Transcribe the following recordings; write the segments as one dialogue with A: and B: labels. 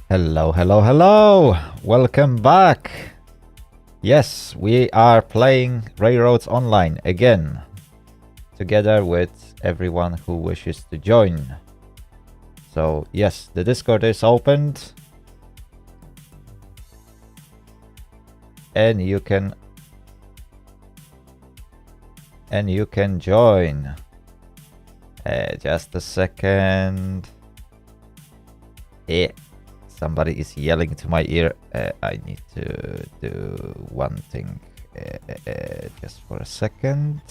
A: Hello, hello, hello! Welcome back! Yes, we are playing Railroads Online again, together with everyone who wishes to join. So yes, the Discord is opened, and you can join. Just a second. Somebody is yelling to my ear. I need to do one thing. Just for a second.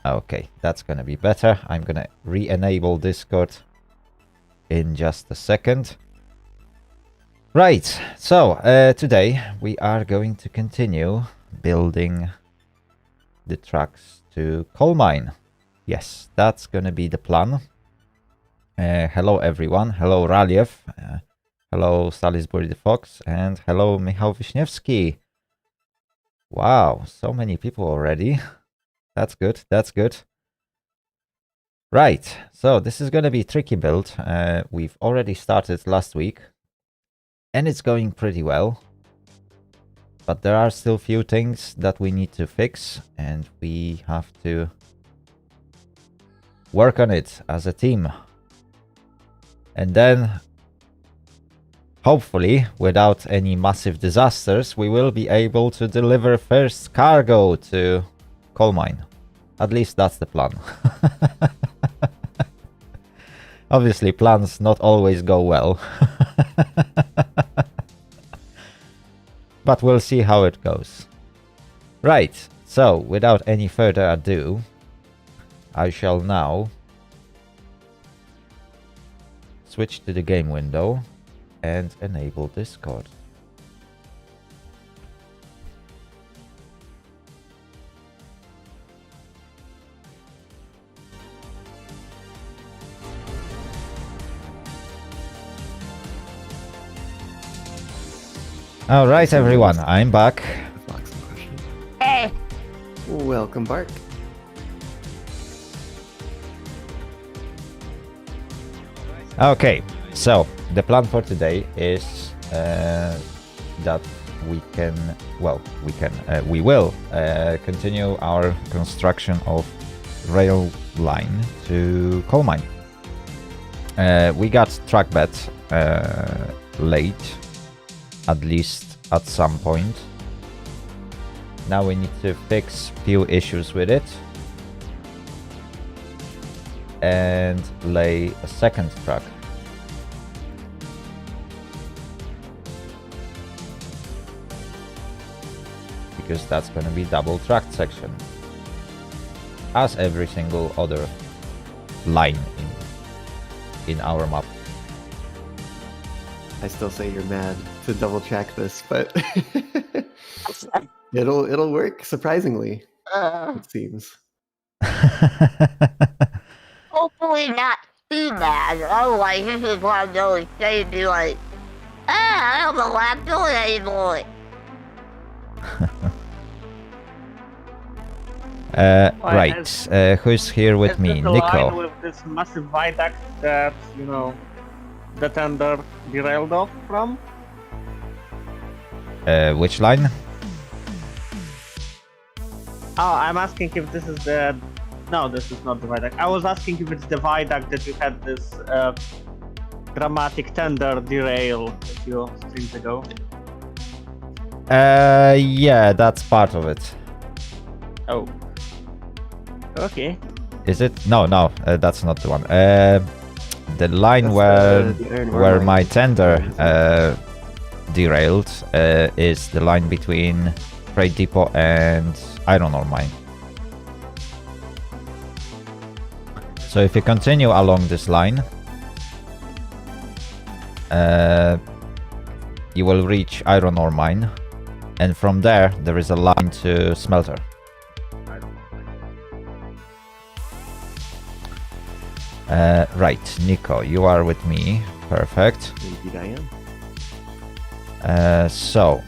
A: Okay, that's gonna be better. I'm gonna re-enable Discord in just a second. Right, so today we are going to continue building the tracks to coal mine. Yes, that's gonna be the plan. Hello everyone, hello Raliev, hello Salisbury the Fox, and hello Michał Wiśniewski. Wow, so many people already. That's good, that's good. Right, so this is gonna be a tricky build. We've already started last week, and it's going pretty well. But there are still few things that we need to fix, and we have to work on it as a team. And then, hopefully, without any massive disasters, we will be able to deliver first cargo to coal mine. At least that's the plan. Obviously, plans not always go well. But we'll see how it goes. Right, so without any further ado, I shall now switch to the game window and enable Discord. Alright everyone, I'm back.
B: Hey! Welcome, Bark.
A: Okay, so the plan for today is that we will continue our construction of rail line to coal mine. We got track bed late, at least at some point. Now we need to fix few issues with it and lay a second track. Because that's going to be double tracked section, as every single other line in our map.
B: I still say you're mad to double track this, but it'll work surprisingly. It seems.
C: Hopefully not too bad. Otherwise, this is one of those days be like, I don't know what I'm doing anymore.
A: Right. Who's here with me? Nico.
D: With this massive viaduct that, you know, the tender derailed off from?
A: Which line?
D: Oh, I'm asking if this is the... No, this is not the viaduct. I was asking if it's the viaduct that you had this dramatic tender derail a few streams ago.
A: Yeah, that's part of it.
D: Oh. Okay.
A: Is it? No, that's not the one. The line
B: That's
A: where my tender derailed is the line between Freight Depot and iron ore mine. So if you continue along this line, you will reach iron ore mine, and from there is a line to smelter. Right, Nico, you are with me. Perfect.
B: Indeed I am.
A: So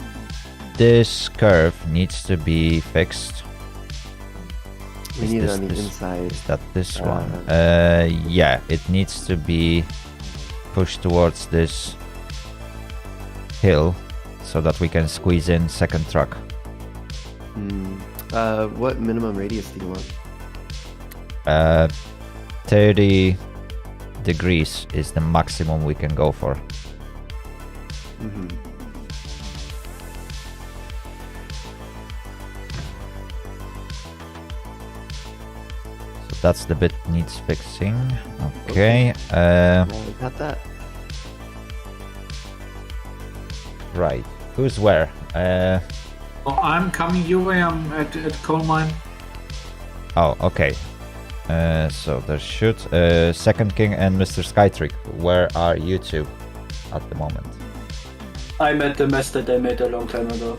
A: this curve needs to be fixed.
B: We need it on the inside.
A: Is that this one? Yeah, it needs to be pushed towards this hill so that we can squeeze in second truck.
B: What minimum radius do you want?
A: 30 degrees is the maximum we can go for. So that's the bit needs fixing. Okay.
B: We got that.
A: Right. Who's where?
E: Oh, I'm coming your way. I'm at coal mine.
A: Oh, okay. So there should Second King and Mr. Skytrick. Where are you two at the moment?
F: I'm at the mess that I made a long time ago.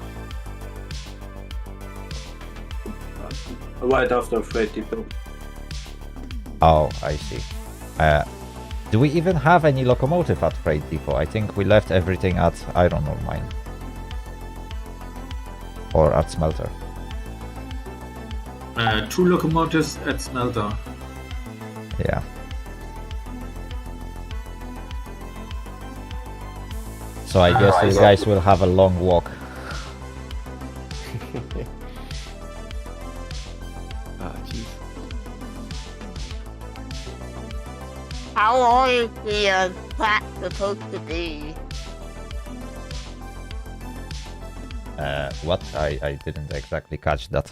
F: Right after Freight Depot.
A: Oh, I see. Do we even have any locomotive at Freight Depot? I think we left everything at iron ore mine. Or at smelter.
E: 2 locomotives at smelter.
A: Yeah. So I guess you guys will have a long walk.
B: Ah, jeez.
C: How long is the track supposed to be?
A: What? I didn't exactly catch that.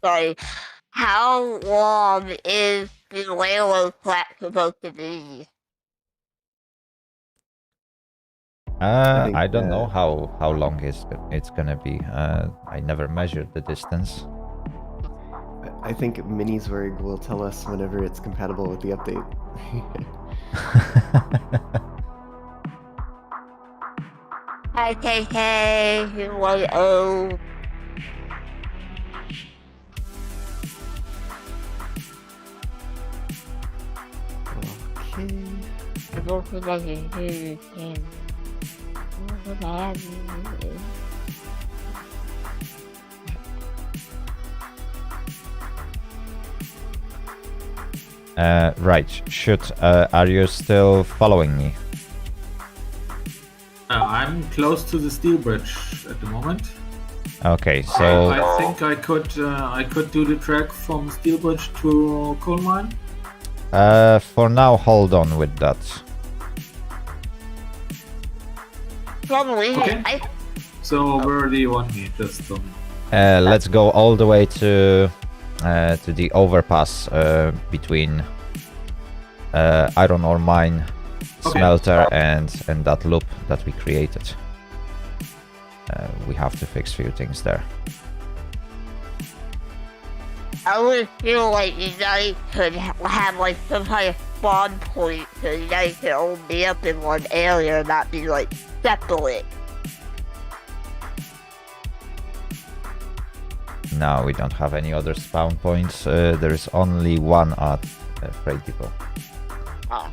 C: Sorry. How long is the railroad track supposed to be?
B: think,
A: I don't know how long it's gonna be. I never measured the distance.
B: I think Miniswerg will tell us whenever it's compatible with the update.
C: Hey, what oh.
B: Okay.
A: Right. Are you still following me?
E: I'm close to the steel bridge at the moment.
A: Okay, so
E: I think I could do the track from steel bridge to coal mine.
A: for now, hold on with that.
C: Probably.
E: Okay. So where do you want me? Just
A: Let's go all the way to the overpass between iron ore mine,
E: Okay.
A: smelter, and that loop that we created. We have to fix a few things there.
C: I would feel like you guys could have like some kind of spawn point so you guys can all be up in one area and not be like separate.
A: No, we don't have any other spawn points. There is only one at Freight Depot.
C: Oh.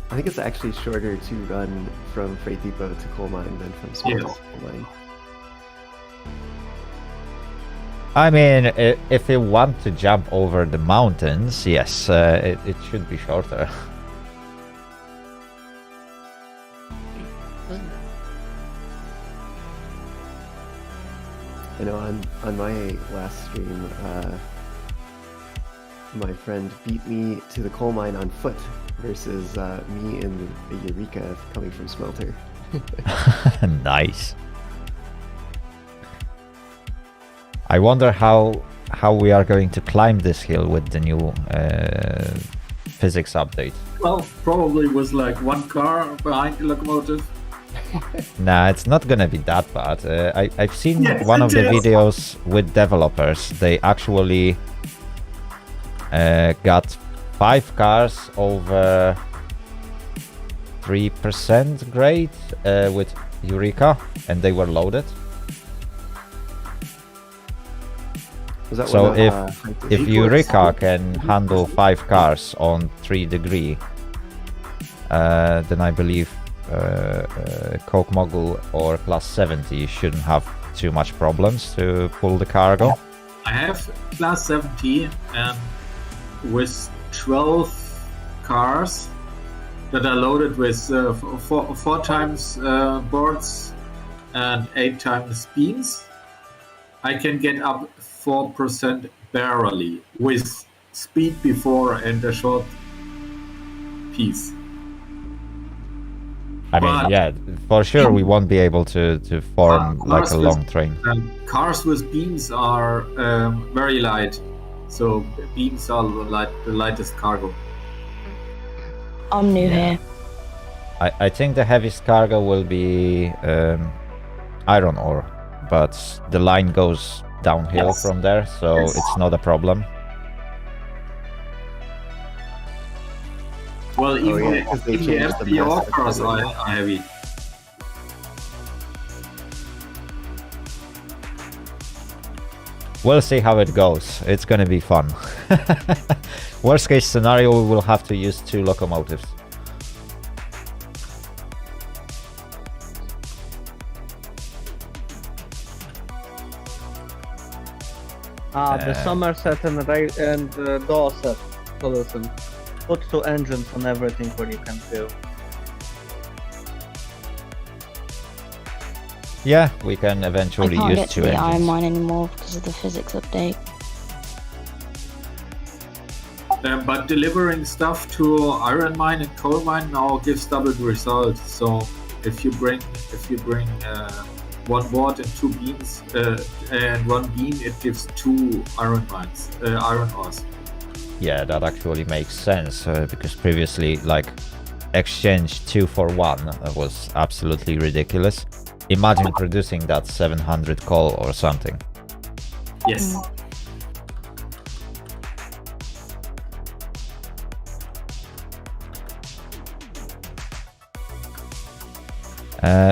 B: I think it's actually shorter to run from Freight Depot to coal mine than from smelter
E: Yes.
B: to coal mine.
A: I mean, if you want to jump over the mountains, yes, it should be shorter.
B: I know on my last stream, my friend beat me to the coal mine on foot versus me in the Eureka coming from smelter.
A: Nice. I wonder how we are going to climb this hill with the new physics update.
E: well, probably with like one car behind the locomotive.
A: Nah, it's not gonna be that bad. I've seen
E: Yes,
A: one of
E: it
A: the
E: is.
A: videos with developers. They actually got 5 cars over 3% grade with Eureka, and they were loaded.
B: Was that
A: So
B: one of,
A: if
E: Equals.
A: Eureka can handle 5 cars on 3 degree, then I believe Coke Mogul or Class 70 shouldn't have too much problems to pull the cargo.
E: I have class 70 and with 12 cars that are loaded with 4 times boards and 8 times beams, I can get up 4% barely with speed before and a short piece.
A: I mean,
E: But-
A: yeah, for sure we won't be able to form like a
E: cars with-
A: long train.
E: Cars with beams are very light, so beams are the lightest cargo.
G: I'm new here.
A: I think the heaviest cargo will be iron ore, but the line goes downhill
E: Yes.
A: from there, so
E: Yes.
A: it's not a problem.
E: Well, Well, even,
B: yeah, 'cause they
E: even
B: changed the
E: FPO
B: mass
E: cars
B: equivalent.
E: are heavy.
A: We'll see how it goes. It's gonna be fun. Worst case scenario, we will have to use 2 locomotives.
D: The Somerset and Dorset solution. Put 2 engines on everything what you can do.
A: Yeah, we can
G: I
A: eventually
G: can't
A: use
G: get
A: 2
G: to the iron
A: engines.
G: mine anymore because of the physics update.
E: But delivering stuff to iron mine and coal mine now gives double results. So if you bring 1 board and 2 beams and 1 beam, it gives 2 iron mines, iron ores.
A: Yeah, that actually makes sense because previously, like, exchange 2 for 1 was absolutely ridiculous. Imagine producing that 700 coal or something.
E: Yes.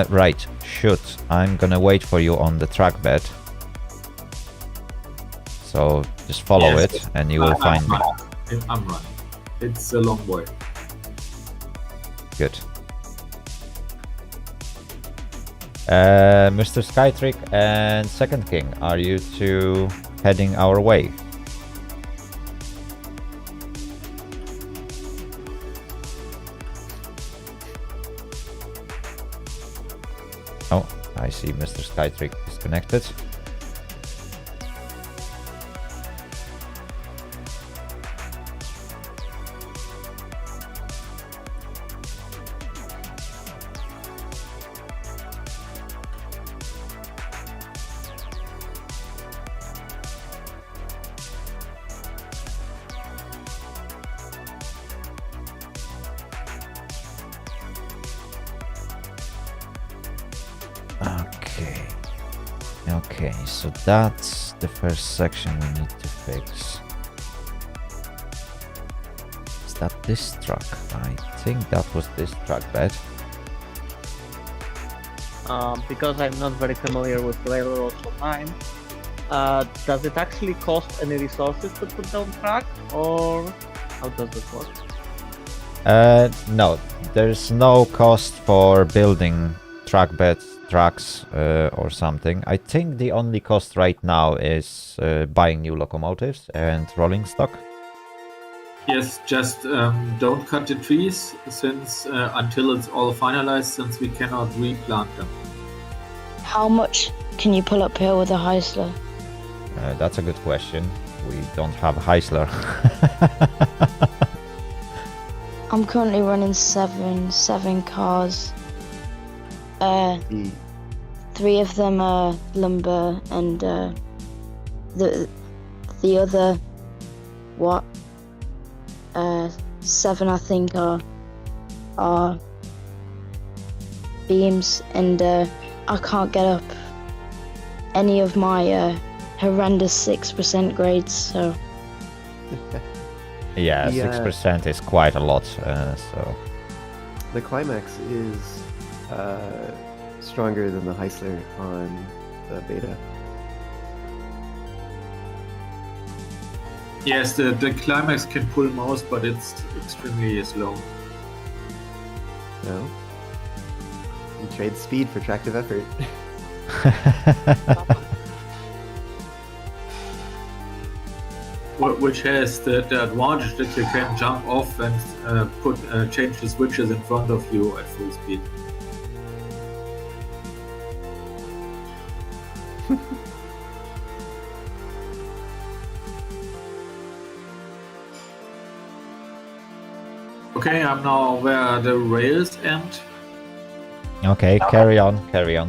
A: Right, shoot. I'm gonna wait for you on the track bed. So just follow
E: Yes.
A: it and you will find me.
E: I'm running. It's a long way.
A: Good. Mr. Skytrick and Second King, are you two heading our way? Oh, I see Mr. Skytrick disconnected. Okay. Okay, so that's the first section we need to fix. Is that this truck? I think that was this truck bed.
D: Because I'm not very familiar with railroads online, does it actually cost any resources to put down track, or how does it work?
A: No, there's no cost for building track beds, tracks, or something. I think the only cost right now is buying new locomotives and rolling stock.
E: Yes, just don't cut the trees since until it's all finalized, since we cannot replant them.
G: How much can you pull uphill with a Heisler?
A: That's a good question. We don't have a Heisler.
G: I'm currently running seven cars.
B: The
G: 3 of them are lumber, and the other 7 I think are beams, and I can't get up any of my horrendous 6% grades, so
A: Yeah,
B: The,
A: 6% is quite a lot. So
B: the Climax is stronger than the Heisler on the beta.
E: Yes, the Climax can pull most, but it's extremely slow.
B: No? You trade speed for tractive effort.
E: Which has the advantage that you can jump off and change the switches in front of you at full speed. Okay, I'm now where the rails end.
A: okay, carry on, carry on.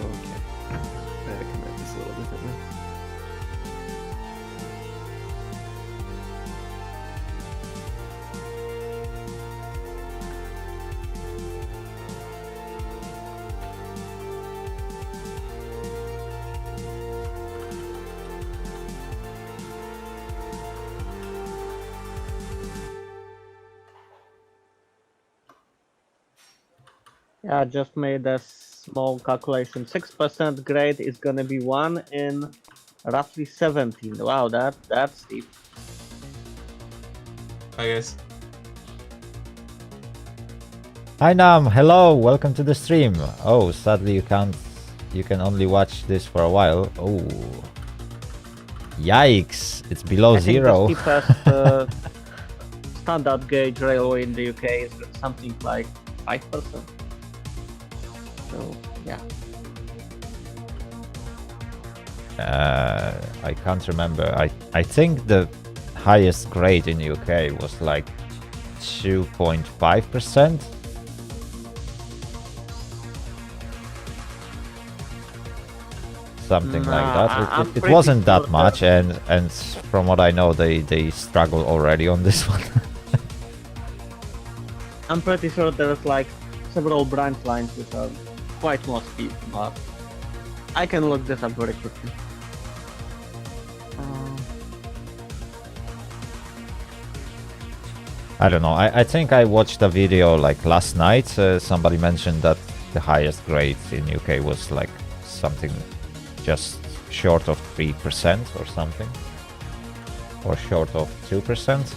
B: Okay. I gotta come at this a little differently.
D: I just made a small calculation. 6% grade is gonna be 1 in roughly 17. Wow, that's steep.
H: I guess.
A: Hi Nam, hello, welcome to the stream. Oh, sadly you can't. You can only watch this for a while. Oh, yikes! It's below
D: I think
A: zero.
D: the steepest standard gauge railway in the UK is something like 5%. So yeah.
A: I can't remember. I think the highest grade in UK was like 2.5%. Something like that.
D: I'm
A: It
D: pretty
A: wasn't that
D: sure
A: much, and from what I know, they struggle already on this one.
D: I'm pretty sure there's like several branch lines which are quite more steep, but I can look this up very quickly.
A: I don't know. I think I watched a video like last night. Somebody mentioned that the highest grade in UK was like something just short of 3% or something, or short of 2%.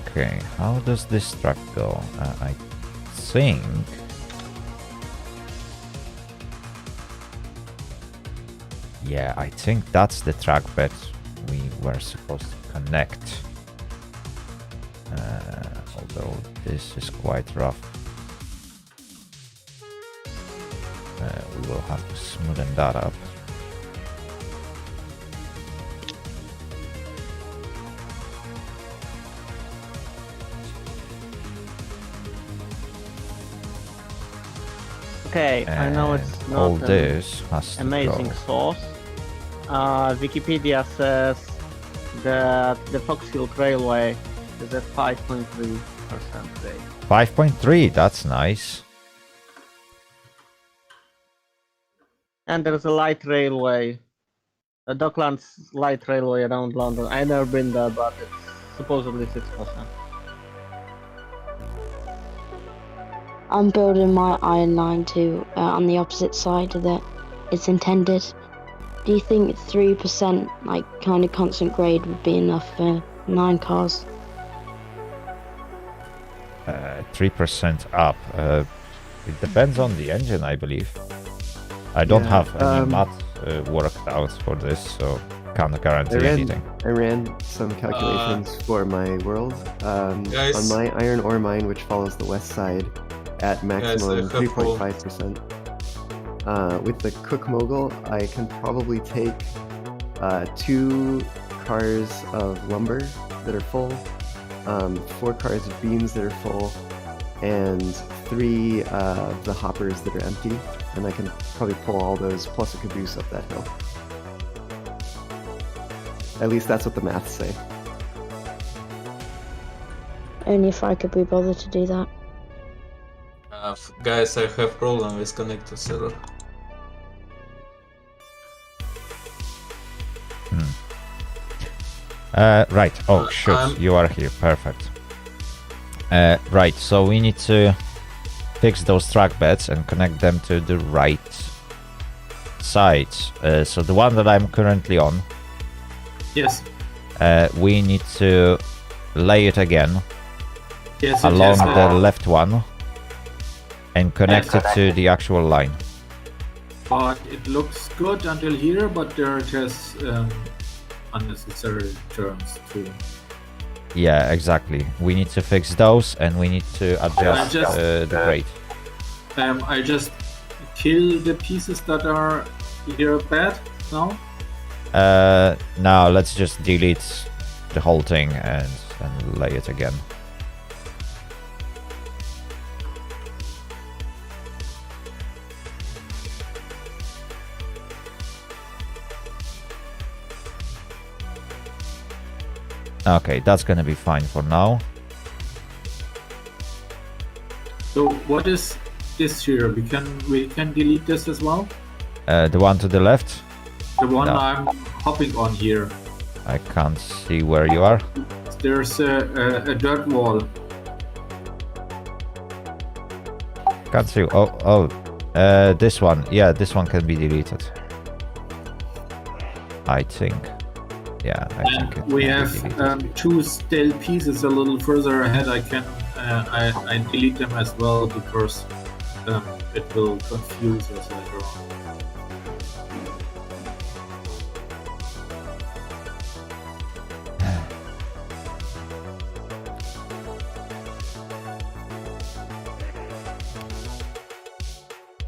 A: Okay, how does this track go? I think yeah, I think that's the track bed we were supposed to connect. Although this is quite rough. We will have to smoothen that up.
D: Okay, I know it's
A: And
D: not
A: all
D: an
A: this has to
D: amazing
A: go.
D: source. Wikipedia says that the Foxfield Railway is at 5.3% grade.
A: 5.3, that's nice.
D: And there's a light railway, a Docklands light railway around London. I've never been there, but it's supposedly 6%.
G: I'm building my iron line too on the opposite side that it's intended. Do you think 3%, like kind of constant grade, would be enough for 9 cars?
A: 3% up. It depends on the engine, I believe. I don't
B: Yeah,
A: have any math worked out for this, so can't guarantee anything.
B: I ran some calculations for my world
H: Guys.
B: on my iron ore mine, which follows the west side, at maximum
H: Guys, I have
B: 3.5%. With the Cook Mogul, I can probably take 2 cars of lumber that are full, 4 cars of beams that are full, and 3 of the hoppers that are empty, and I can probably pull all those plus a caboose up that hill. At least that's what the maths say.
G: Only if I could be bothered to do that.
H: Guys, I have problem with connect to server.
A: Right. Oh, shoot.
H: I'm-
A: You are here. Perfect. Right. So we need to fix those track beds and connect them to the right sides. So the one that I'm currently on,
E: Yes.
A: we need to lay it again
E: Yes.
A: along
E: yes,
A: the left one and connect it to the actual line.
E: But it looks good until here, but there are just unnecessary turns too.
A: Yeah, exactly. We need to fix those and we need to adjust
E: just-
A: the grade.
E: I just kill the pieces that are here bad now.
A: Now let's just delete the whole thing and lay it again. Okay, that's gonna be fine for now.
E: So what is this here. We can delete this as well.
A: The one to the left?
E: The one
A: No.
E: I'm hopping on here.
A: I can't see where you are.
E: There's a dirt wall.
A: Can't see. This one. Yeah, this one can be deleted. I think. Yeah, I think it
E: And we
A: can be
E: have
A: deleted.
E: two stale pieces a little further ahead. I can I delete them as well because it will confuse us later on.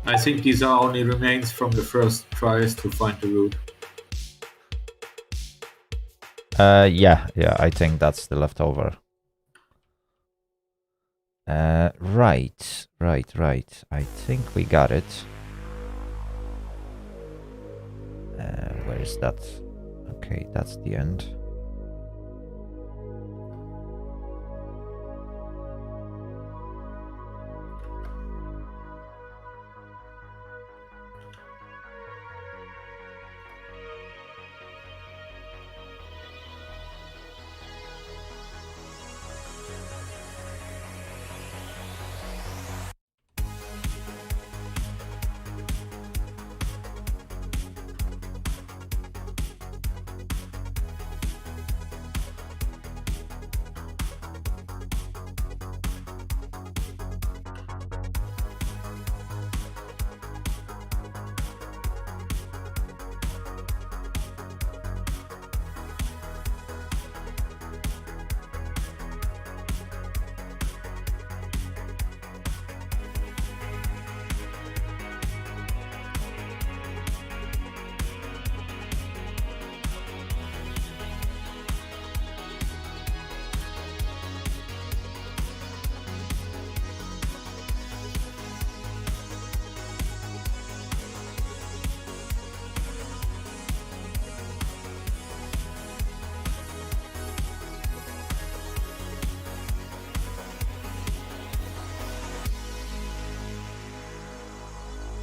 E: I think these are only remains from the first tries to find the route.
A: Yeah, I think that's the leftover. Right. I think we got it. Where is that? Okay, that's the end.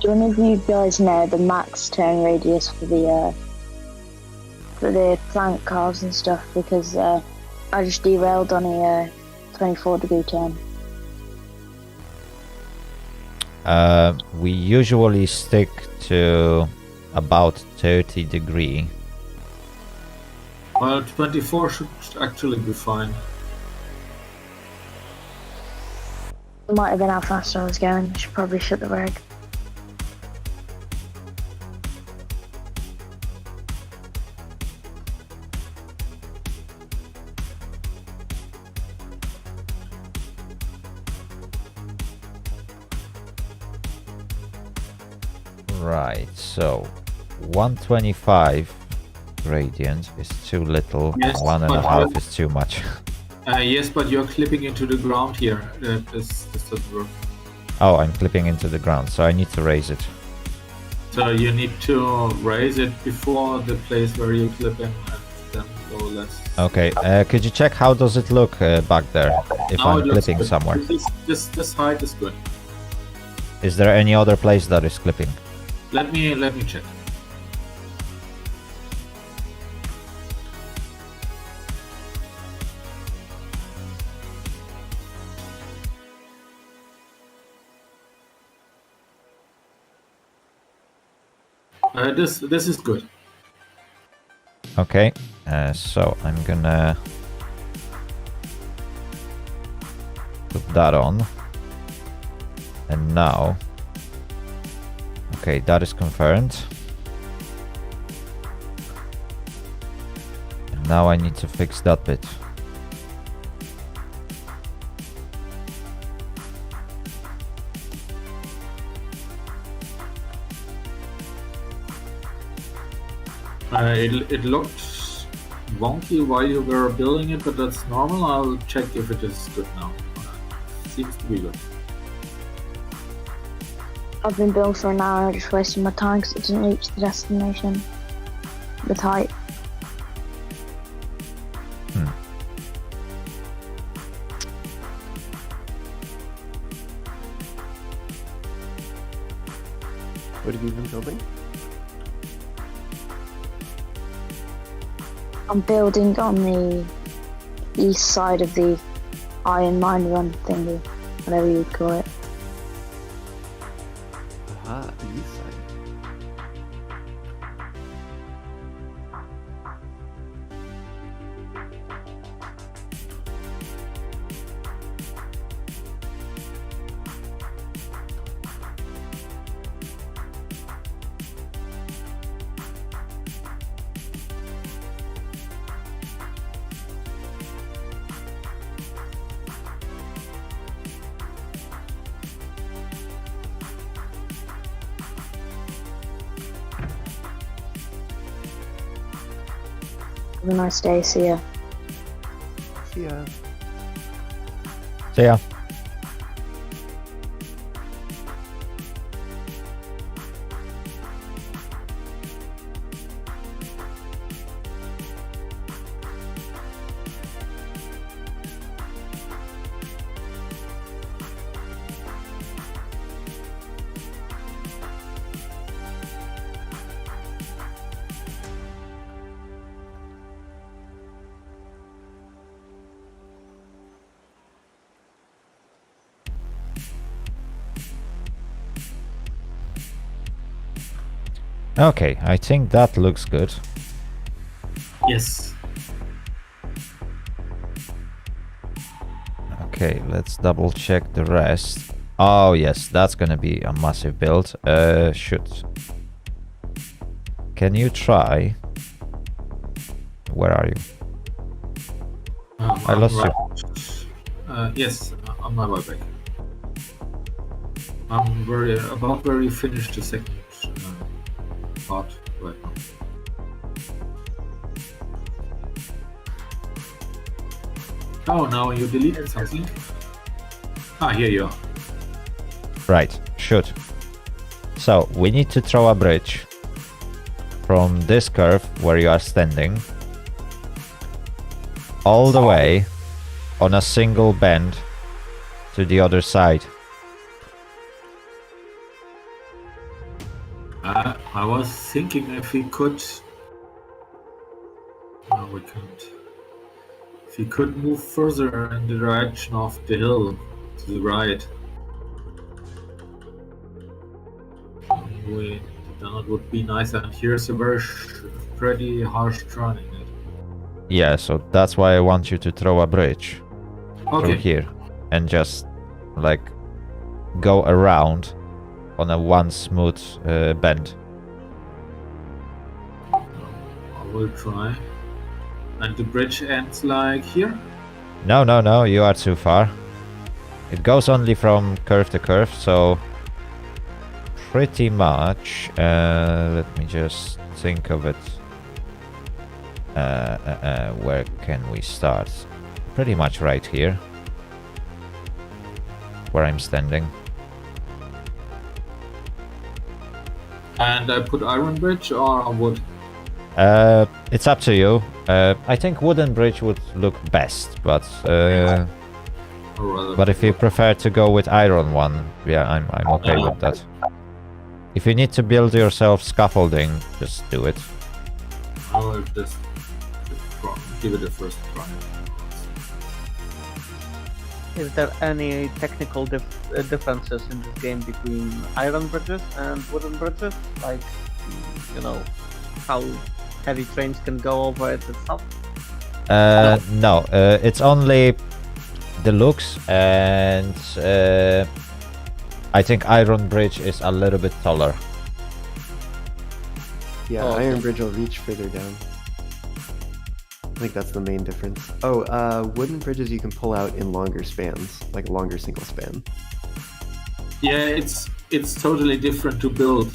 G: Do any of you guys know the max turn radius for the plant cars and stuff? Because I just derailed on a 24-degree turn.
A: We usually stick to about 30 degree.
E: Well, 24 should actually be fine.
G: It might have been how fast I was going. I should probably shut the reg.
A: Right, so 125 gradient is too little,
E: Yes,
A: 1.5
E: but-
A: is too much.
E: Yes, but you're clipping into the ground here. This doesn't work.
A: Oh, I'm clipping into the ground, so I need to raise it.
E: So you need to raise it before the place where you clip in and then go less.
A: Okay, could you check how does it look back there, if
E: Now
A: I'm
E: it looks
A: clipping
E: good.
A: somewhere?
E: This height is good.
A: Is there any other place that is clipping?
E: Let me check. This is good.
A: Okay, so I'm gonna put that on. And now, okay, that is confirmed. And now I need to fix that bit.
E: It looked wonky while you were building it, but that's normal. I'll check if it is good now. Seems to be good.
G: I've been building for an hour, just wasting my time because it doesn't reach the destination. The height.
B: building?
G: I'm building on the east side of the iron mine run thingy, whatever you'd call it.
B: Aha, the east side.
G: Have a nice day, see ya.
B: See ya.
A: So yeah. Okay, I think that looks good.
E: Yes.
A: Okay, let's double check the rest. Oh yes, that's gonna be a massive build. Shoot. Can you try? Where are you? I lost you.
E: Yes, on my way back. I'm about very finished the second part right now. Oh, now you deleted something? Ah, here you are.
A: Right, shoot. So, we need to throw a bridge from this curve where you are standing all the way on a single bend to the other side.
E: I was thinking if we could... No, we can't. If we could move further in the direction of the hill to the right. That would be nice, and here's a very pretty harsh turn in it.
A: Yeah, so that's why I want you to throw a bridge through
E: Okay.
A: here and just like go around on a one smooth bend.
E: I will try. And the bridge ends like here?
A: No, no, no, you are too far. It goes only from curve to curve, so pretty much, let me just think of it. Where can we start? Pretty much right here, where I'm standing.
E: And I put iron bridge or wood?
A: It's up to you. I think wooden bridge would look best, but if you prefer to go with iron one, yeah, I'm okay with that. If you need to build yourself scaffolding, just do it.
E: I will just give it a first try.
D: Is there any technical differences in this game between iron bridges and wooden bridges? Like, you know, how heavy trains can go over it and stuff?
A: No, it's only the looks, and I think iron bridge is a little bit taller.
B: Yeah,
D: Oh, okay.
B: iron bridge will reach further down. I think that's the main difference. Oh, wooden bridges you can pull out in longer spans, like a longer single span.
E: Yeah, it's totally different to build.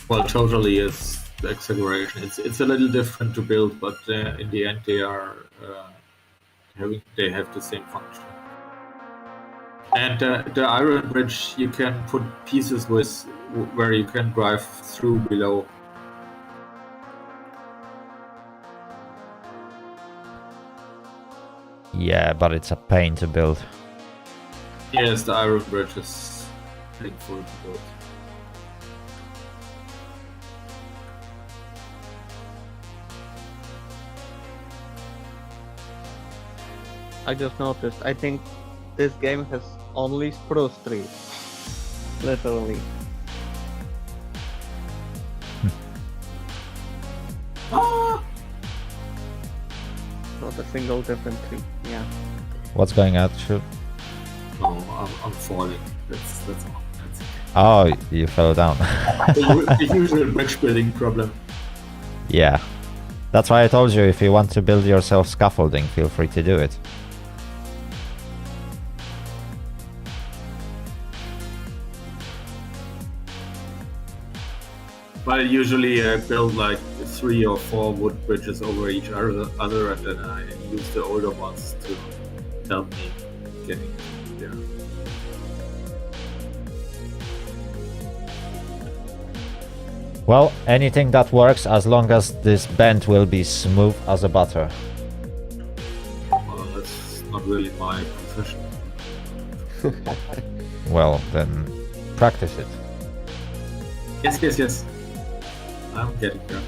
E: Well, totally is the exaggeration. It's a little different to build, but in the end they are they have the same function. And the iron bridge you can put pieces with where you can drive through below.
A: Yeah, but it's a pain to build.
E: Yes, the iron bridge is Heading for the boat.
D: I just noticed. I think this game has only spruce trees. Literally.
E: Ah!
D: Not a single different tree. Yeah.
A: What's going on? Shoot.
E: No, I'm falling. That's all. That's okay.
A: Oh, you fell down.
E: The usual bridge building problem.
A: Yeah. That's why I told you, if you want to build yourself scaffolding, feel free to do it.
E: But I usually build like 3 or 4 wood bridges over each other, and then I use the older ones to help me getting there.
A: Well, anything that works as long as this bend will be smooth as a butter.
E: Well, that's not really my profession.
A: Well, then practice it.
E: Yes. I'm getting there.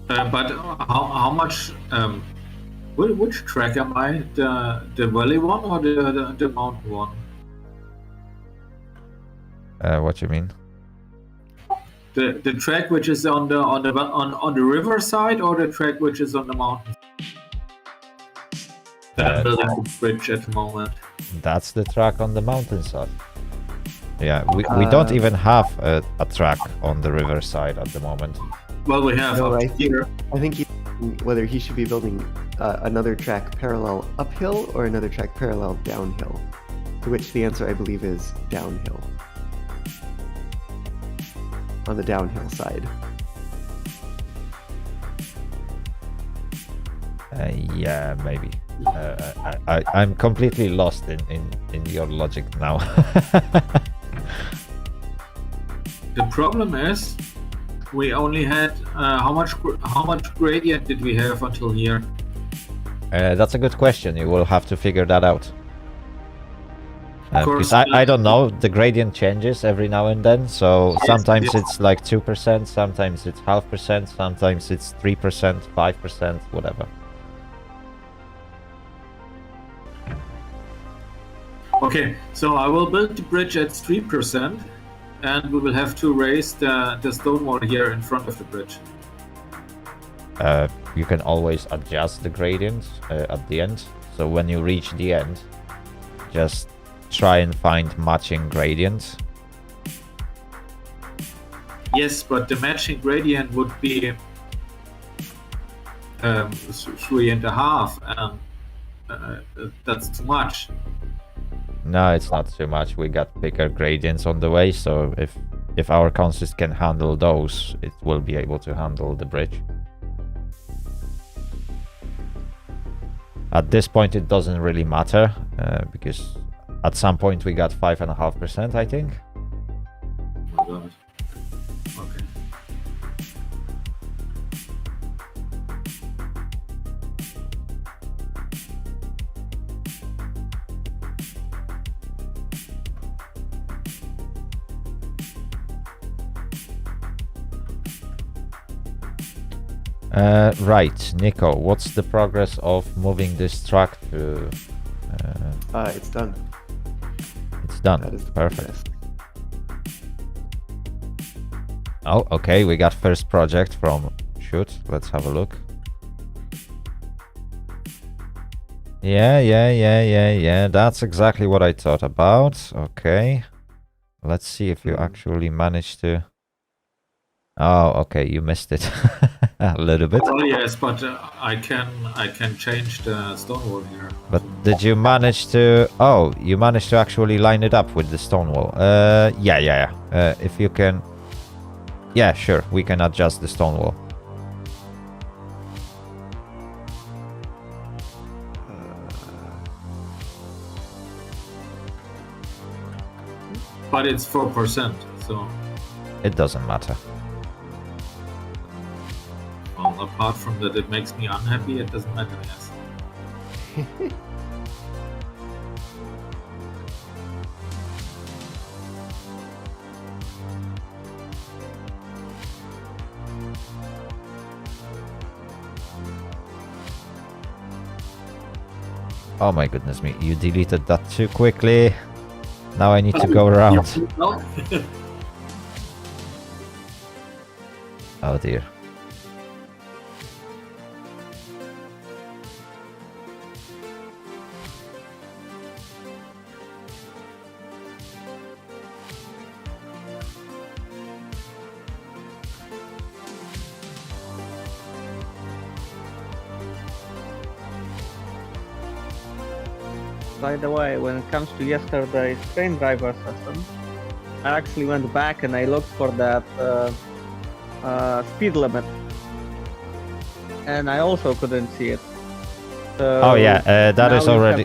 E: But how much? Which track am I? The valley one or the mountain one?
A: What you mean?
E: The track which is on the river side, or the track which is on the mountain? I'm building a bridge at the moment.
A: That's the track on the mountainside. Yeah, we don't even have a track on the riverside at the moment.
E: Well, we have
B: No,
E: up
B: I
E: here.
B: think whether he should be building another track parallel uphill or another track parallel downhill. To which the answer, I believe, is downhill. On the downhill side.
A: Yeah, maybe. I'm completely lost in your logic now.
E: The problem is, we only had how much gradient did we have until here?
A: That's a good question. You will have to figure that out.
E: Of course,
A: Because I don't know, the gradient changes every now and then, so sometimes
E: yes.
A: it's like 2%, sometimes it's 0.5%, sometimes it's 3%, 5%, whatever.
E: Okay, so I will build the bridge at 3%, and we will have to raise the stone wall here in front of the bridge.
A: You can always adjust the gradient at the end, so when you reach the end, just try and find matching gradients.
E: Yes, but the matching gradient would be 3.5, and that's too much.
A: No, it's not too much. We got bigger gradients on the way, so if our consist can handle those, it will be able to handle the bridge. At this point, it doesn't really matter, because at some point we got 5.5%, I think.
E: Oh my god. Okay.
A: Right, Nico, what's the progress of moving this truck to...
B: It's done.
A: It's done.
B: That is the
A: Perfect.
B: progress.
A: Oh, okay, we got first project from... Shoot, let's have a look. Yeah, that's exactly what I thought about. Okay. Let's see if you actually managed to... Oh, okay, you missed it. A little bit.
E: Oh yes, but I can change the stone wall here.
A: But did you manage to... Oh, you managed to actually line it up with the stone wall. Yeah. If you can... Yeah, sure, we can adjust the stone wall.
E: But it's 4%, so...
A: It doesn't matter.
E: Well, not apart from that it makes me unhappy, it doesn't matter, yes.
A: Oh my goodness me, you deleted that too quickly. Now I need to go around.
E: No?
A: Oh dear.
D: By the way, when it comes to yesterday's train driver session, I actually went back and I looked for that speed limit, and I also couldn't see it. So
A: Oh yeah, that
D: now
A: is
D: you
A: already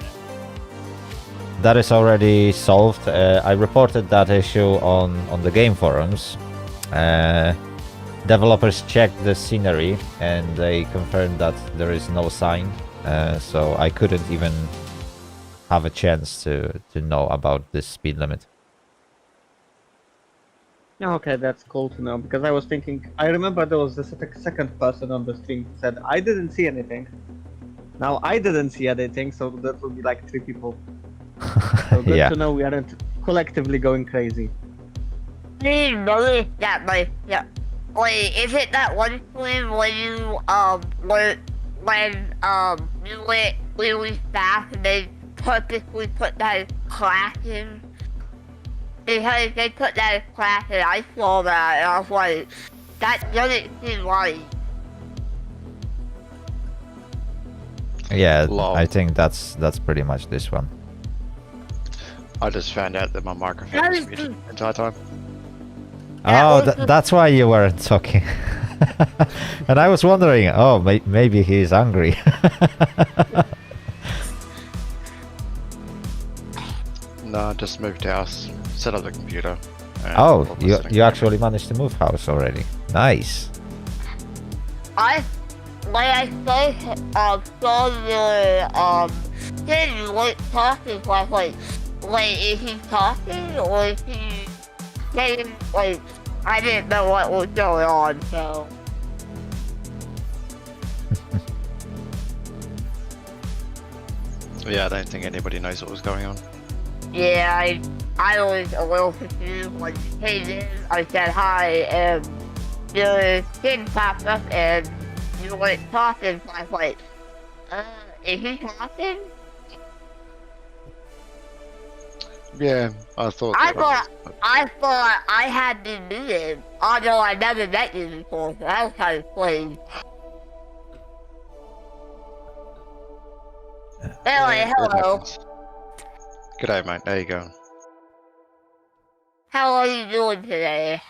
A: that is already solved. I reported that issue on the game forums. Developers checked the scenery and they confirmed that there is no sign, so I couldn't even have a chance to know about this speed limit.
D: Okay, that's cool to know, because I was thinking, I remember there was the second person on the stream who said, I didn't see anything. Now I didn't see anything, so that would be like 3 people. So good
A: Yeah.
D: to know we aren't collectively going crazy.
C: Really? That like, yeah. Wait, is it that one stream when you you went really fast and they purposely put that class in? Because they put that in class and I saw that and I was like, that doesn't seem right.
A: Yeah,
I: Lol.
A: I think that's pretty much this one.
I: I just found out that my microphone was muted the entire time.
A: Oh, that's why you weren't talking. And I was wondering, oh, maybe he's hungry.
I: No, I just moved house, set up the computer. and
A: Oh,
I: all the
A: you
I: settings.
A: actually managed to move house already. Nice.
C: When I first saw your thing, you weren't talking, so I was like, wait, is he talking or is he saying, like, I didn't know what was going on, so.
I: Yeah, I don't think anybody knows what was going on.
C: Yeah, I was a little confused when you came in. I said hi, and your thing popped up, and you weren't talking. So I was like, is he talking?
I: Yeah, I thought.
C: I
I: that was-
C: thought I had been muted, although I never met you before. So that was kind of strange. Anyway,
I: it
C: hello.
I: happens. G'day, mate. How you going?
C: How are you doing today?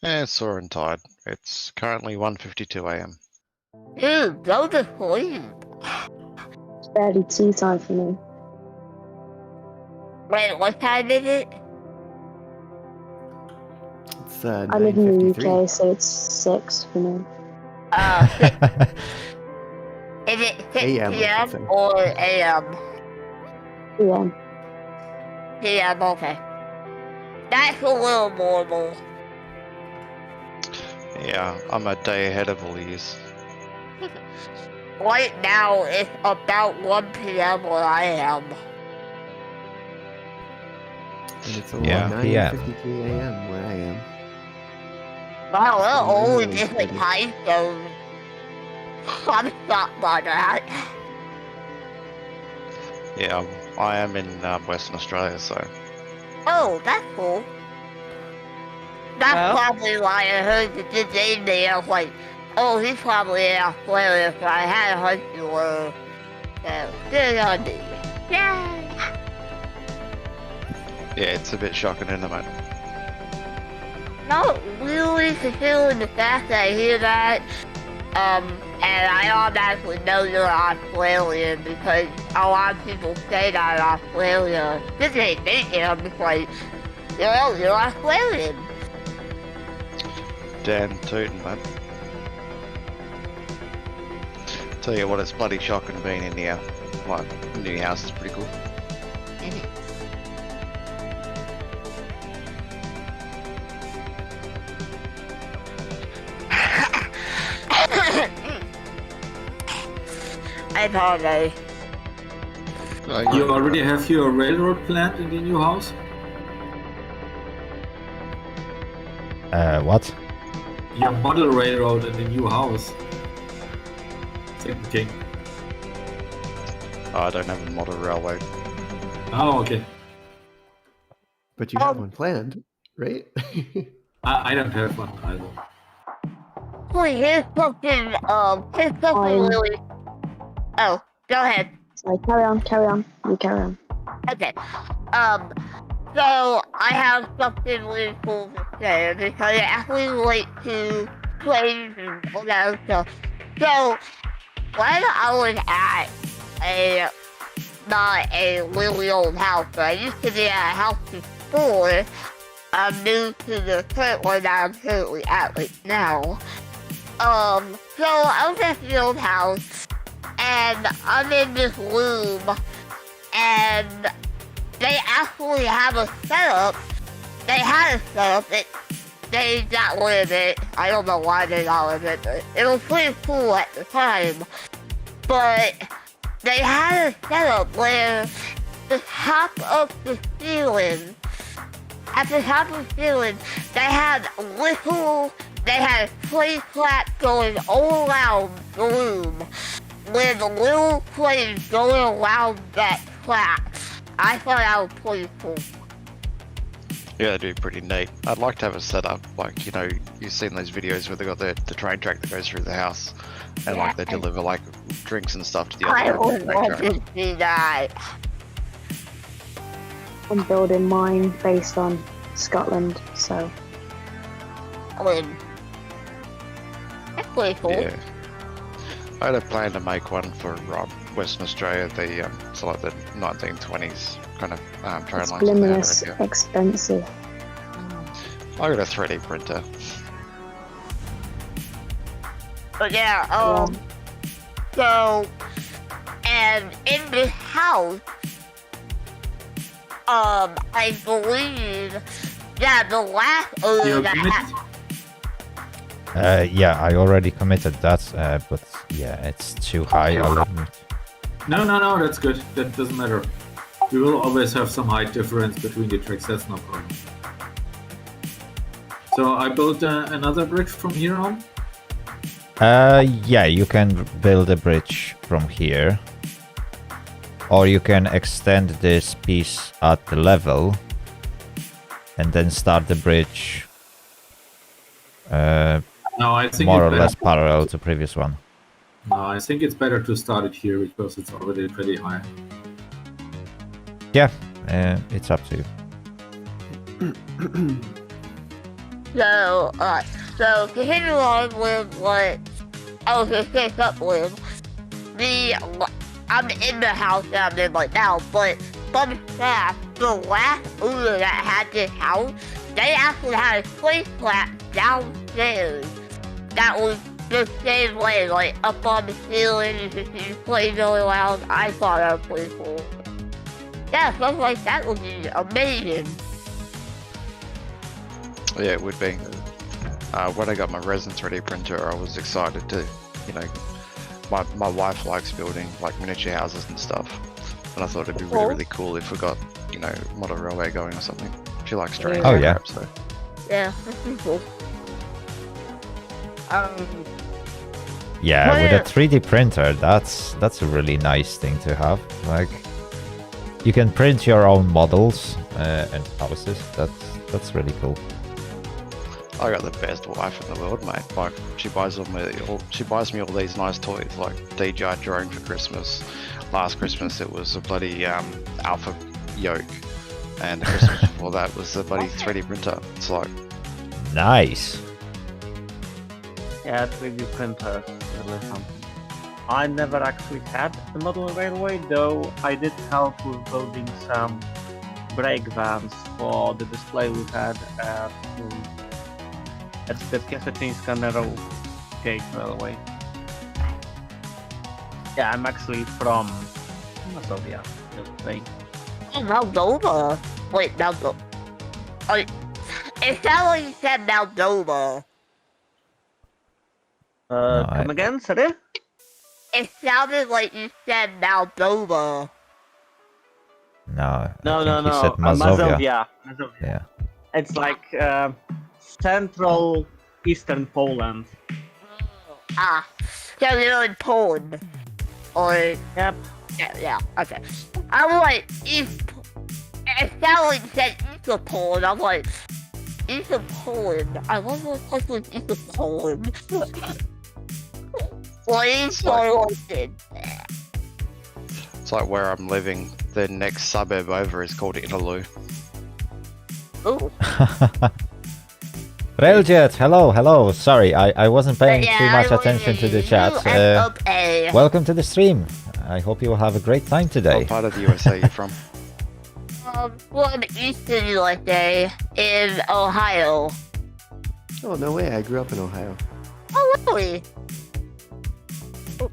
I: Yeah, sore and tired. It's currently 1:52 a.m.
C: Dude, go to sleep.
G: It's barely tea time for me.
C: Wait, what time is it?
B: It's
G: I live in the
B: 9:53.
G: UK, so it's 6 for me.
C: Is it 6
B: AM, I
C: p.m.
B: should say.
C: or a.m.?
G: Yeah.
C: p.m. Okay. That's a little normal.
I: Yeah, I'm a day ahead of all years.
C: Right now, it's about 1 p.m. where I am.
B: And it's
A: Yeah,
B: 9:53 a.m. where I am.
C: Wow, we're all in
B: Really
C: different
B: good.
C: time zones. I'm shocked by that.
I: Yeah, I am in Western Australia, so
C: Oh, that's cool. That's
D: Well.
C: probably why I heard the name there. I was like, oh, he's probably in Australia, so I had a hunch you were. So, good on me. Yay!
I: yeah, it's a bit shocking, isn't it, mate?
C: Not really considering the fact that I hear that, and I automatically know you're Australian because a lot of people say that in Australia. This ain't thinking, I'm just like, you're Australian.
I: Damn tootin', mate. Tell you what, it's bloody shocking being in the new house is pretty cool.
C: I apologize.
E: You already have your railroad plant in the new house?
A: What?
E: Your model railroad in the new house. Thinking.
I: Oh, I don't have a model railway.
E: Oh, okay.
B: But you have one planned, right?
E: I don't have one either.
C: Wait, here's something really... Oh, go ahead.
G: So carry on. You carry on.
C: Okay. So I have something really cool to say because it actually relates to planes and all that stuff. So when I was at not a really old house, but I used to be at a house before I'm new to the current one that I'm currently at right now. So I was at the old house and I'm in this room and they actually have a setup. They had a setup that they got rid of it. I don't know why they got rid of it, but it was pretty cool at the time. But they had a setup where the top of the ceiling, at the top of the ceiling, they had a play flat going all around the room with little planes going around that flat. I thought that was pretty cool.
I: Yeah, they do pretty neat. I'd like to have a setup, like, you know, you've seen those videos where they got the train track that goes through the house, and like they deliver like drinks and stuff to the other
C: I
I: end of
C: would
I: the train
C: love
I: track.
C: to see that.
G: I'm building mine based on Scotland, so
C: That's pretty cool.
I: Yeah. I had a plan to make one for Western Australia, so like the 1920s kind of train
G: it's
I: lines.
G: voluminous,
I: Yeah.
G: expensive.
I: I got a 3D printer.
C: But yeah, so, and in this house, I believe that the last owner
E: You
C: that
E: committed?
A: Yeah, I already committed that, but yeah, it's too high. I'll admit.
E: No, that's good. That doesn't matter. We will always have some height difference between the tracks, that's no problem. So I built another bridge from here on.
A: Yeah, you can build a bridge from here. Or you can extend this piece at the level and then start the bridge
E: No, I think
A: more
E: it's
A: or
E: better.
A: less parallel to previous one.
E: No, I think it's better to start it here because it's already pretty high.
A: Yeah, it's up to you.
C: So continue on with what I was gonna say something with. I'm in the house that I'm in right now, but fun fact, the last owner that had this house, they actually had a place flat downstairs that was the same way, like up on the ceiling, you could see the plane going around. I thought that was pretty cool. Yeah, something like that would be amazing.
I: Yeah, it would be. When I got my resin 3D printer, I was excited to, you know, my wife likes building like miniature houses and stuff, and I thought it'd be really cool if we got, you know, model railway going or something. She likes trains.
A: Oh,
I: and
A: yeah.
I: crap, so.
C: Yeah, that's pretty cool.
A: Yeah,
C: Well,
A: with
C: yeah.
A: a 3D printer, that's a really nice thing to have. Like, you can print your own models and houses. That's really cool.
I: I got the best wife in the world, mate. Like, she buys me all these nice toys, like DJI drone for Christmas. Last Christmas it was a bloody Alpha yoke, and the Christmas before that was a bloody 3D printer. It's like,
A: Nice.
D: Yeah, 3D printer is really something. I never actually had a model railway, though I did help with building some brake vans for the display we had at SPECIFICATION Gate Railway. Yeah, I'm actually from Mazovia.
C: Oh, Moldova. Wait, Moldova. It sounded like you said Moldova.
D: Come again, sorry?
C: It sounded like you said Moldova.
A: No, I
D: No,
A: think he said
D: Mazovia.
A: Yeah.
D: It's like central eastern Poland.
C: Ah, so you're in Poland. Or...
D: Yep.
C: Yeah, okay. I'm like, East... It sounded like you said East of Poland. I'm like, East of Poland? I wonder what place was East of Poland.
I: It's like where I'm living. The next suburb over is called Inaloo.
C: Ooh.
A: Railjet, hello. Sorry, I wasn't paying too much attention to the chat. Welcome to the stream. I hope you will have a great time today.
I: What part of the USA are you from?
C: From Eastern USA in Ohio.
B: Oh, no way. I grew up in Ohio.
C: Oh, really? Oh.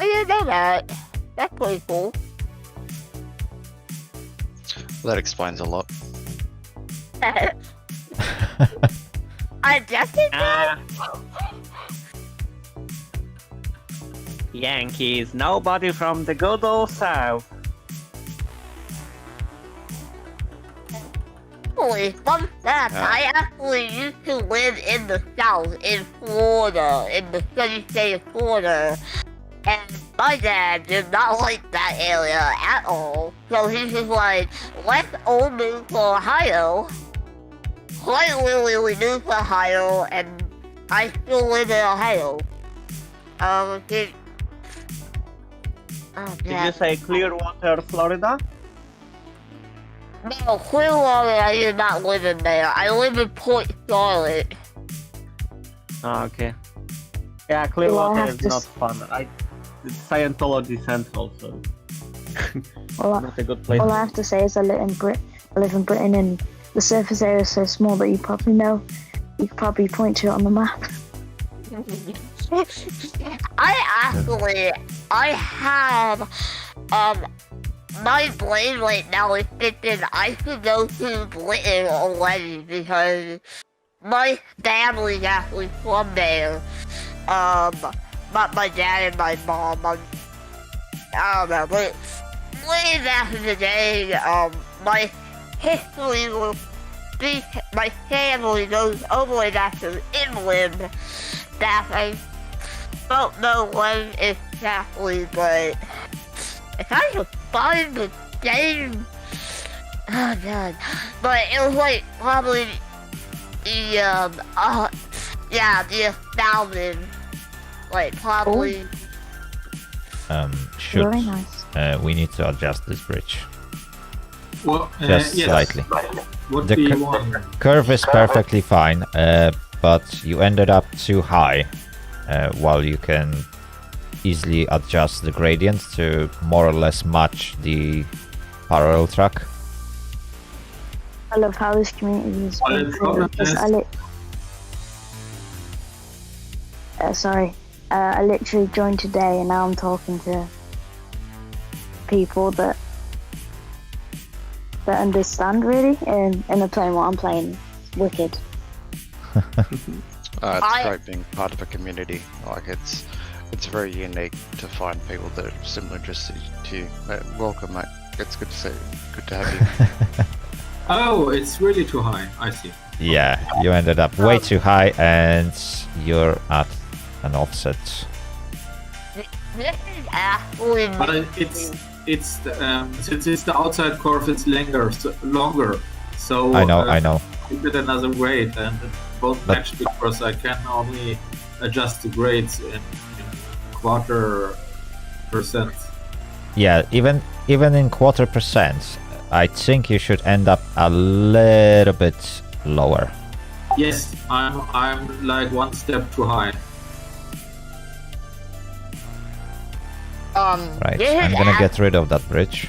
C: I didn't know that. That's pretty cool.
I: That explains a lot.
C: I just did that.
D: Yankees, nobody from the good old South.
C: Holy fun fact, I actually used to live in the South, in Florida, in the sunny state of Florida. And my dad did not like that area at all. So he's just like, let's all move to Ohio. Quite literally, we moved to Ohio, and I still live in Ohio.
D: Did you say Clearwater, Florida?
C: No, Clearwater, I did not live in there. I live in Port Charlotte.
D: Oh, okay. Yeah, Clearwater is not fun. It's Scientology Central, so not a good place.
G: All I have to say is I live in Britain, and the surface area is so small that you probably know. You could probably point to it on the map.
C: I have, my brain right now is thinking I should go to Britain already because my family's actually from there. My dad and my mom, I don't know, but way back in the day, my history will be, my family goes all the way back to England, that I don't know when exactly, but if I could find the game, oh god, but it was like probably the, the 1000, like probably.
G: Very nice.
A: We need to adjust this bridge.
E: Well,
A: just
E: yes.
A: slightly.
E: What
A: The
E: do you want?
A: curve is perfectly fine, but you ended up too high, while you can easily adjust the gradient to more or less match the parallel track.
G: I love how this community is. I literally joined today, and now I'm talking to people that understand really, and they're playing what I'm playing. It's wicked.
I: It's great being part of a community. Like it's very unique to find people that are similar interests to you. Welcome, mate. It's good to see you. Good to have you.
E: Oh, it's really too high. I see.
A: Yeah, you ended up way too high, and you're at an offset.
E: But it's since it's the outside curve, it's longer. So
A: I know.
E: Give it another grade, and it won't match because I can only adjust the grades in 1/4%.
A: Yeah, even in 1/4%, I think you should end up a little bit lower.
E: Yes, I'm like one step too high.
A: Right, I'm gonna get rid of that bridge.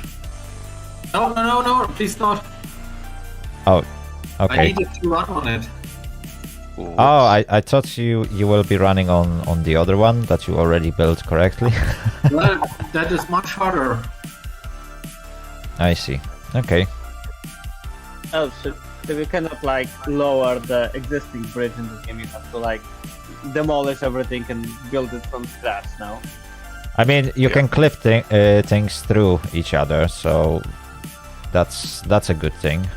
E: No, please not.
A: Oh,
E: I
A: okay.
E: needed to run on it.
I: Ooh,
A: Oh, I thought you will be running on the other one that you already built correctly.
E: Well, that is much harder.
A: I see. Okay.
D: Oh, so you cannot like lower the existing bridge in this game. You have to like demolish everything and build it from scratch now.
A: I mean, you can clip things through each other, so that's a good thing.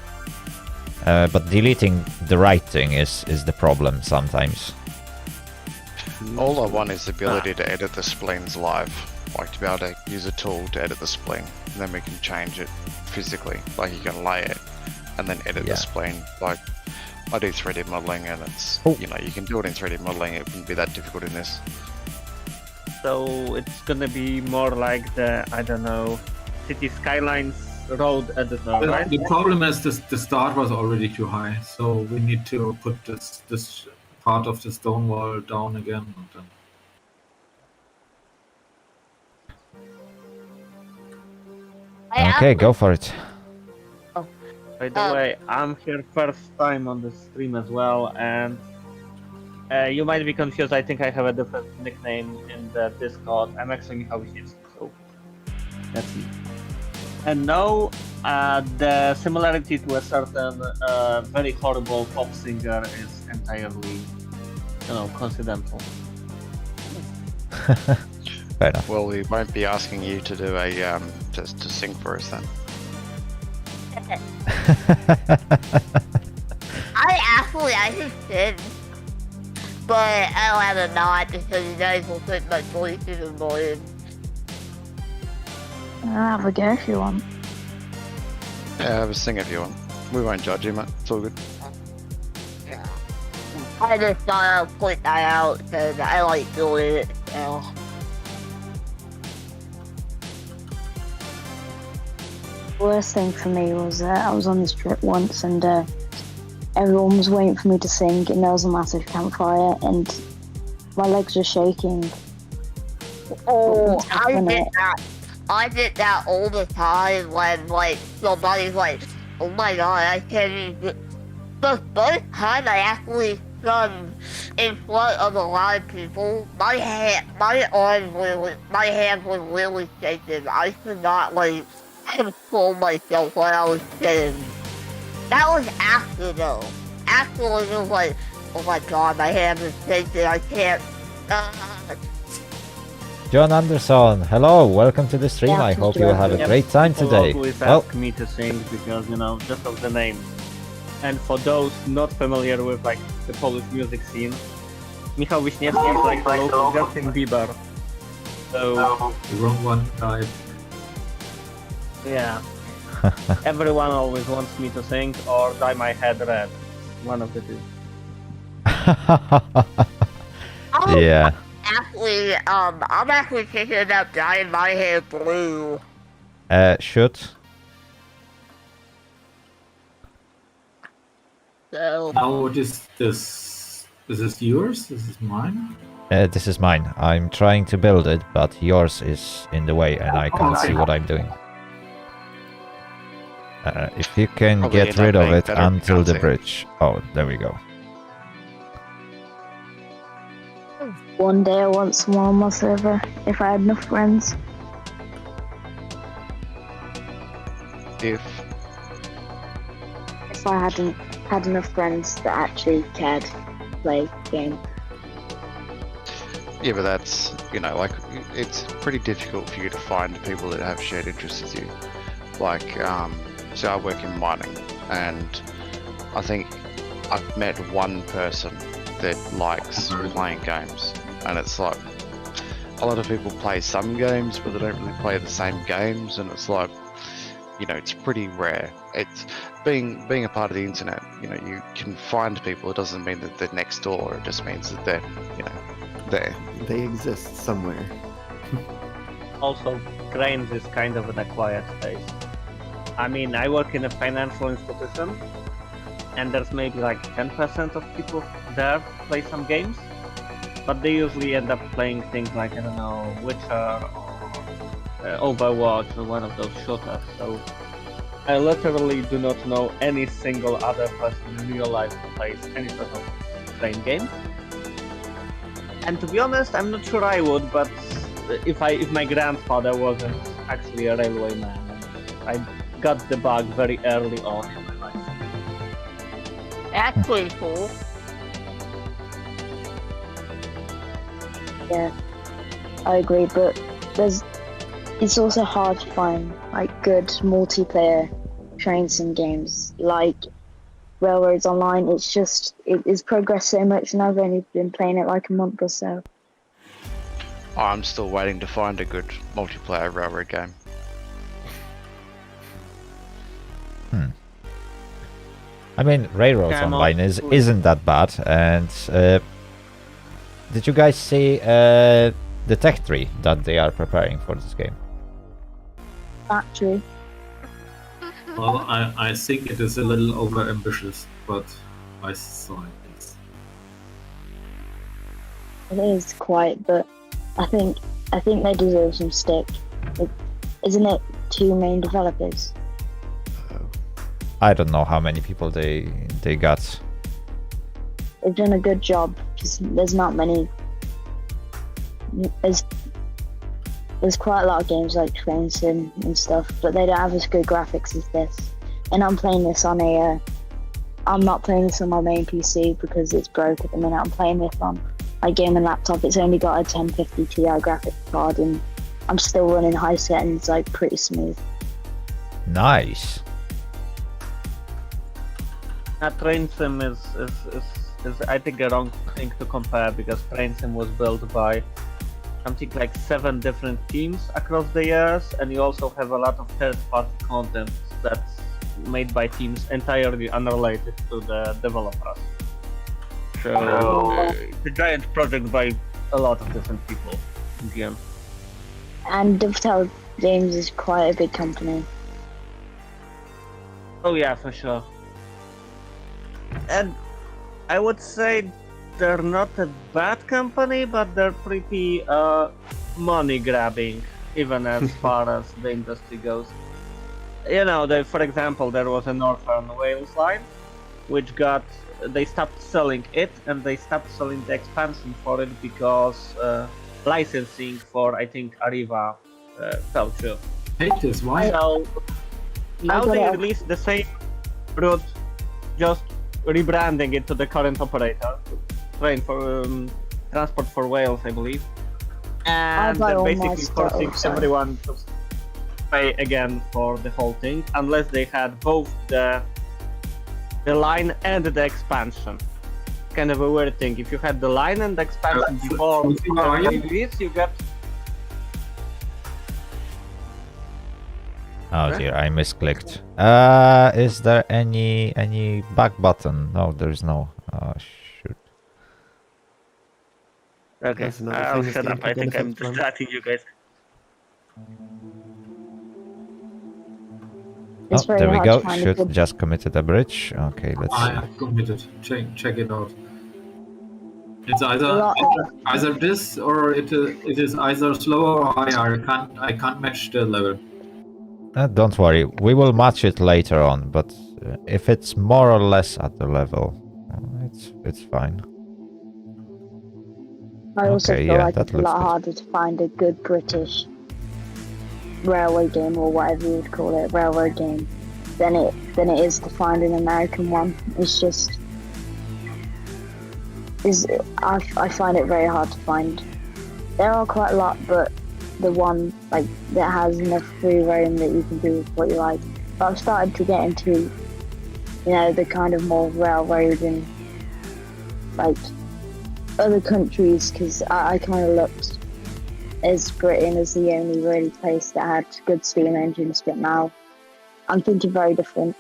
A: But deleting the right thing is the problem sometimes.
I: all I want is the ability to edit the splines live. Like to be able to use a tool to edit the spline, and then we can change it physically. Like you can lay it and then edit the spline. Like I do 3D modeling, and it's you know, you can do it in 3D modeling. It wouldn't be that difficult in this.
D: So it's gonna be more like the, I don't know, City Skylines road editor, right?
E: The problem is the start was already too high, so we need to put this part of the stone wall down again. And then...
A: Okay, go for it.
D: By the way, I'm here first time on the stream as well, and you might be confused. I think I have a different nickname in the Discord. I'm actually Michał Wiśniewski, so that's me. And no, the similarity to a certain very horrible pop singer is entirely, you know, coincidental.
A: Fair enough.
I: Well, we won't be asking you to do a to sing for us then.
C: I just did. But I'll have a nod because you guys will put my voice in the morning.
G: I'll have a go if you want.
I: Yeah, have a sing if you want. We won't judge you, mate. It's all good.
C: I just thought I'd point that out because I like doing it. So.
G: Worst thing for me was I was on this trip once and everyone was waiting for me to sing and there was a massive campfire and my legs were shaking.
C: Oh, I did that all the time when like somebody's like, oh my god, I can't even. The first time I actually sung in front of a lot of people, my hands were really shaking. I could not like control myself when I was singing. That was after though. After it was like, oh my god, my hands are shaking. I can't.
A: John Anderson, hello, welcome to the stream. I hope you will have a great time today.
D: People always ask me to sing because, you know, just of the name. And for those not familiar with like the Polish music scene, Michał Wiśniewski is like the local Justin Bieber. So
E: the wrong one died.
D: Yeah. Everyone always wants me to sing or dye my head red. One of the two.
A: Yeah.
C: Actually, I'm actually thinking about dyeing my hair blue.
A: Should.
C: So.
E: Now what is this? Is this yours? This is mine?
A: This is mine. I'm trying to build it, but yours is in the way and I can't see what I'm doing. If you can
I: Probably
A: get rid of it
I: better
A: until the
I: counting.
A: bridge. Oh, there we go.
G: One day I want someone on my server, if I had enough friends.
I: If
G: If I hadn't had enough friends that actually cared to play the game.
I: yeah, but that's, you know, like it's pretty difficult for you to find people that have shared interests with you. Like, so I work in mining, and I think I've met one person that likes playing games, and it's like a lot of people play some games, but they don't really play the same games, and it's like, you know, it's pretty rare. It's being a part of the internet. You know, you can find people. It doesn't mean that they're next door. It just means that they're, you know, there.
B: They exist somewhere.
D: Also, Cranes is kind of an acquired space. I mean, I work in a financial institution, and there's maybe like 10% of people there play some games, but they usually end up playing things like, I don't know, Witcher or Overwatch or one of those shooters. So I literally do not know any single other person in real life who plays any sort of train game. And to be honest, I'm not sure I would, but if my grandfather wasn't actually a railway man, I got the bug very early on in my life.
C: That's pretty cool.
G: Yeah, I agree, but it's also hard to find like good multiplayer train sim games like Railroads Online. It's progressed so much, and I've only been playing it like a month or so.
I: I'm still waiting to find a good multiplayer railroad game.
A: I mean, Railroads Online isn't that bad, and did you guys see the tech tree that they are preparing for this game?
G: Factory.
E: Well, I think it is a little over-ambitious, but I saw it.
G: It is quite, but I think they deserve some stick. Isn't it 2 main developers?
A: I don't know how many people they got.
G: They've done a good job, because there's not many. There's quite a lot of games like Train Sim and stuff, but they don't have as good graphics as this. And I'm playing this on I'm not playing this on my main PC because it's broke at the minute. I'm playing this on my gaming laptop. It's only got a 1050 Ti graphics card, and I'm still running high settings, like pretty smooth.
A: Nice.
D: That Train Sim is I think the wrong thing to compare, because Train Sim was built by something like 7 different teams across the years, and you also have a lot of third-party content that's made by teams entirely unrelated to the developers. So it's a giant project by a lot of different people in the end.
G: And Dovetail Games is quite a big company.
D: Oh yeah, for sure. And I would say they're not a bad company, but they're pretty money grabbing, even as far as the industry goes. You know, for example, there was a Northern Wales line, which they stopped selling it, and they stopped selling the expansion for it because licensing for, I think, Arriva fell through.
E: Hate this, why?
D: So now they released the same route, just rebranding it to the current operator, train for Transport for Wales, I believe, and they're basically forcing everyone to pay again for the whole thing, unless they had both the line and the expansion. Kind of a weird thing. If you had the line and the expansion before release, you get.
A: Oh dear, I misclicked. Is there any back button? No, there's no. Oh shoot.
D: Okay, I'll shut up. I think I'm distracting you guys.
A: Oh, there we go. Shoot, just committed a bridge. Okay, let's see.
E: I have committed. Check it out. It's either this, or it is either slower or higher. I can't match the level.
A: Don't worry, we will match it later on. But if it's more or less at the level, it's fine.
G: I also feel like it's a lot harder to find a good British railway game, or whatever you would call it, railroad game, than it is to find an American one. It's just I find it very hard to find. There are quite a lot, but the one like that has enough free roam that you can do what you like. But I've started to get into, the kind of more railroad and like other countries, because I kind of looked as Britain as the only really place that had good steam engines, but now I'm thinking very different.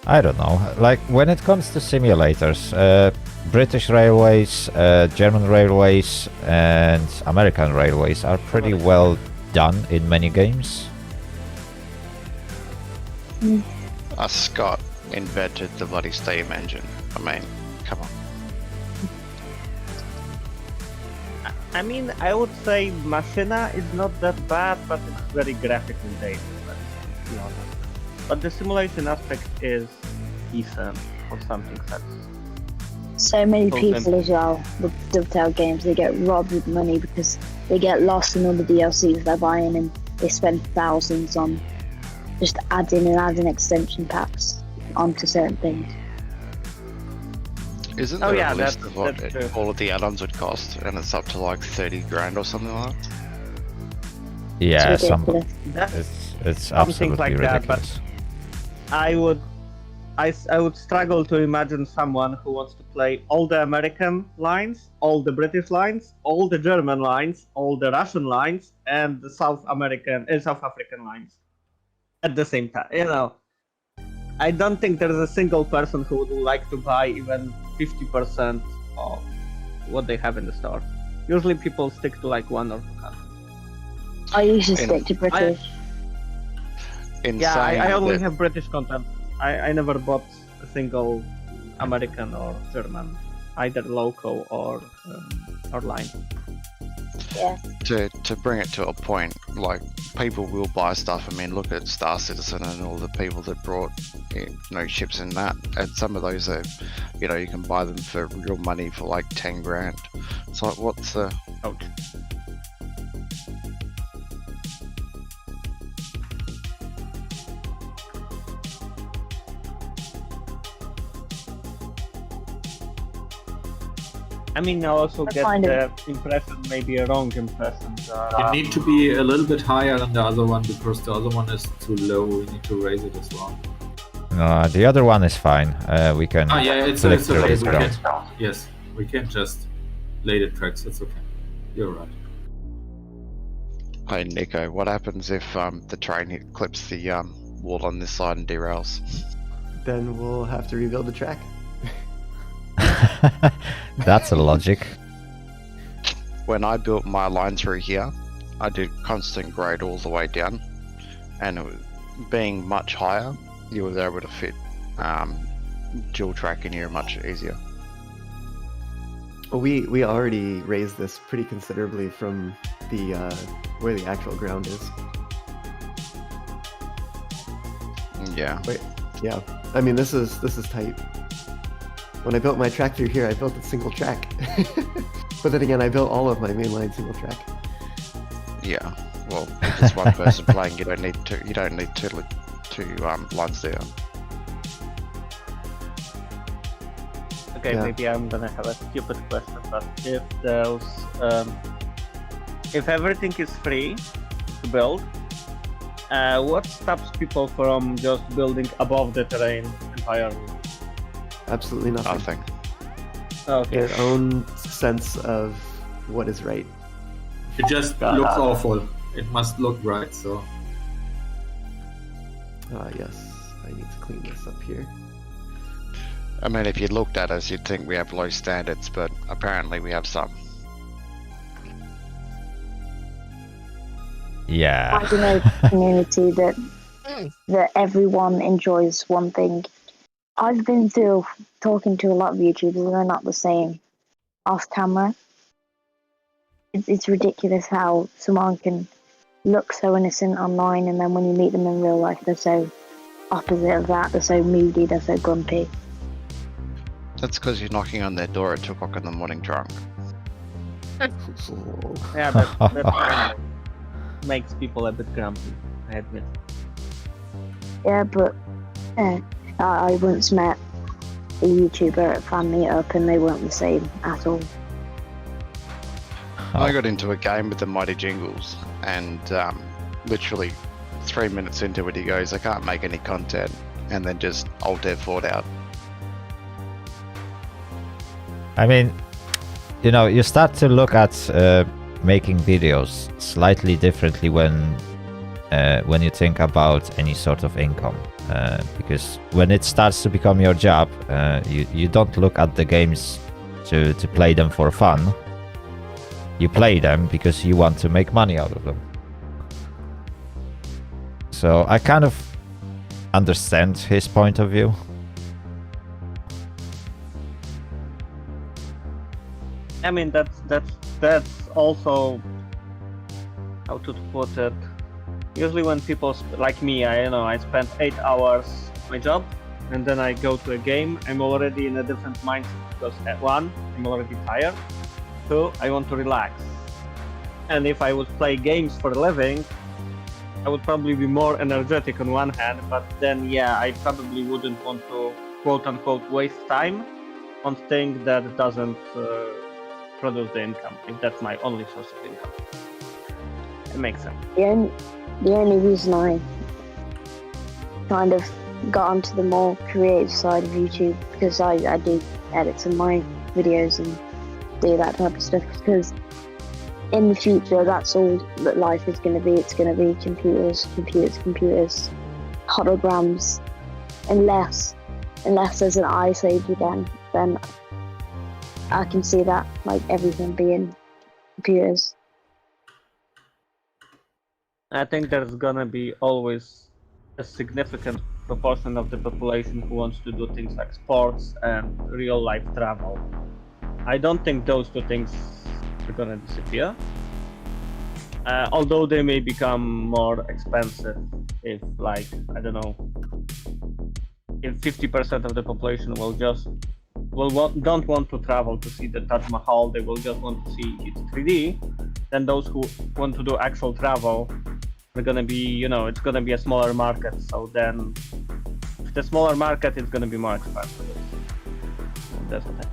A: I don't know. Like, when it comes to simulators, British railways, German railways, and American railways are pretty well done in many games.
I: Scott invented the bloody steam engine. I mean, come on.
D: I mean, I would say Machina is not that bad, but it's very graphically dated, let's be honest. But the simulation aspect is decent for something
G: So many
D: Full
G: people as well with Dovetail games, they get robbed with money because they get lost in all the DLCs they're buying and they spend thousands on just adding extension packs onto certain things.
I: Isn't
D: Oh,
I: there
D: yeah,
I: a list
D: that's-
I: of what
D: that's true.
I: all of the add-ons would cost, and it's up to like 30 grand or something like that?
A: Yeah,
G: It's ridiculous.
A: it's
D: Something
A: absolutely
D: like that, but-
A: ridiculous.
D: I would struggle to imagine someone who wants to play all the American lines, all the British lines, all the German lines, all the Russian lines, and the South African lines at the same time. You know, I don't think there is a single person who would like to buy even 50% of what they have in the store. Usually, people stick to like one or two countries.
G: I usually
I: In-
G: stick to British.
I: In
D: Yeah,
I: saying
D: I only
I: that-
D: have British content. I never bought a single American or German, either local or line.
I: to bring it to a point, like people will buy stuff. I mean, look at Star Citizen and all the people that brought ships in that, and some of those are, you can buy them for real money for like 10 grand. It's like, what's the
D: Ouch. I mean, I also
G: I
D: get
G: find
D: the impression, maybe a wrong impression.
E: You need to be a little bit higher than the other one because the other one is too low. We need to raise it as well.
A: No, the other one is fine. We can
E: Yeah, it's
A: flick
E: okay.
A: through this
E: We
A: ground.
E: yes, we can just lay the tracks. It's okay. You're right.
I: Hey Nico, what happens if the train clips the wall on this side and derails?
B: Then we'll have to rebuild the track.
A: That's a logic.
I: When I built my line through here, I did constant grade all the way down, and it was, being much higher, you were able to fit dual track in here much easier.
B: Well, we already raised this pretty considerably from the where the actual ground is.
I: Yeah.
B: Yeah, I mean this is tight. When I built my track through here, I built a single track. But then again, I built all of my mainline single track.
I: Yeah. Well, if there's one person playing, you don't need two. You don't need two lines there.
D: Okay,
B: Yeah.
D: maybe I'm gonna have a stupid question, but if everything is free to build, what stops people from just building above the terrain entirely?
B: Absolutely nothing.
I: Nothing.
D: Okay.
B: Their own sense of what is right.
E: It just looks awful. It must look right. So
B: Yes, I need to clean this up here.
I: I mean, if you looked at us, you'd think we have low standards, but apparently we have some.
A: Yeah.
G: Finding a community that everyone enjoys one thing. I've been talking to a lot of YouTubers and they're not the same off camera. It's ridiculous how someone can look so innocent online and then when you meet them in real life they're so opposite of that. They're so moody, they're so grumpy.
I: That's because you're knocking on their door at 2 o'clock in the morning drunk.
D: Yeah, that kind of makes people a bit grumpy, I admit.
G: Yeah, but I once met a YouTuber at a fan meetup and they weren't the same at all.
I: I got into a game with the Mighty Jingles, and literally 3 minutes into it, he goes, "I can't make any content," and then just Alt F4'd out.
A: I mean, you start to look at making videos slightly differently when you think about any sort of income. Because when it starts to become your job, you don't look at the games to play them for fun. You play them because you want to make money out of them. So I kind of understand his point of view.
D: I mean, that's also, how to put it, usually when people like me, I spend 8 hours at my job, and then I go to a game, I'm already in a different mindset because at 1, I'm already tired. 2, I want to relax. And if I would play games for a living, I would probably be more energetic on one hand, but then yeah, I probably wouldn't want to quote-unquote waste time on things that doesn't produce the income, if that's my only source of income. It makes sense.
G: The only reason I kind of got onto the more creative side of YouTube, because I do edits in my videos and do that type of stuff, because in the future that's all that life is going to be. It's going to be computers, holograms, unless there's an Ice Age again, then I can see that, like, everything being computers.
D: I think there's gonna be always a significant proportion of the population who wants to do things like sports and real life travel. I don't think those two things are gonna disappear. Although they may become more expensive if, like, I don't know, if 50% of the population don't want to travel to see the Taj Mahal, they will just want to see it 3D, then those who want to do actual travel are gonna be, you know, it's gonna be a smaller market, so then if the smaller market, it's gonna be more expensive. That's what I'm saying.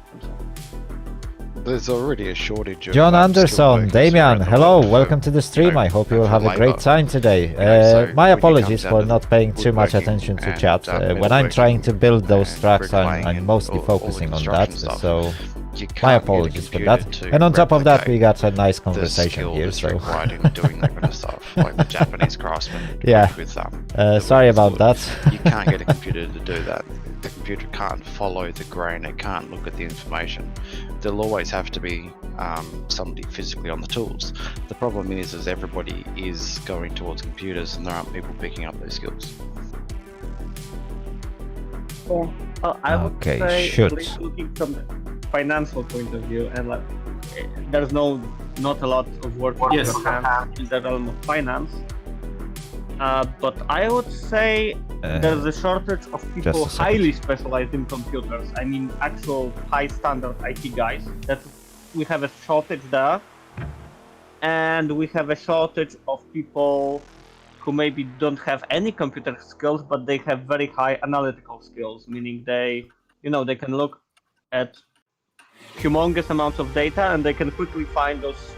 I: There's already a shortage of
A: John
I: skilled
A: Anderson,
I: workers
A: Damian,
I: around the
A: hello,
I: world
A: welcome
I: for,
A: to the stream. I hope you will have a
I: labour.
A: great time today.
I: So
A: My
I: when it
A: apologies
I: comes
A: for
I: down
A: not
I: to
A: paying too much
I: woodworking
A: attention to
I: and,
A: chat. When I'm
I: metalworking
A: trying to build those
I: and
A: tracks,
I: bricklaying
A: I'm
I: and
A: mostly
I: all the
A: focusing on that,
I: construction stuff,
A: so
I: you can't
A: my
I: get a
A: apologies for
I: computer
A: that.
I: to
A: And on top of that, we
I: replicate
A: got a nice
I: the
A: conversation
I: skill
A: here,
I: that's
A: so
I: required in doing that kind of stuff, like the Japanese craftsmen
A: yeah.
I: with
A: Sorry about that.
I: You can't get a computer to do that. The computer can't follow the grain, it can't look at the information. There'll always have to be somebody physically on the tools. The problem is everybody is going towards computers and there aren't people picking up those skills.
G: Yeah.
D: Well, I would
A: Okay,
D: say,
A: shoot.
D: at least looking from the financial point of view, and like, there's not a lot of work
E: Yes.
D: in the realm of finance. But I would say there's a shortage of people
A: just a second.
D: highly specialized in computers. I mean, actual high standard IT guys. We have a shortage there, and we have a shortage of people who maybe don't have any computer skills, but they have very high analytical skills, meaning they can look at humongous amounts of data and they can quickly find those,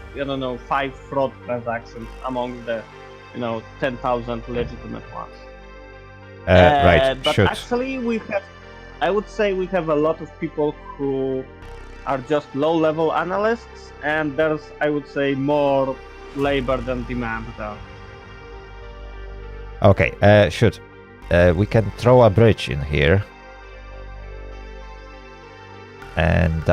D: 5 fraud transactions among the 10,000 legitimate ones.
A: Right,
D: But
A: shoot.
D: actually I would say we have a lot of people who are just low-level analysts, and there's, I would say, more labor than demand there.
A: Okay, shoot. We can throw a bridge in here. And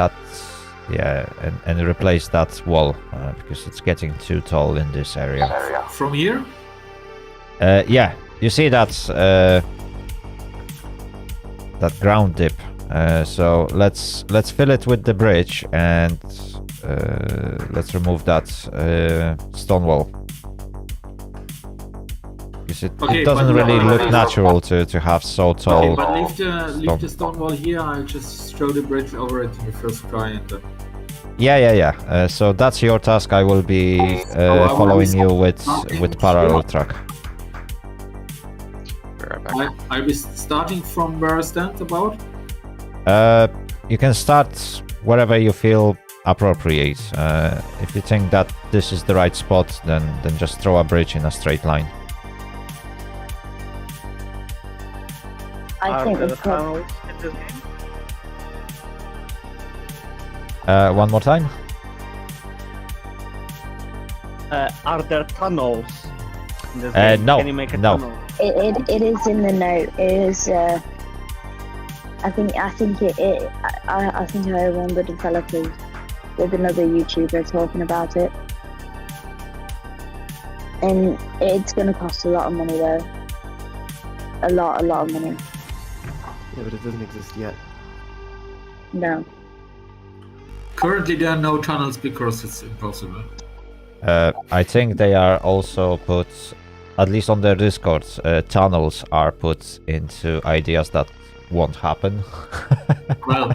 A: and replace that wall, because it's getting too tall in this area.
E: From here?
A: Yeah, you see that ground dip. So let's fill it with the bridge and let's remove that stone wall. Because
E: Okay,
A: it doesn't
E: but-
A: really look
E: but-
A: natural to have so
E: Okay,
A: tall.
E: but leave the stone wall here. I'll just throw the bridge over it in the first try and then...
A: Yeah. So that's your task. I will be following you with parallel track.
E: I'll be starting from where I stand about.
A: You can start wherever you feel appropriate. If you think that this is the right spot, then just throw a bridge in a straight line.
G: I think
D: Are
G: the
D: the tunnels in this game?
A: One more time.
D: Are there tunnels in this game?
A: No,
D: Can you make a
A: no.
D: tunnel?
G: It is in the note. It is. I think I remember developers with another YouTuber talking about it, and it's going to cost a lot of money though. A lot of money.
B: Yeah, but it doesn't exist yet.
G: No.
E: Currently there are no tunnels because it's impossible.
A: I think they are also put, at least on their Discord, tunnels are put into ideas that won't happen.
E: Well,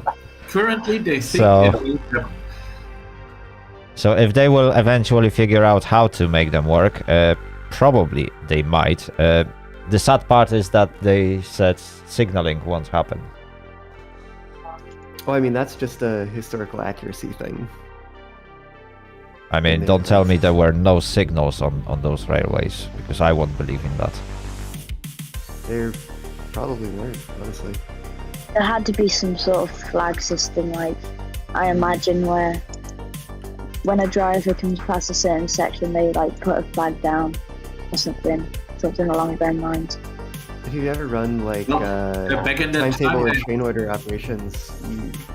E: currently they think
A: So-
E: it will happen.
A: So if they will eventually figure out how to make them work, probably they might. The sad part is that they said signaling won't happen.
B: Well, I mean, that's just a historical accuracy thing.
A: I mean,
B: Maybe
A: don't tell me
B: that's-
A: there were no signals on those railways, because I won't believe in that.
B: There probably weren't, honestly.
G: There had to be some sort of flag system, like I imagine, where when a driver comes past a certain section, they like put a flag down or something along those lines.
B: If you've ever run like
E: No, back in that
B: timetable or
E: time,
B: train order operations,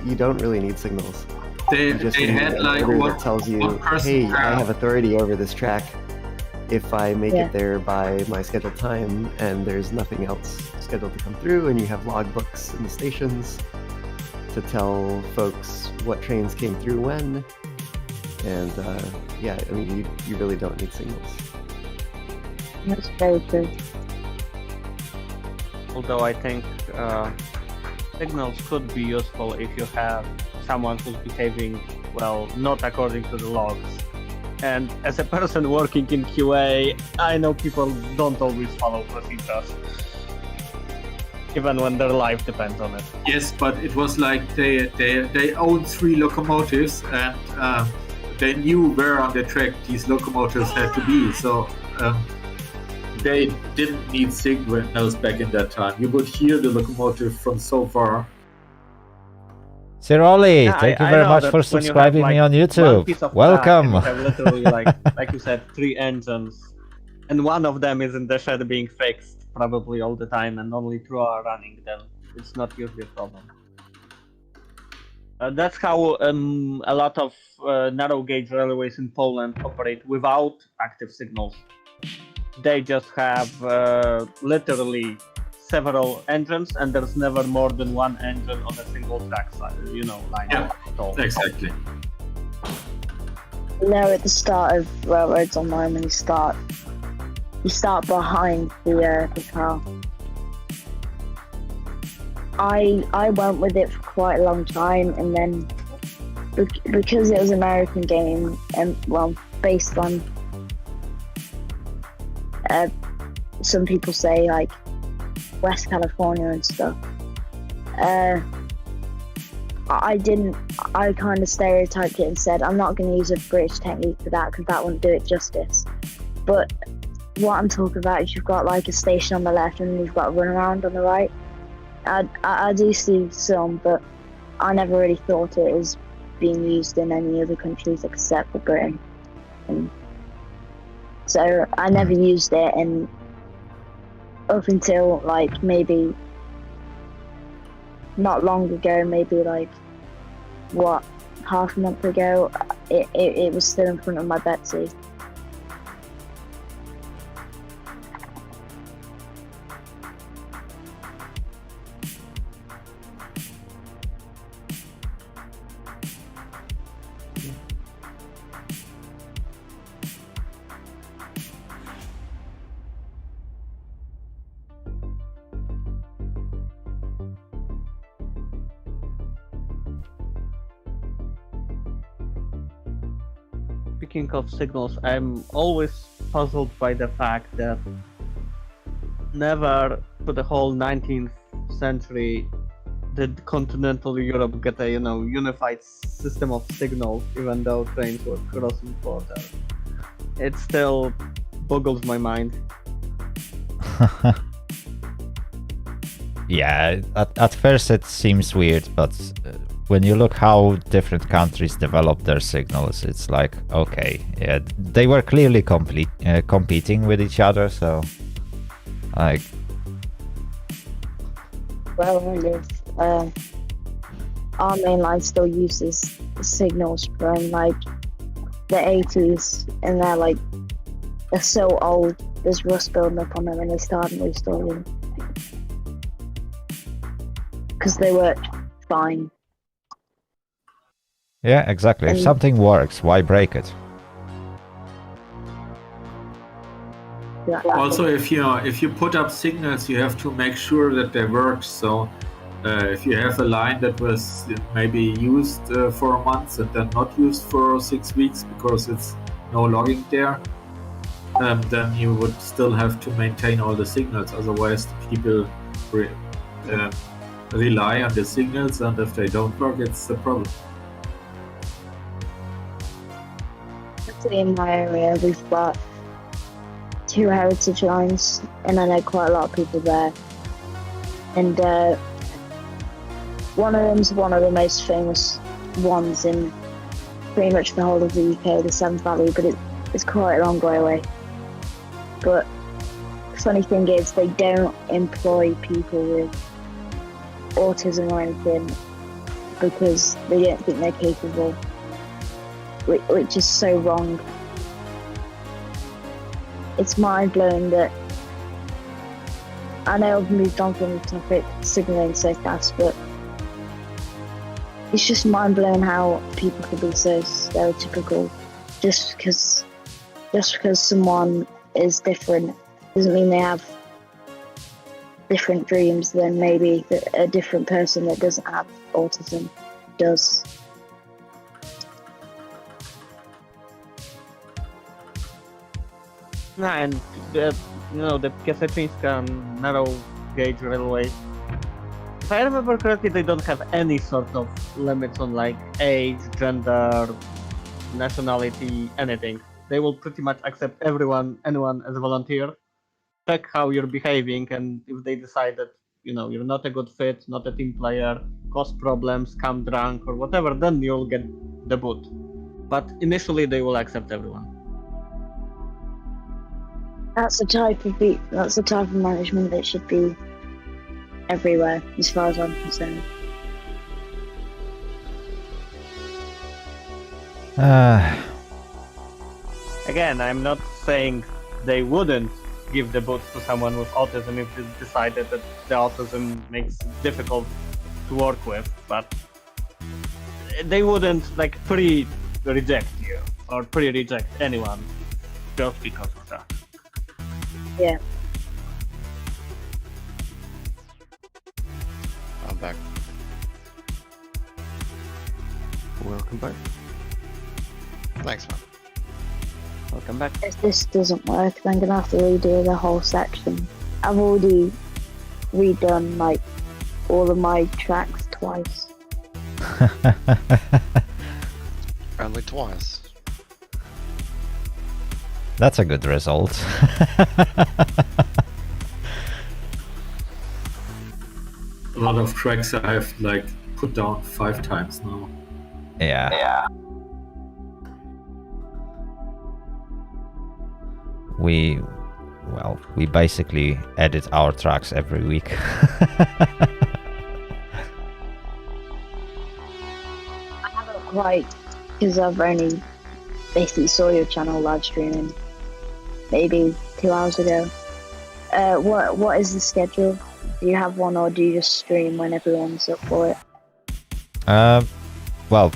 B: you don't really need signals.
E: they
B: You just
E: they
B: need
E: had
B: an
E: like
B: order
E: one,
B: that tells you,
E: one person
B: hey,
E: per
B: I have authority over this track if I make
G: Yeah.
B: it there by my scheduled time and there's nothing else scheduled to come through, and you have logbooks in the stations to tell folks what trains came through when. And yeah, I mean, you really don't need signals.
G: That's very true.
D: Although I think signals could be useful if you have someone who's behaving, well, not according to the logs. And as a person working in QA, I know people don't always follow procedures, even when their life depends on it.
E: Yes, but it was like they owned 3 locomotives, and they knew where on the track these locomotives had to be. So they didn't need signals back in that time. You could hear the locomotive from so far.
A: Siroli,
D: Yeah,
A: thank you
D: I
A: very
D: know
A: much
D: that
A: for
D: when you have,
A: subscribing me
D: like,
A: on
D: one
A: YouTube.
D: piece of
A: Welcome.
D: track and you have literally, like you said, 3 engines, and one of them is in the shed being fixed probably all the time, and only 2 are running. Then it's not usually a problem. That's how a lot of narrow gauge railways in Poland operate without active signals. They just have literally several engines, and there's never more than 1 engine on a single track side, line.
E: Yeah,
D: So,
E: exactly.
G: You know, at the start of Railroads Online, when you start behind the car. I went with it for quite a long time, and then because it was an American game and well based on some people say like West California and stuff. I kind of stereotyped it and said I'm not going to use a British technique for that because that wouldn't do it justice. But what I'm talking about is you've got like a station on the left and you've got a runaround on the right. I do see some, but I never really thought it as being used in any other countries except for Britain. And so I never used it, and up until like maybe not long ago, maybe like half a month ago, it was still in front of my Betsy.
D: Speaking of signals, I'm always puzzled by the fact that never for the whole 19th century did continental Europe get a unified system of signals, even though trains were crossing borders. It still boggles my mind.
A: Yeah, at first it seems weird, but when you look how different countries develop their signals, it's like, okay, yeah, they were clearly competing with each other, so like...
G: Well, our main line still uses signals from like the 80s, and they're so old, there's rust building up on them, and they started reinstalling because they work fine.
A: Yeah, exactly. If something works, why break it?
G: Yeah.
E: Also, if you put up signals, you have to make sure that they work. So If you have a line that was maybe used for a month and then not used for 6 weeks because it's no logging there, then you would still have to maintain all the signals. Otherwise, the people rely on the signals, and if they don't work, it's a problem.
G: Actually, in my area, we've got 2 heritage lines, and I know quite a lot of people there. And one of them's one of the most famous ones in pretty much the whole of the UK, the Severn Valley, but it's quite a long way away. But the funny thing is, they don't employ people with autism or anything because they don't think they're capable, which is so wrong. It's mind-blowing that I know I've moved on from the topic signaling so fast, but it's just mind-blowing how people can be so stereotypical. Just because someone is different doesn't mean they have different dreams than maybe a different person that doesn't have autism does.
D: And the Piaseczyńska can narrow gauge railway. If I remember correctly, they don't have any sort of limits on like age, gender, nationality, anything. They will pretty much accept anyone as a volunteer, check how you're behaving, and if they decide that you're not a good fit, not a team player, cause problems, come drunk or whatever, then you'll get the boot. But initially, they will accept everyone.
G: That's the type of management that should be everywhere, as far as I'm concerned.
D: Again, I'm not saying they wouldn't give the boots to someone with autism if they decided that the autism makes it difficult to work with, but they wouldn't like pre-reject you or pre-reject anyone just because of that.
G: Yeah.
I: I'm back.
B: Welcome back.
I: Thanks, man.
D: Welcome back.
G: If this doesn't work, then I'm gonna have to redo the whole section. I've already redone like all of my tracks twice.
I: Only twice.
A: That's a good result.
E: A lot of tracks I have like put down 5 times now.
A: Yeah. We basically edit our tracks every week.
G: I haven't quite, because I've only basically saw your channel live streaming maybe 2 hours ago. What is the schedule? Do you have one, or do you just stream when everyone's up for it?
A: Well,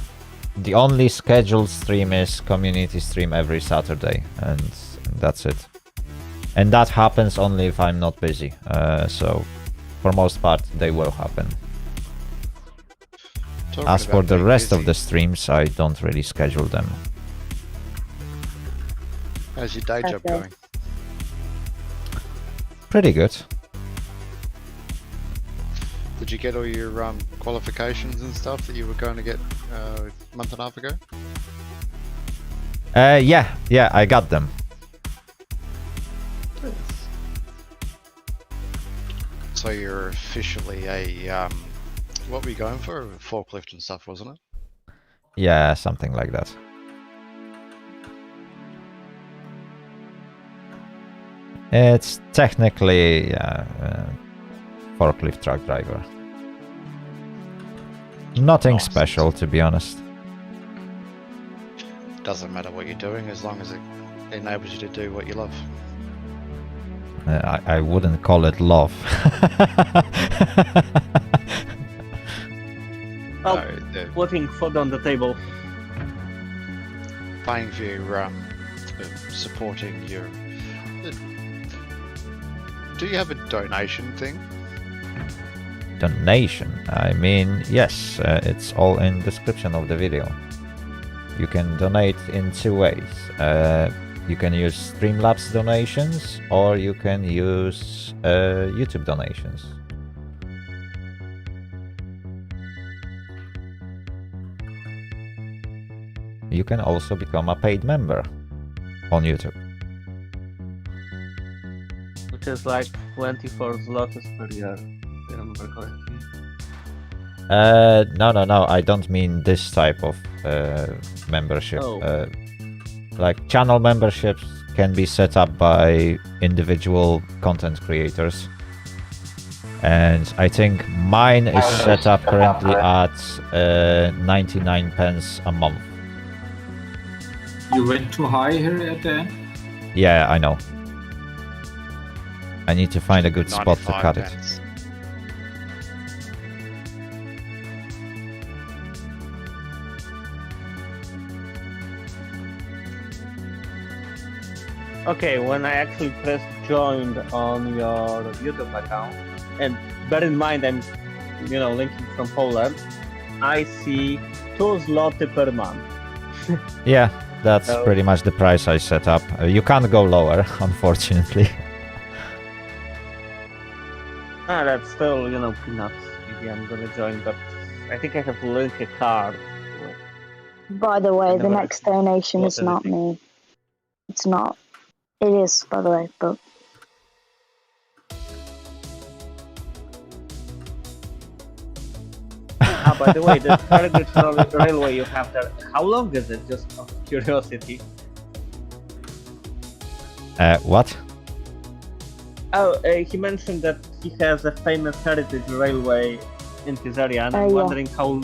A: the only scheduled stream is community stream every Saturday, and that's it. And that happens only if I'm not busy. So, for most part, they will happen. As for the rest of the streams, I don't really schedule them.
I: How's your day job going?
A: Pretty good.
I: Did you get all your qualifications and stuff that you were going to get a month and a half ago?
A: Yeah, I got them.
I: So you're officially a what were you going for? A forklift and stuff, wasn't it?
A: Yeah, something like that. It's technically forklift truck driver. Nothing special, to be honest.
I: Doesn't matter what you're doing as long as it enables you to do what you love.
A: I wouldn't call it love.
D: Well, putting food on the table.
I: Paying for your supporting your. Do you have a donation thing?
A: donation. I mean, yes, it's all in description of the video. You can donate in two ways. You can use Streamlabs donations, or you can use YouTube donations. You can also become a paid member on YouTube.
D: Which is like 24 zlotys per year, if I remember correctly.
A: No. I don't mean this type of membership.
D: Oh.
A: Like channel memberships can be set up by individual content creators. And I think mine is set up currently at 99 pence a month.
E: You went too high here at the end?
A: Yeah, I know. I need to find a good spot to
I: 95
A: cut it.
I: pence.
D: Okay, when I actually pressed joined on your YouTube account, and bear in mind I'm, linking from Poland, I see 2 zloty per month.
A: Yeah, that's
D: So-
A: pretty much the price I set up. You can't go lower, unfortunately.
D: That's still, peanuts. Maybe I'm gonna join, but I think I have to link a card.
G: By the way, the
D: Never
G: next donation is
D: bought
G: not
D: anything.
G: me. It's not. It is, by the way, but
D: By the way, the Turkish railway you have there, how long is it? Just out of curiosity.
A: What?
D: Oh, he mentioned that he has a famous heritage railway in his area, and I'm
G: yeah.
D: wondering how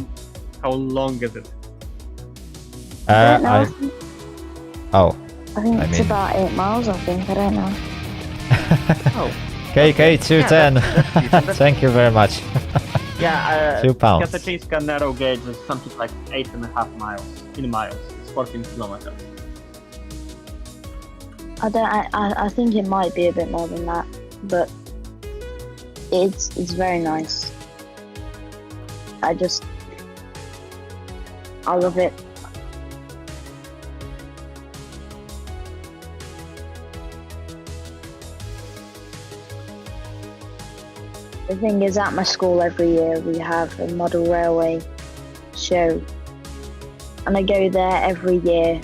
D: long is it?
G: I don't know.
A: Oh,
G: I think
A: I
G: it's
A: mean-
G: about 8 miles, I think. I don't know.
D: Oh,
A: KK210.
D: that's-
A: Thank you very much.
D: yeah,
A: £2.
D: Katachinska narrow gauge is something like 8.5 miles. In miles, it's 14 kilometers.
G: I think it might be a bit more than that, but it's very nice. I love it. The thing is, at my school every year we have a model railway show, and I go there every year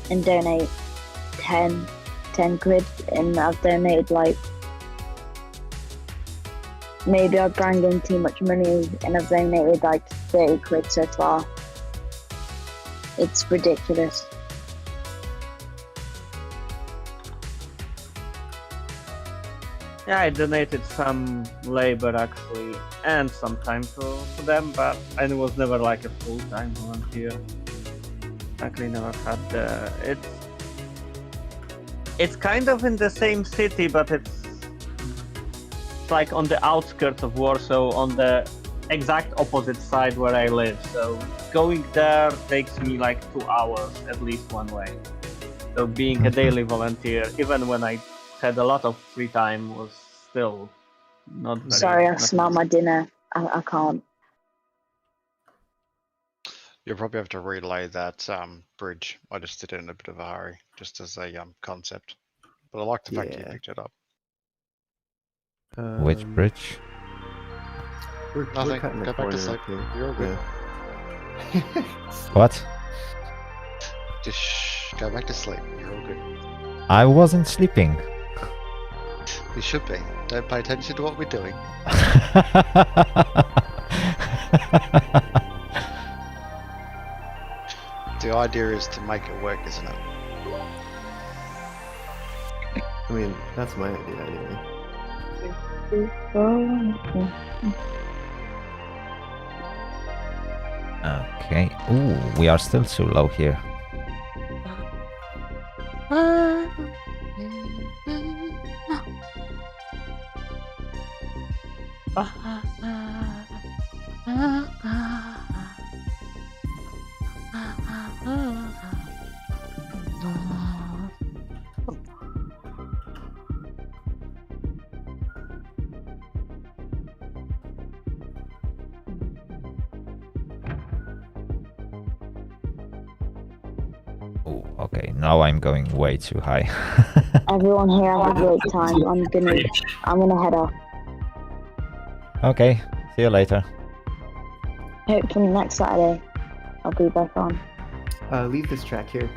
G: and donate 10 quid, and I've donated like, maybe I've brought in too much money and I've donated like 30 quid so far. It's ridiculous.
D: Yeah, I donated some labor actually, and some time to them, but I was never like a full-time volunteer. Actually, never had the. It's kind of in the same city, but it's like on the outskirts of Warsaw, on the exact opposite side where I live. So going there takes me like 2 hours at least one way. So being a daily volunteer, even when I had a lot of free time, was still not very.
G: Sorry, I smell my dinner. I can't.
I: You'll probably have to relay that bridge. I just did it in a bit of a hurry, just as a concept. But I like the fact that you
B: Yeah.
I: picked it up.
A: Which bridge?
B: We're
I: Nothing.
B: cutting
I: Go
B: a
I: back to
B: corner
I: sleep.
B: up here.
I: You're all good.
B: Yeah.
A: What?
I: Just go back to sleep. You're all good.
A: I wasn't sleeping.
I: You should be. Don't pay attention to what we're doing. The idea is to make it work, isn't it?
B: I mean, that's my idea anyway.
A: Okay. Ooh, we are still too low here. Oh, okay. Now I'm going way too high.
G: Everyone here have a great time. I'm gonna head off.
A: Okay. See you later.
G: Hopefully next Saturday I'll be back on.
B: Leave this track here.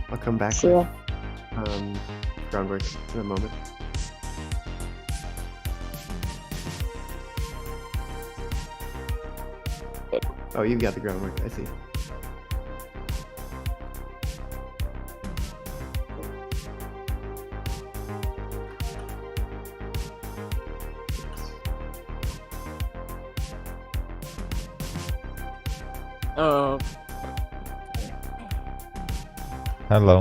B: I'll come back
G: See
B: with
G: ya.
B: groundwork in a moment. Oh, you've got the groundwork, I see.
A: Hello.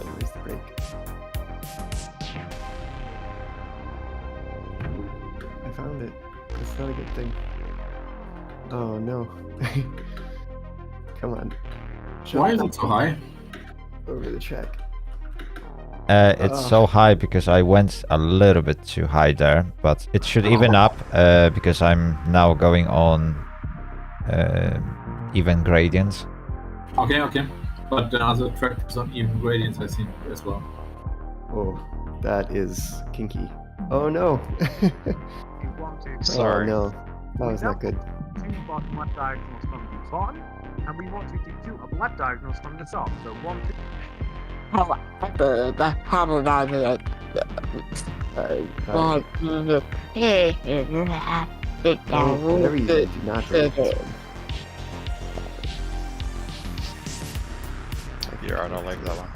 B: Where's the break? I found it. That's not a good thing. Oh no. Come on.
E: Why is it so high?
B: Over the track.
A: It's so high because I went a little bit too high there, but it should even up because I'm now going on even gradients.
E: Okay, okay. But the other track is on even gradients, I think, as well.
B: Oh, that is kinky. Oh no.
I: Sorry.
B: Oh no. That was not good.
J: Two bottom left diagonals from the bottom, and we want to do two up left diagonals from the top. So 1, 2.
C: That's probably not it.
B: Oh, whatever you do, do not drink this one.
I: Yeah, I don't like that one.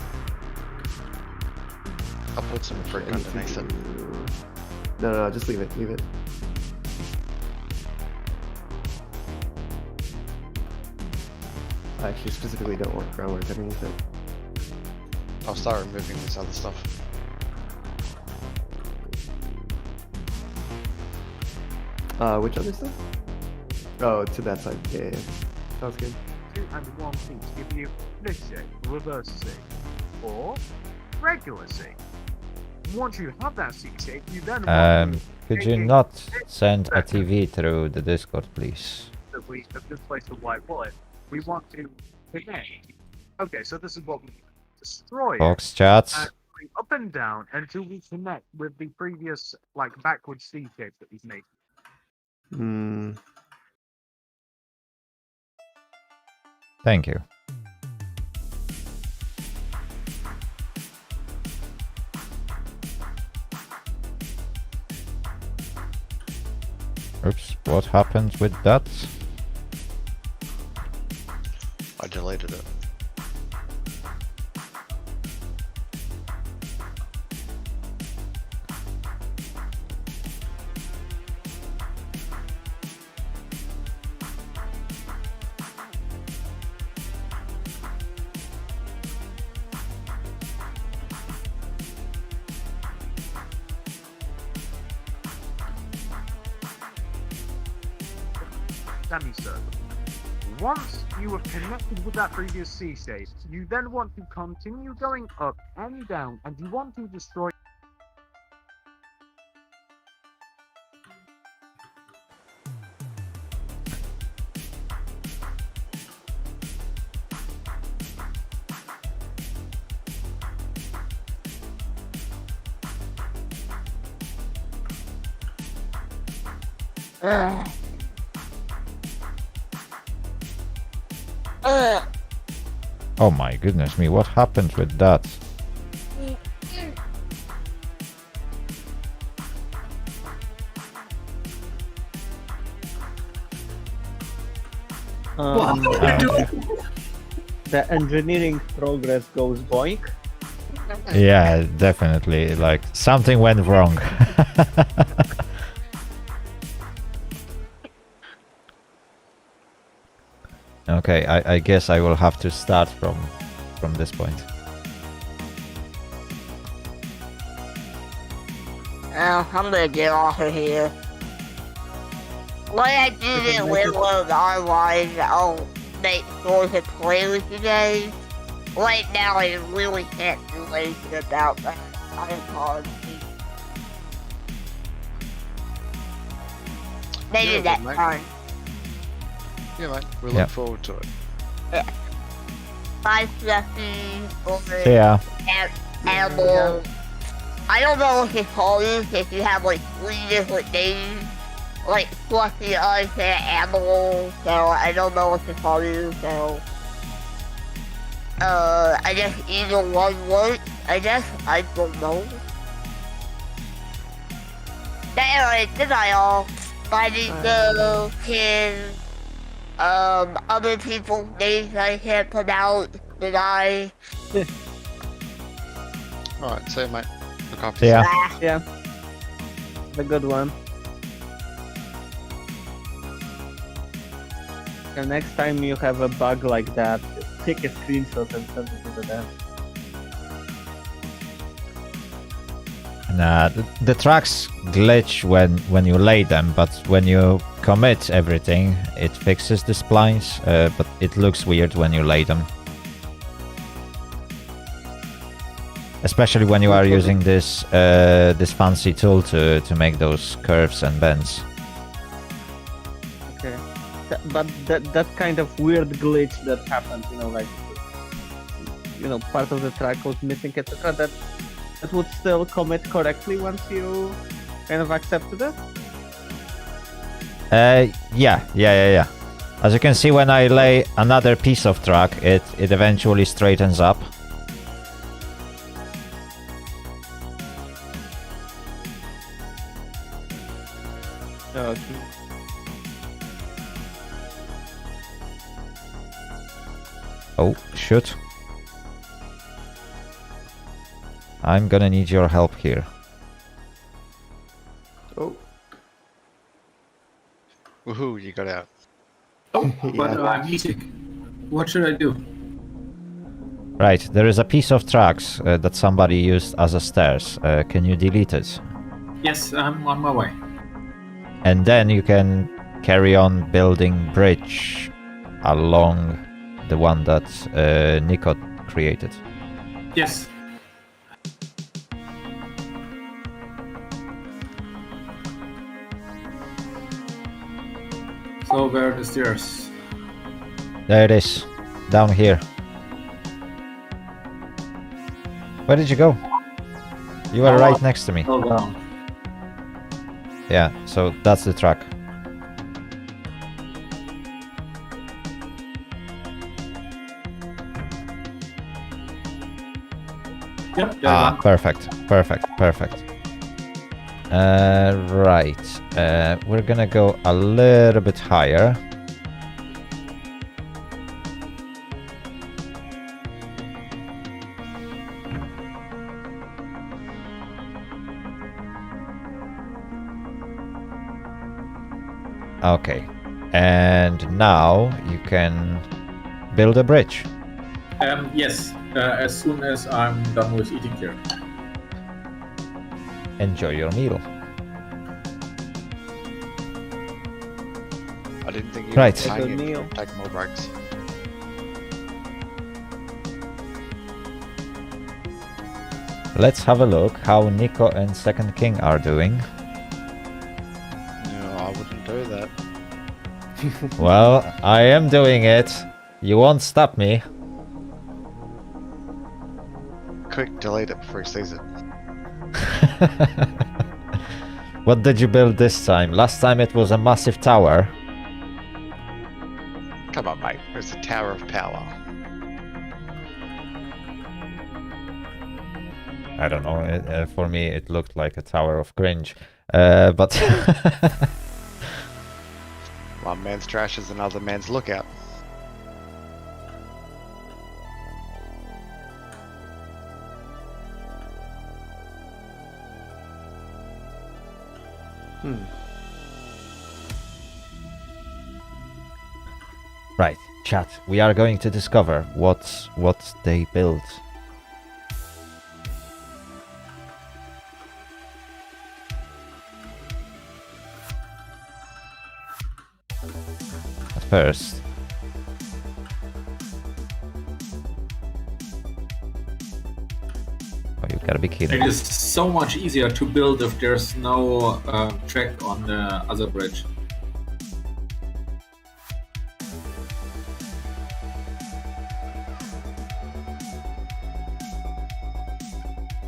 I: I'll put some brick underneath it.
B: No, just leave it, leave it. I actually specifically don't want groundwork underneath it.
I: I'll start removing this other stuff.
B: Which other stuff? Oh, to that side. Yeah, yeah. Sounds good.
J: 2 and 1 seat to give you this shape, reverse C, or regular C. Once you have that C shape, you then want to
A: Could you not send a TV through the Discord, please?
J: that we have just placed a white bullet. We want to connect. Okay, so this is what we destroy it,
A: Box chats.
J: and going up and down until we connect with the previous like backward C shape that we've made.
B: Hmm.
A: Thank you. Oops, what happened with that?
I: I deleted it.
J: Semicircle. Once you have connected with that previous C shape, you then want to continue going up and down, and you want to destroy.
A: Oh my goodness me, what happened with that?
D: The engineering progress goes boink.
A: Yeah, definitely. Like, something went wrong. Okay, I guess I will have to start from this point.
C: Oh, I'm gonna get off of here. When I do the Windows Online, I'll make sure to play with you guys. Right now, I really can't do anything about that. I apologize. Maybe
I: Yeah,
C: next
I: mate.
C: time.
I: Yeah, mate. We
A: Yeah.
I: look forward to it.
C: Bye, Fluffy.
A: See ya.
C: Animal. I don't know what to call you if you have like 3 different names. Like Fluffy, I say Animal, so I don't know what to call you, so. I guess either one works. I guess, I don't know. But anyway, good night all. I need to can, other people's names I can't pronounce, did I?
I: Alright, see you, mate. Look after
A: See ya.
I: yourself.
D: Yeah. The good one. And next time you have a bug like that, just take a screenshot and send it to the dev.
A: Nah, the tracks glitch when you lay them, but when you commit everything, it fixes the splines, but it looks weird when you lay them. Especially when you are using this this fancy tool to make those curves and bends.
D: Okay. But that kind of weird glitch that happened, like, part of the track was missing, etc. That would still commit correctly once you kind of accepted it?
A: Yeah. As you can see, when I lay another piece of track, it eventually straightens up.
D: Okay.
A: Oh, shoot. I'm gonna need your help here.
B: Oh,
I: Woohoo, you got out.
E: But I'm eating. What should I do?
A: Right, there is a piece of tracks that somebody used as a stairs. Can you delete it?
E: Yes, I'm on my way.
A: And then you can carry on building bridge along the one that Nico created.
E: Yes. So where are the stairs?
A: There it is, down here. Where did you go? You were right next to me.
E: Oh, down.
A: Yeah, so that's the track.
E: Yep.
A: Ah, perfect. Right. We're gonna go a little bit higher. Okay. And now you can build a bridge.
E: Yes. As soon as I'm done with eating here.
A: Enjoy your meal.
I: I didn't think you
A: Right.
I: could hang
D: Good
I: it.
D: meal.
I: Take more breaks.
A: Let's have a look how Nico and Second King are doing.
I: No, I wouldn't do that.
A: Well, I am doing it. You won't stop me.
I: Quick, delete it before he sees it.
A: What did you build this time? Last time it was a massive tower.
I: Come on, mate. It's a tower of power.
A: I don't know. For me, it looked like a tower of cringe. But
I: One man's trash is another man's lookout.
A: right, chat. We are going to discover what they built. At first, oh, you gotta be kidding.
E: It is so much easier to build if there's no track on the other bridge.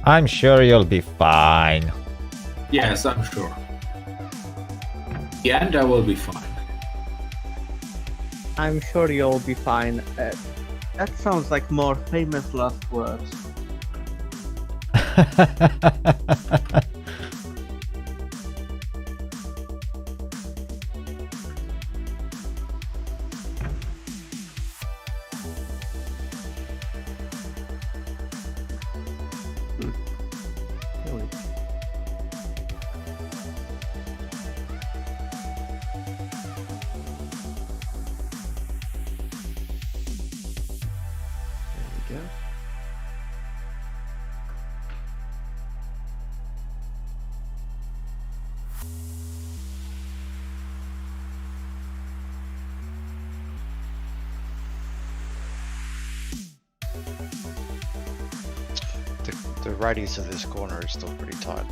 A: I'm sure you'll be fine.
E: Yes, I'm sure. In the end, I will be fine.
D: I'm sure you'll be fine. That sounds like more famous last words.
I: The radius of this corner is still pretty tight.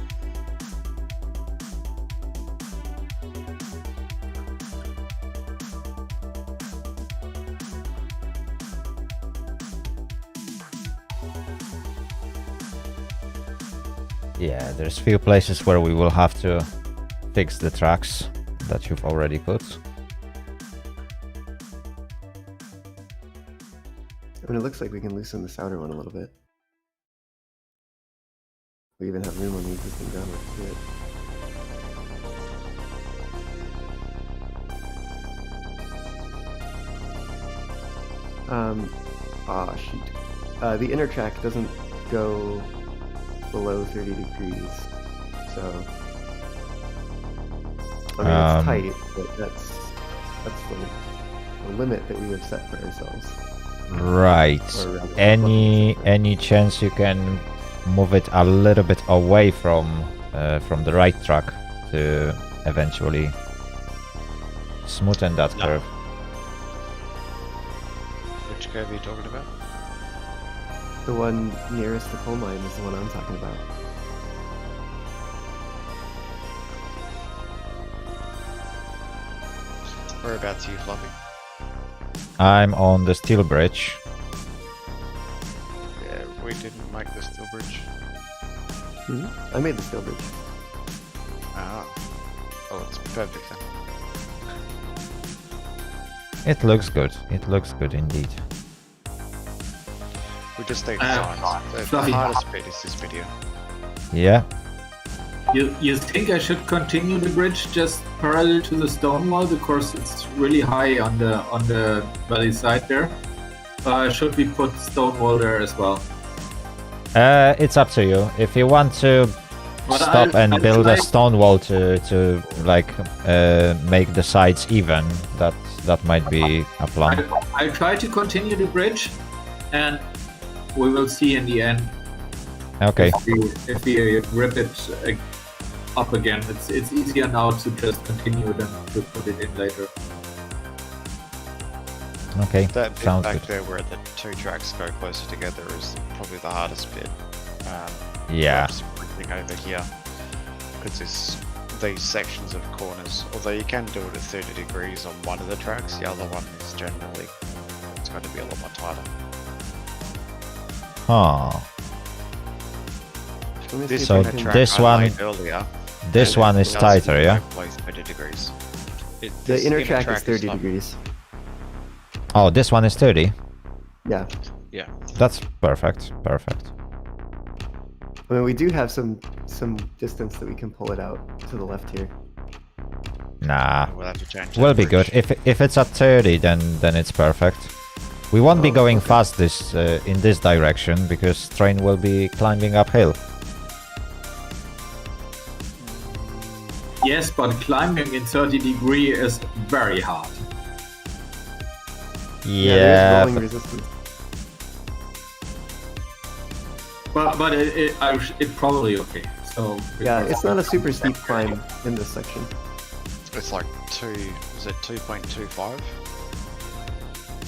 A: Yeah, there's few places where we will have to fix the tracks that you've already put.
B: I mean, it looks like we can loosen this outer one a little bit. We even have room on the existing groundwork to do it. Shoot. The inner track doesn't go below 30 degrees, so I mean it's tight, but that's the limit that we have set for ourselves.
A: Right. Any chance you can move it a little bit away from the right track to eventually smoothen that curve?
I: Which curve are you talking about?
B: The one nearest the coal mine is the one I'm talking about.
I: Whereabouts are you, Fluffy?
A: I'm on the steel bridge.
I: Yeah, we didn't make the steel bridge.
B: I made the steel bridge.
I: Ah. Oh, it's perfect then.
A: It looks good. It looks good indeed.
I: We just take signs. The
E: Fluffy.
I: hardest bit is this video.
A: Yeah.
E: You think I should continue the bridge just parallel to the stone wall because it's really high on the valley side there? Should we put stone wall there as well?
A: It's up to you. If you want to stop and build a stone wall to like make the sides even, that might be a plan.
E: I'll try to continue the bridge, and we will see in the end.
A: Okay.
E: If we rip it up again, it's easier now to just continue than to put it in later.
A: Okay,
I: That bit
A: sounds
I: back
A: good.
I: there where the two tracks go closer together is probably the hardest bit.
A: Yeah.
I: Just bridging over here, because these sections of corners, although you can do it at 30 degrees on one of the tracks, the other one is generally, it's going to be a lot more tighter.
A: Huh.
B: Let me
I: This
B: see if
A: So
B: I can-
I: track
A: this
I: I
A: one-
I: made earlier,
A: This one is tighter, yeah?
I: Place 30 degrees.
B: The
I: This
B: inner track is 30
I: like-
B: degrees.
A: Oh, this one is 30.
B: Yeah.
I: Yeah.
A: That's perfect. Perfect.
B: I mean, we do have some distance that we can pull it out to the left here.
A: Nah.
I: We'll have to change
A: Will
I: that
A: be good.
I: bridge.
A: If it's at 30, then it's perfect. We won't be going fast this in this direction because train will be climbing uphill.
E: Yes, but climbing in 30 degrees is very hard.
A: Yeah.
B: There's rolling
A: but-
B: resistance.
E: But it probably okay. So
B: Yeah, it's not a super steep climb in this section.
I: It's like is it 2.25?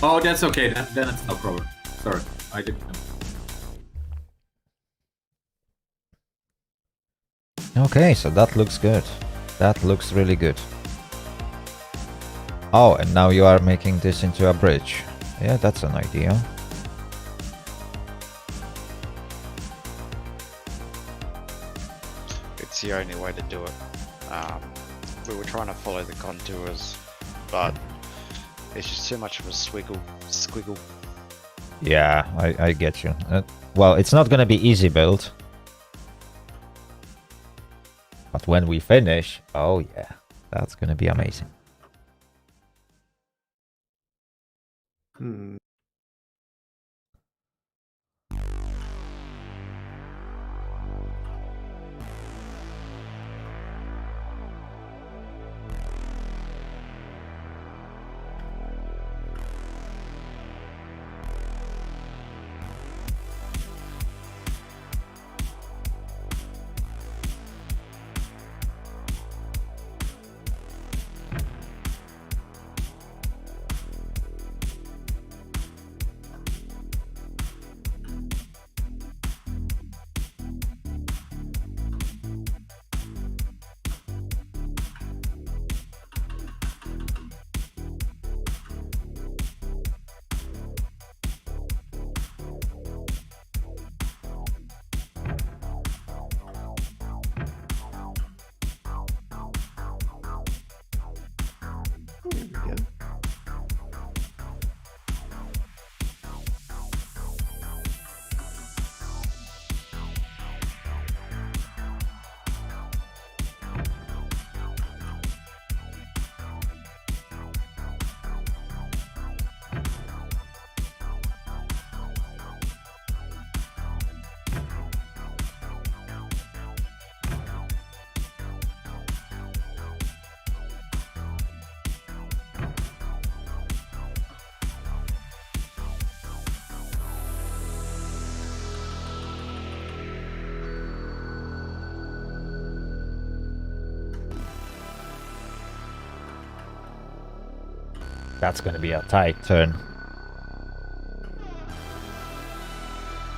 E: Oh, that's okay. Then it's no problem. Sorry, I didn't know.
A: Okay, so that looks good. That looks really good. Oh, and now you are making this into a bridge. Yeah, that's an idea.
I: the only way to do it. We were trying to follow the contours, but it's just too much of a squiggle.
A: Yeah, I get you. Well, it's not gonna be easy build. But when we finish, oh yeah, that's gonna be amazing.
B: Hmm. There we go.
A: That's gonna be a tight turn.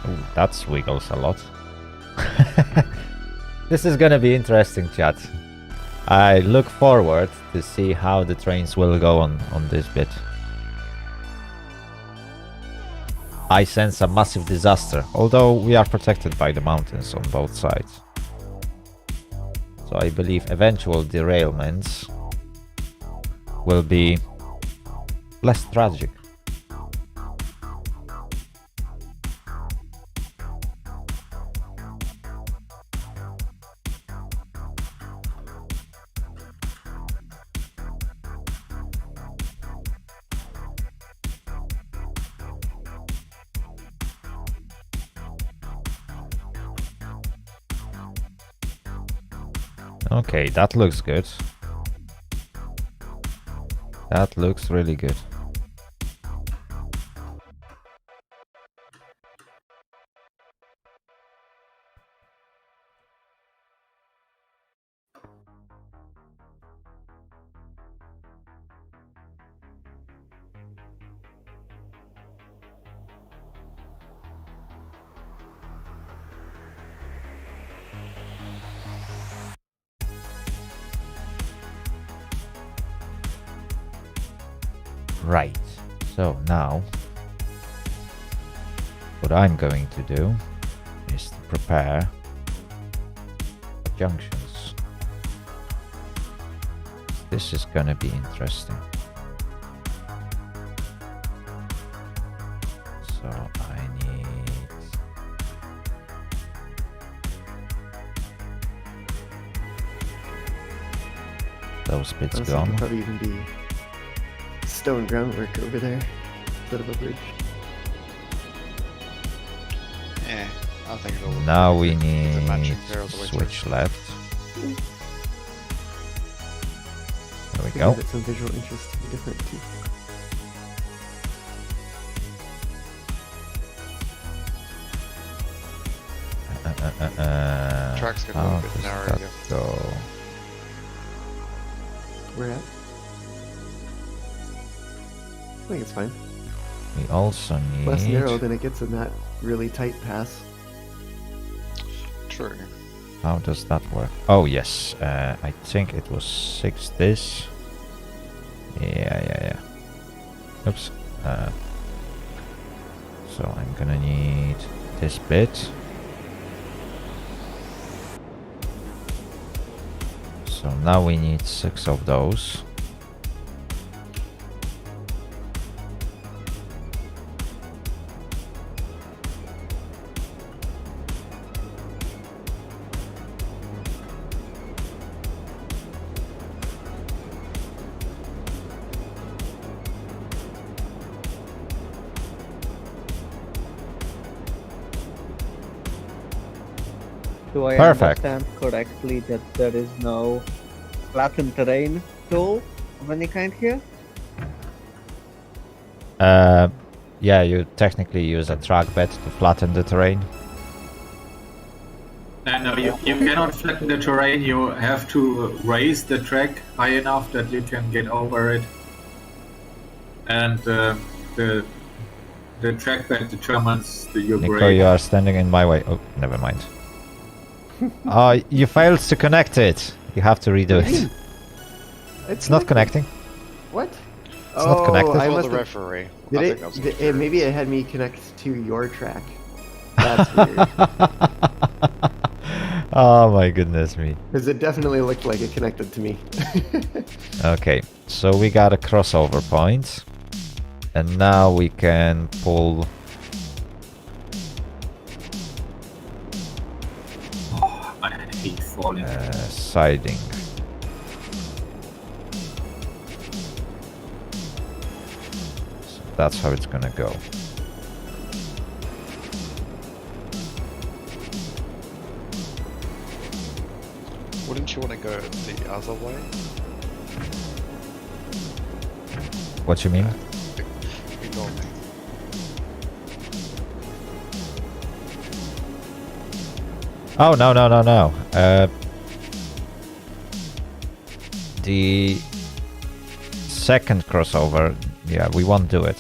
A: Ooh, that swiggles a lot. This is gonna be interesting, chat. I look forward to see how the trains will go on this bit. I sense a massive disaster, although we are protected by the mountains on both sides. So I believe eventual derailments will be less tragic. Okay, that looks good. That looks really good. Right, so now what I'm going to do is to prepare junctions. This is gonna be interesting. So I need those bits
B: Honestly,
A: gone.
B: could probably even be stone groundwork over there instead of a bridge.
I: Yeah, I think it'll look
A: Now
I: pretty
A: we
I: good. Does it match
A: need
I: it there all the way through?
A: switch left. There we
B: To
A: go.
B: give it some visual interest to be different too.
I: Track's getting a
A: how
I: little bit
A: does
I: narrow
A: that
I: here.
A: go?
B: Where at? I think it's fine.
A: We also need
B: Less narrow than it gets in that really tight pass.
I: True.
A: How does that work? Oh yes, I think it was 6 this. Yeah. Oops. So I'm gonna need this bit. So now we need 6 of those.
D: Do I
A: Perfect.
D: understand correctly that there is no flattened terrain tool of any kind here?
A: Yeah, you technically use a trackbed to flatten the terrain.
E: No, you cannot flatten the terrain. You have to raise the track high enough that you can get over it. And the trackbed determines your
A: Nico,
E: grade.
A: you are standing in my way. Oh, never mind. You failed to connect it. You have to redo it. It's not connecting.
B: What?
A: It's not connected.
B: I
I: For
B: must
I: the
B: have...
I: referee.
B: Did
I: I
B: it,
I: think I was
B: did-
I: sure.
B: maybe it had me connect to your track. That's weird.
A: Oh my goodness me.
B: Because it definitely looked like it connected to me.
A: Okay, so we got a crossover point. And now we can pull...
E: I hate falling.
A: siding. So that's how it's gonna go.
I: Wouldn't you want to go the other way?
A: What you mean?
I: You told me.
A: Oh, no. The second crossover, yeah, we won't do it.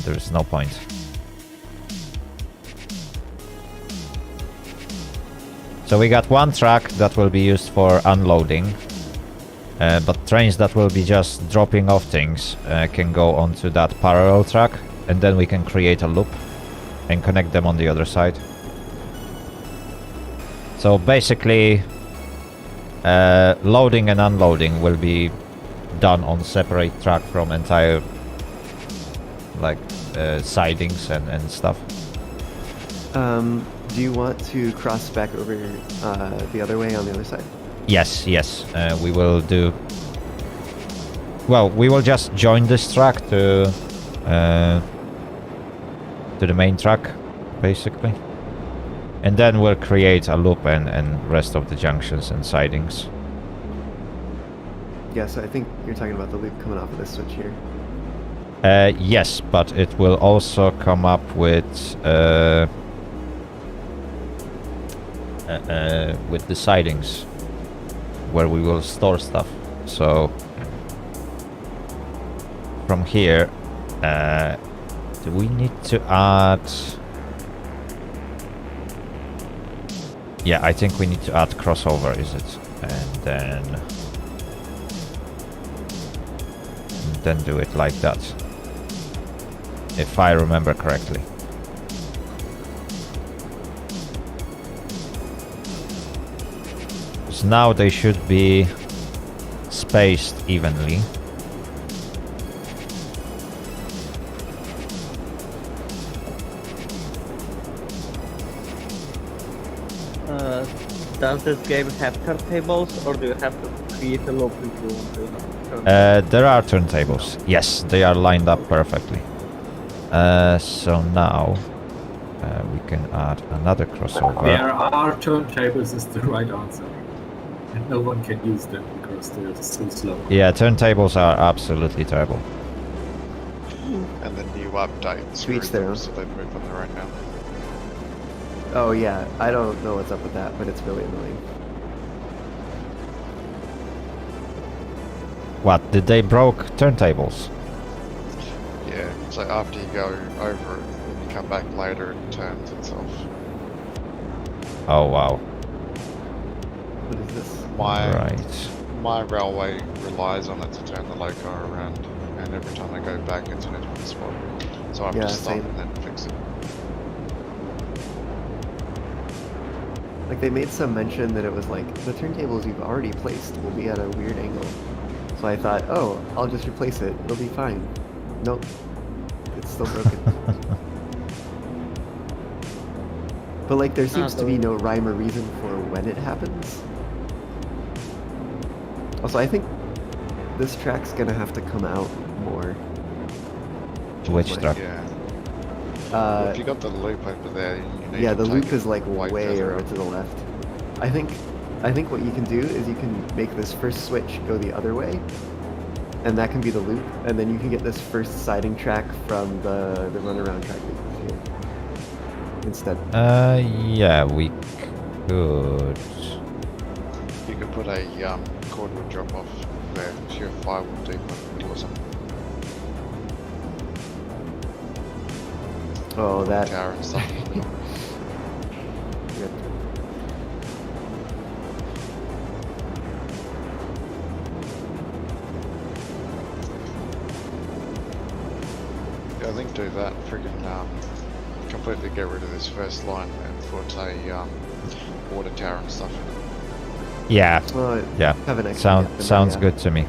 A: There's no point. So we got one track that will be used for unloading, but trains that will be just dropping off things can go onto that parallel track, and then we can create a loop and connect them on the other side. So basically, loading and unloading will be done on separate track from entire like sidings and stuff.
B: Do you want to cross back over the other way on the other side?
A: Yes, we will do. Well, we will just join this track to the main track, basically. And then we'll create a loop and rest of the junctions and sidings.
B: Yeah, so I think you're talking about the loop coming off of this switch here.
A: Yes, but it will also come up with the sidings where we will store stuff. So from here, do we need to add? Yeah, I think we need to add crossover, is it? And then do it like that, if I remember correctly. So now they should be spaced evenly.
D: Does this game have turntables, or do you have to create a loop if you want to?
A: There are turntables. Yes, they are lined up perfectly. So now we can add another crossover.
E: There are turntables is the right answer. And no one can use them because they're so slow.
A: Yeah, turntables are absolutely terrible.
I: And the new updates.
B: Sweets there.
I: So they move on their own now.
B: Oh yeah, I don't know what's up with that, but it's really annoying.
A: What, did they broke turntables?
I: Yeah, so after you go over it, when you come back later, it turns itself.
A: Oh wow.
B: What is this?
A: Right.
I: My railway relies on it to turn the loco around, and every time I go back, it's in a different spot. So I have
B: Yeah,
I: to stop
B: same.
I: and then fix it.
B: Like they made some mention that it was like the turntables you've already placed will be at a weird angle. So I thought, oh, I'll just replace it. It'll be fine. Nope. It's still broken. But like there seems to be no rhyme or reason for when it happens. Also, I think this track's gonna have to come out more.
A: Which track?
I: Yeah. Well, if you got the loop over there, you need
B: Yeah,
I: to
B: the
I: take
B: loop
I: it
B: is like
I: way
B: way
I: further
B: over
I: up.
B: to the left. I think what you can do is you can make this first switch go the other way, and that can be the loop, and then you can get this first siding track from the runaround track that you here instead.
A: Yeah, we could.
I: You could put a cordwood drop off there, so your firewood deeper or something.
B: Oh, that.
I: Tower and stuff.
B: Good.
I: Yeah, I think do that. Friggin' completely get rid of this first line and put a water tower and stuff in it.
A: Yeah,
B: Well,
A: yeah.
B: have an extra depth in there,
A: Sounds
B: yeah.
A: good to me.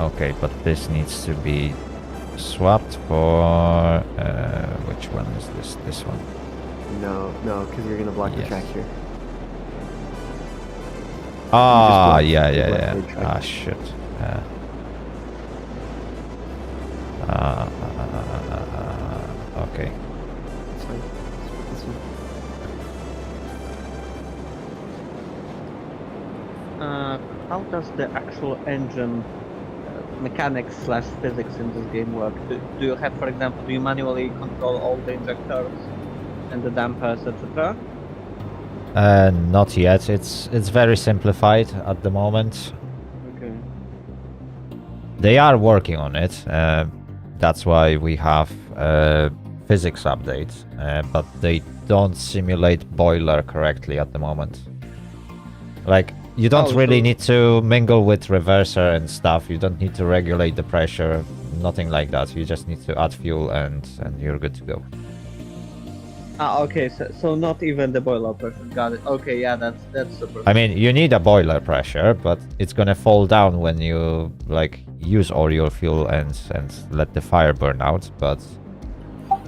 A: Okay, but this needs to be swapped for which one is this? This one.
B: No, because you're gonna block the
A: Yes.
B: track here.
A: Ah,
B: block
A: yeah,
B: the
A: yeah,
B: black
A: yeah.
B: blade track.
A: Ah, shit. Okay.
B: That's fine. Let's put this one.
D: How does the actual engine mechanics slash physics in this game work? Do you have, for example, do you manually control all the injectors and the dampers, etc.?
A: Not yet. It's very simplified at the moment.
D: Okay.
A: They are working on it. That's why we have physics updates, but they don't simulate boiler correctly at the moment. Like, you don't really need to mingle with reverser and stuff. You don't need to regulate the pressure, nothing like that. You just need to add fuel and you're good to go.
D: Okay, so not even the boiler pressure. Got it. Okay, yeah, that's super.
A: I mean, you need a boiler pressure, but it's gonna fall down when you like use all your fuel and let the fire burn out. But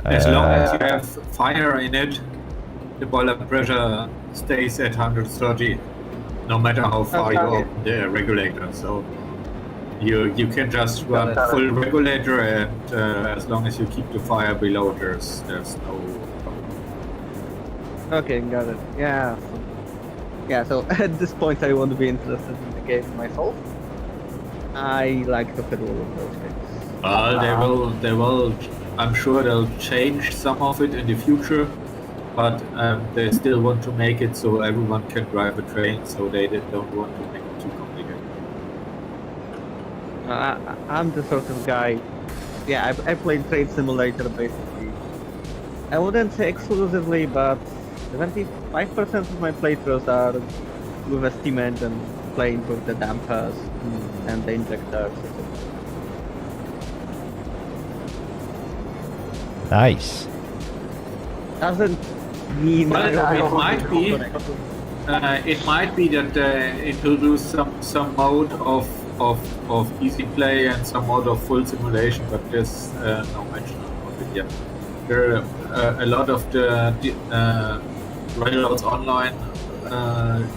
E: As long as you have fire in it, the boiler pressure stays at 130, no matter how far you open the regulator. So you can just run full regulator, and as long as you keep the fire below, there's no problem.
D: Okay, got it. Yeah. Yeah, so at this point I want to be interested in the game myself. I like to fiddle with those things.
E: Well, they will. I'm sure they'll change some of it in the future, but they still want to make it so everyone can drive a train. So they don't want to make it too complicated.
D: I'm the sort of guy. Yeah, I play Train Simulator basically. I wouldn't say exclusively, but 75% of my playthroughs are with a steam engine, playing with the dampers and the injectors.
A: nice.
D: Doesn't mean
E: Well,
D: I
E: it might be. It might be that they introduce some mode of easy play and some mode of full simulation, but there's no mention of it yet. There are a lot of the Railroads Online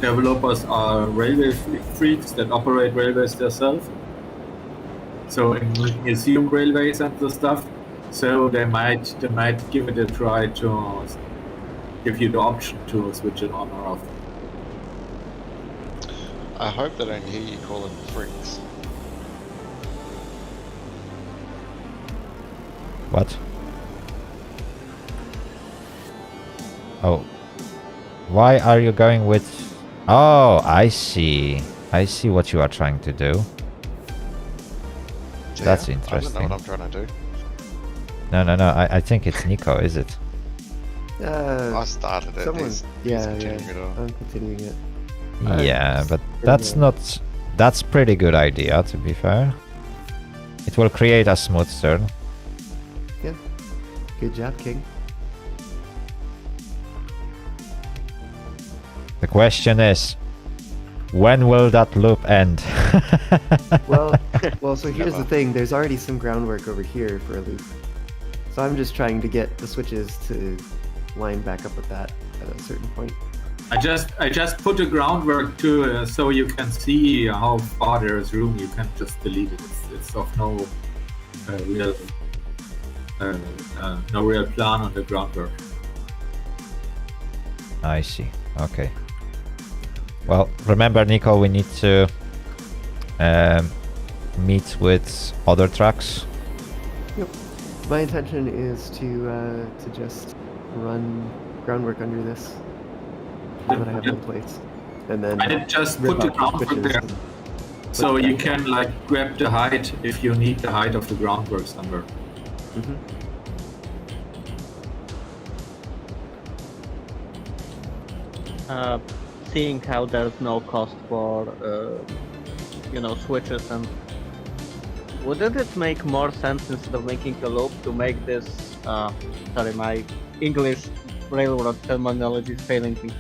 E: developers are railway freaks that operate railways themselves. So in museum railways and the stuff. So they might give it a try to give you the option to switch it on or off.
I: I hope they don't hear you call them freaks.
A: What? Oh. Why are you going with... Oh, I see. I see what you are trying to do.
I: Yeah,
A: That's
I: I don't
A: interesting.
I: know what I'm trying to do.
A: No. I think it's Nico, is it?
I: I started it. He's continuing it on.
B: I'm continuing it.
A: Yeah, but that's not... That's pretty good idea, to be fair. It will create a smooth turn.
B: Good job, King.
A: The question is, when will that loop end?
B: Well, so here's the thing. There's already some groundwork over here for a loop. So I'm just trying to get the switches to line back up with that at a certain point.
E: I just put the groundwork to so you can see how far there is room. You can just delete it. It's of no real plan on the groundwork.
A: I see. Okay. Well, remember, Nico, we need to meet with other trucks.
B: Yep. My intention is to just run groundwork under this. What I have in place, and then
E: I just put the groundwork there, so you can like grab the height if you need the height of the groundwork somewhere.
D: Seeing how there's no cost for switches, and wouldn't it make more sense instead of making a loop to make this sorry, my English railroad terminology is failing me,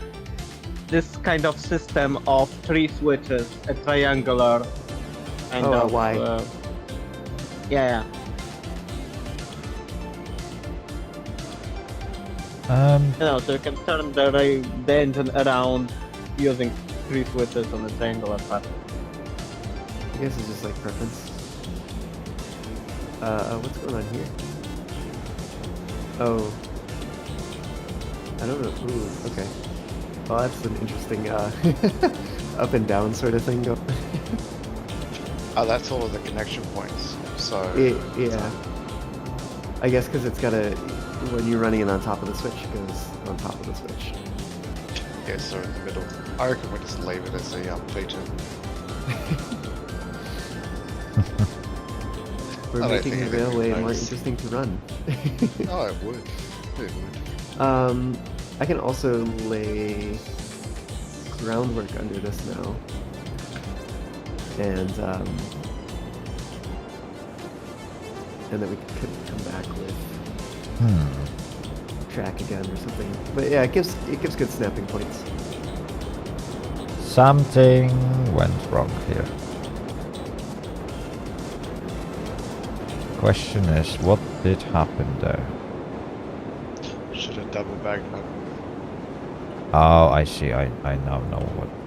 D: this kind of system of 3 switches, a triangular kind of
B: Y.
D: Yeah. So you can turn the engine around using 3 switches on a triangular pattern.
B: I guess it's just like preference. What's going on here? Oh. I don't know. Ooh, okay. Well, that's an interesting up and down sort of thing.
I: Oh, that's all of the connection points. So
B: yeah. I guess because it's got a, when you're running it on top of the switch, it goes on top of the switch.
I: yeah, so in the middle. I reckon we just leave it as a feature.
B: We're making the railway more interesting to run.
I: Oh, it would. It would.
B: I can also lay groundwork under this now, and then we could come back with track again or something. But yeah, it gives good snapping points.
A: Something went wrong here. Question is, what did happen there?
I: Should have double bagged up.
A: Oh, I see. I now know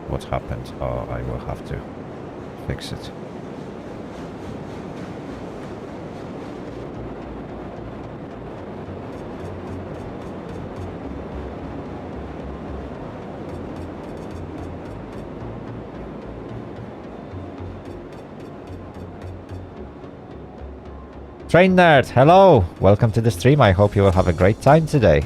A: what happened. Oh, I will have to fix it. Train Nerd, hello! Welcome to the stream. I hope you will have a great time today.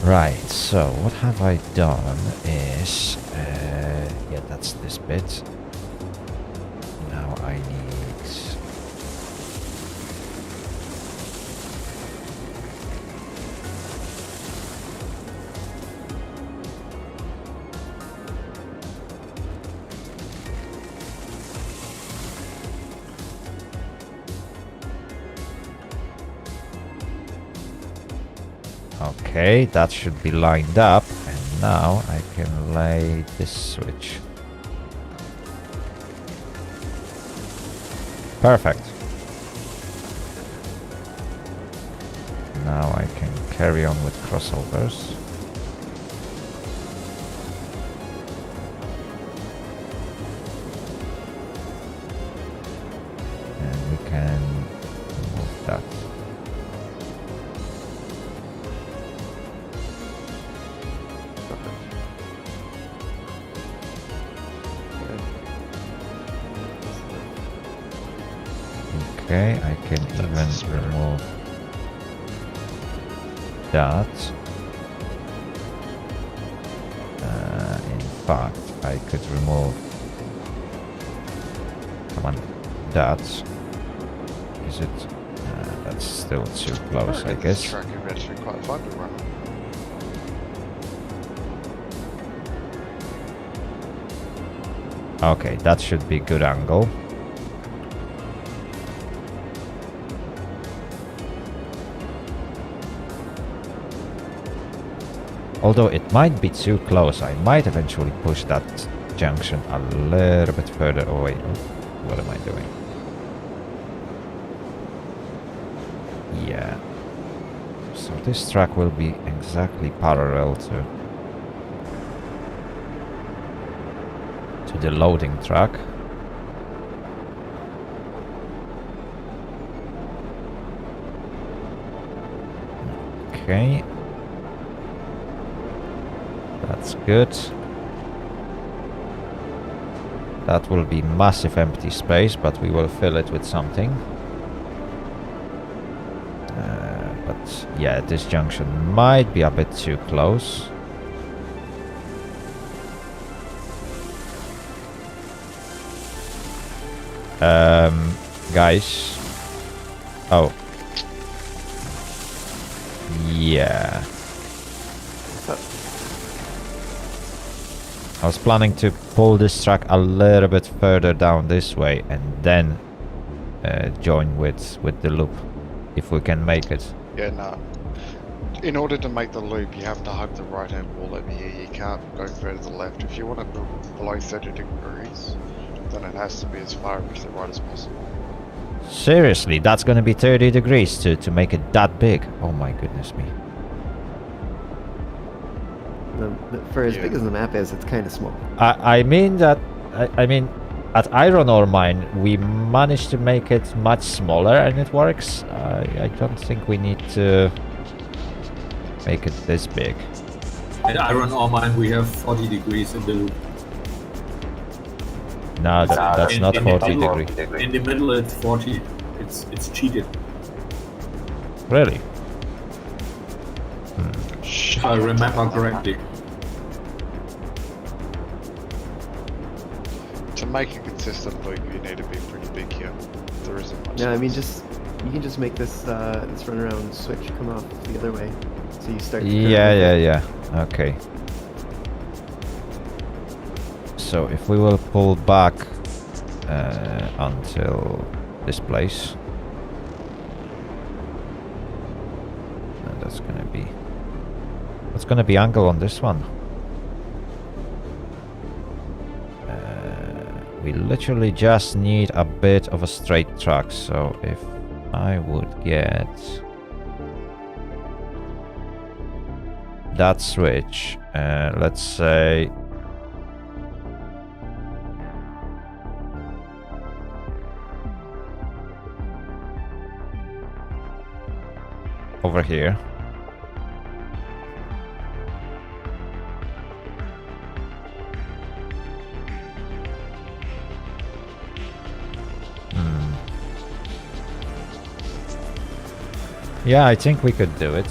A: Right, so what have I done is... yeah, that's this bit. Now I need... Okay, that should be lined up, and now I can lay this switch. Perfect. Now I can carry on with crossovers. And we can move that. Okay, I can even remove that. In fact, I could remove, come on, that. Is it? That's still too close, I guess.
I: This track is actually quite fun to run.
A: Okay, that should be good angle. Although it might be too close, I might eventually push that junction a little bit further away. What am I doing? Yeah. So this track will be exactly parallel to the loading track. Okay. That's good. That will be massive empty space, but we will fill it with something. But yeah, this junction might be a bit too close. Guys. Oh. Yeah. I was planning to pull this track a little bit further down this way and then join with the loop, if we can make it.
I: Yeah, no. In order to make the loop, you have to hug the right-hand wall over here. You can't go further to the left. If you want to go below 30 degrees, then it has to be as far to the right as possible.
A: Seriously, that's gonna be 30 degrees to make it that big? Oh my goodness me.
B: For as big as the map is, it's kind of small.
A: I mean that... I mean, at Iron Ore Mine, we managed to make it much smaller and it works. I don't think we need to make it this big.
E: At Iron Ore Mine, we have 40 degrees in the loop.
A: No, that's not 40 degrees.
E: In the middle, it's 40. It's cheated.
A: Really?
E: If I remember correctly.
I: To make a consistent loop, you need to be pretty big here. There isn't much.
B: Yeah, I mean, you can just make this this runaround switch come off the other way, so you start.
A: Yeah. Okay. So if we will pull back until this place, and that's gonna be. What's gonna be angle on this one? We literally just need a bit of a straight track. So if I would get that switch, let's say over here. Yeah, I think we could do it.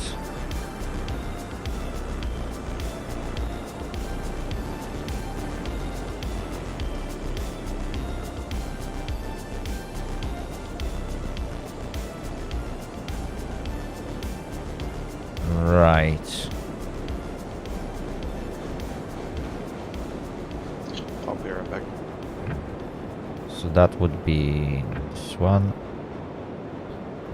A: Right.
I: I'll be right back.
A: So that would be this one.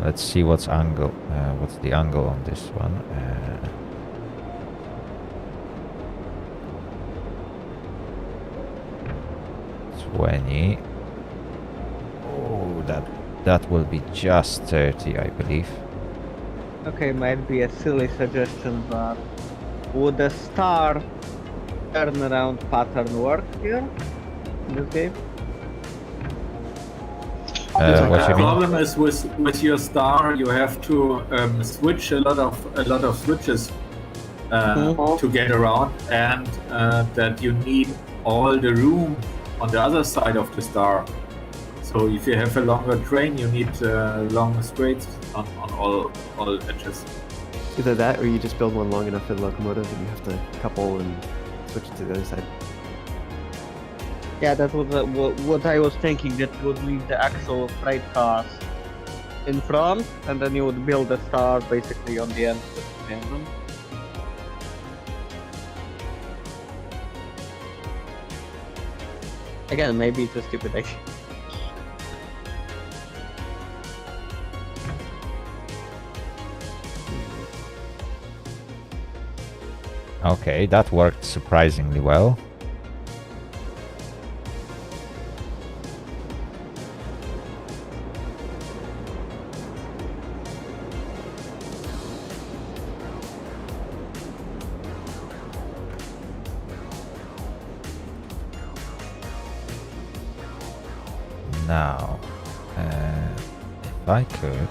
A: Let's see what's the angle on this one. 20. Oh, that will be just 30, I believe.
D: Okay, might be a silly suggestion, but would the star turnaround pattern work here in this game?
A: What you
E: The problem is with your star, you have to switch a lot of switches to get around, and that you need all the room on the other side of the star. So if you have a longer train, you need long straights on all edges.
B: Either that, or you just build one long enough for the locomotive, and you have to couple and switch it to the other side.
D: Yeah, that was what I was thinking, that you would leave the actual freight cars in front, and then you would build a star basically on the end of the engine. Again, maybe it's a stupid idea.
A: Okay, that worked surprisingly well. Now, if I could...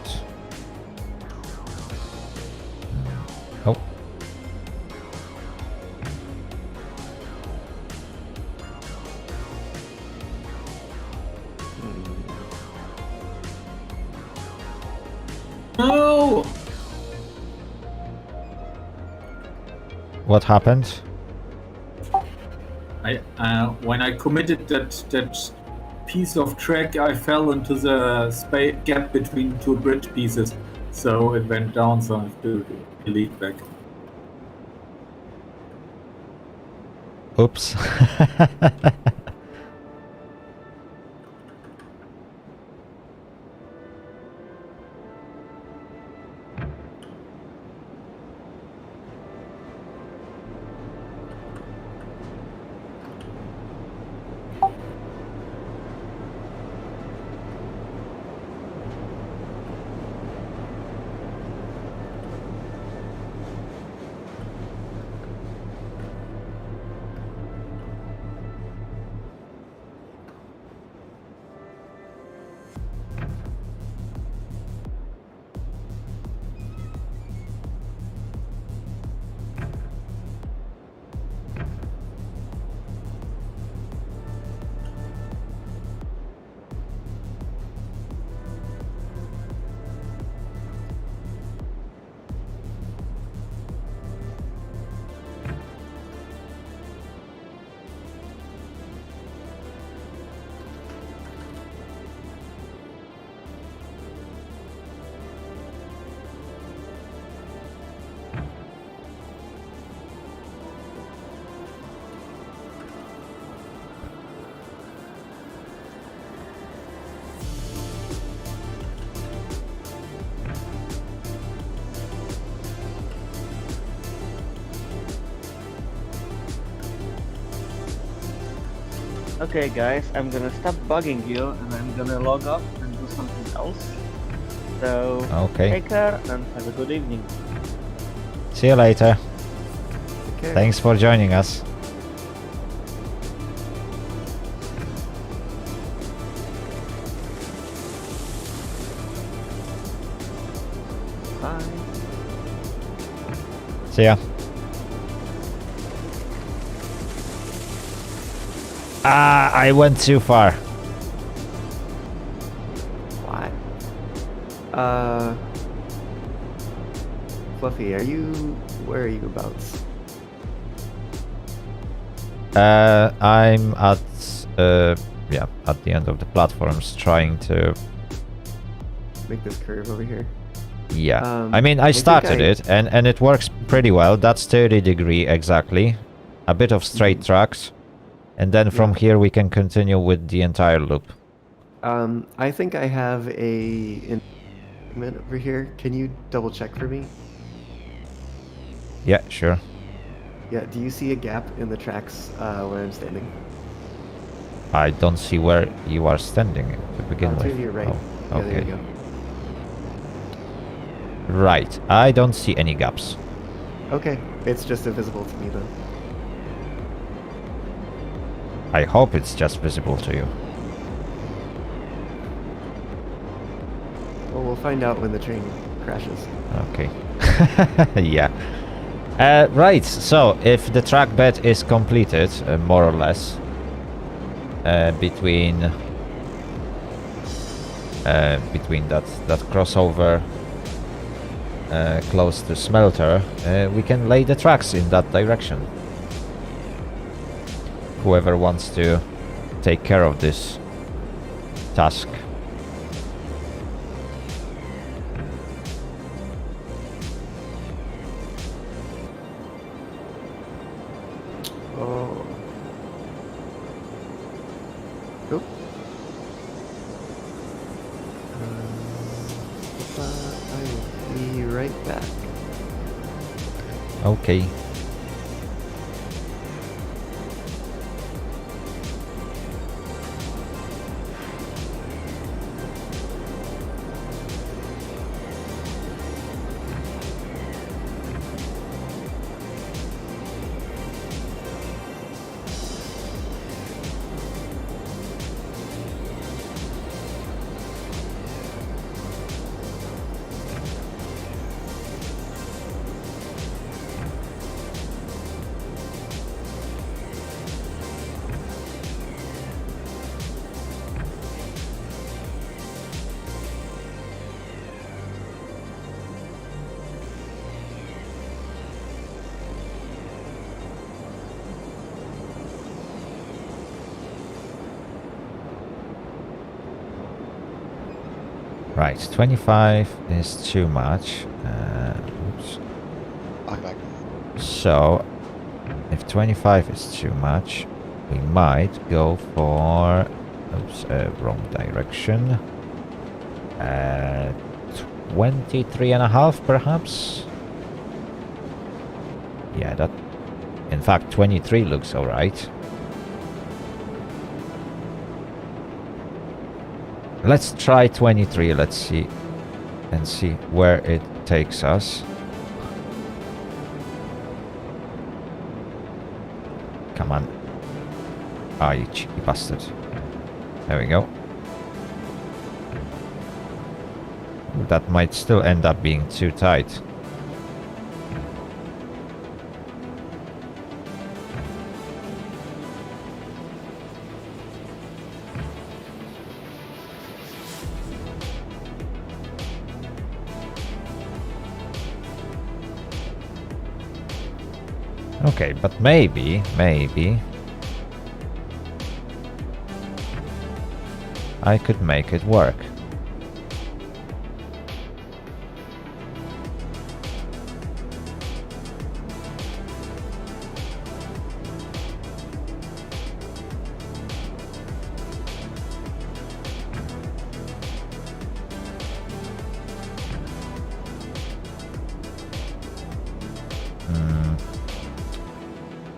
A: Oh.
E: No!
A: What happened?
E: When I committed that piece of track, I fell into the gap between two bridge pieces, so it went down. So I have to delete back.
A: Oops.
D: Okay, guys, I'm gonna stop bugging you and I'm gonna log off and do something else. So,
A: Okay.
D: take care and have a good evening.
A: See you later.
B: Okay.
A: Thanks for joining us.
B: Bye.
A: See ya. Ah, I went too far.
B: Why? Fluffy, where are you abouts?
A: I'm at at the end of the platforms trying to...
B: Make this curve over here.
A: Yeah. I mean, I
B: think
A: started it and it works pretty well. That's 30° exactly. A bit of straight tracks. And then from here we can continue with the entire loop.
B: I think I have a segment over here. Can you double check for me?
A: Yeah, sure.
B: Yeah, do you see a gap in the tracks where I'm standing?
A: I don't see where you are standing to begin with.
B: To your right.
A: Oh,
B: Yeah,
A: okay.
B: there you go.
A: Right. I don't see any gaps.
B: Okay, it's just invisible to me then.
A: I hope it's just visible to you.
B: Well, we'll find out when the train crashes.
A: Okay. Yeah. Right, so if the track bed is completed, more or less, between that crossover close to smelter, we can lay the tracks in that direction. Whoever wants to take care of this task.
B: Oh. Oop. I will be right back.
A: Okay. Right, 25 is too much. Oops.
I: I'm back.
A: So, if 25 is too much, we might go for... Oops, wrong direction. 23.5 perhaps? Yeah, that... In fact, 23 looks alright. Let's try 23, let's see. And see where it takes us. Come on. Ah, you cheeky bastard. There we go. That might still end up being too tight. Okay, but maybe I could make it work.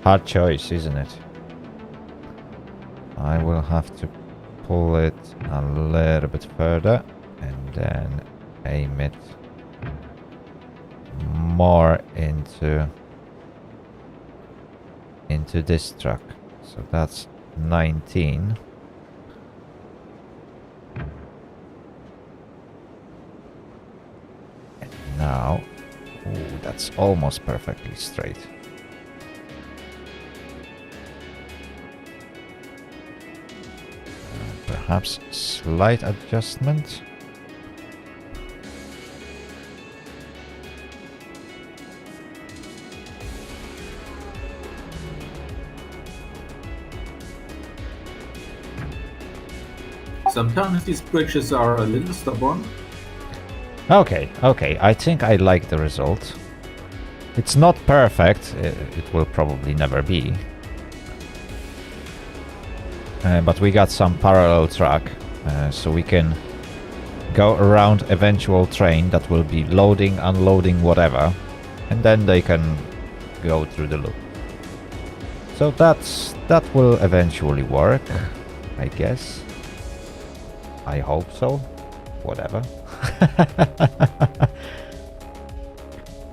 A: Hard choice, isn't it? I will have to pull it a little bit further and then aim it more into this truck. So that's 19. And now, ooh, that's almost perfectly straight. Perhaps slight adjustment.
E: Sometimes these bridges are a little stubborn.
A: Okay, I think I like the result. It's not perfect, it will probably never be. But we got some parallel track, so we can go around eventual train that will be loading, unloading, whatever, and then they can go through the loop. So that will eventually work, I guess. I hope so. Whatever.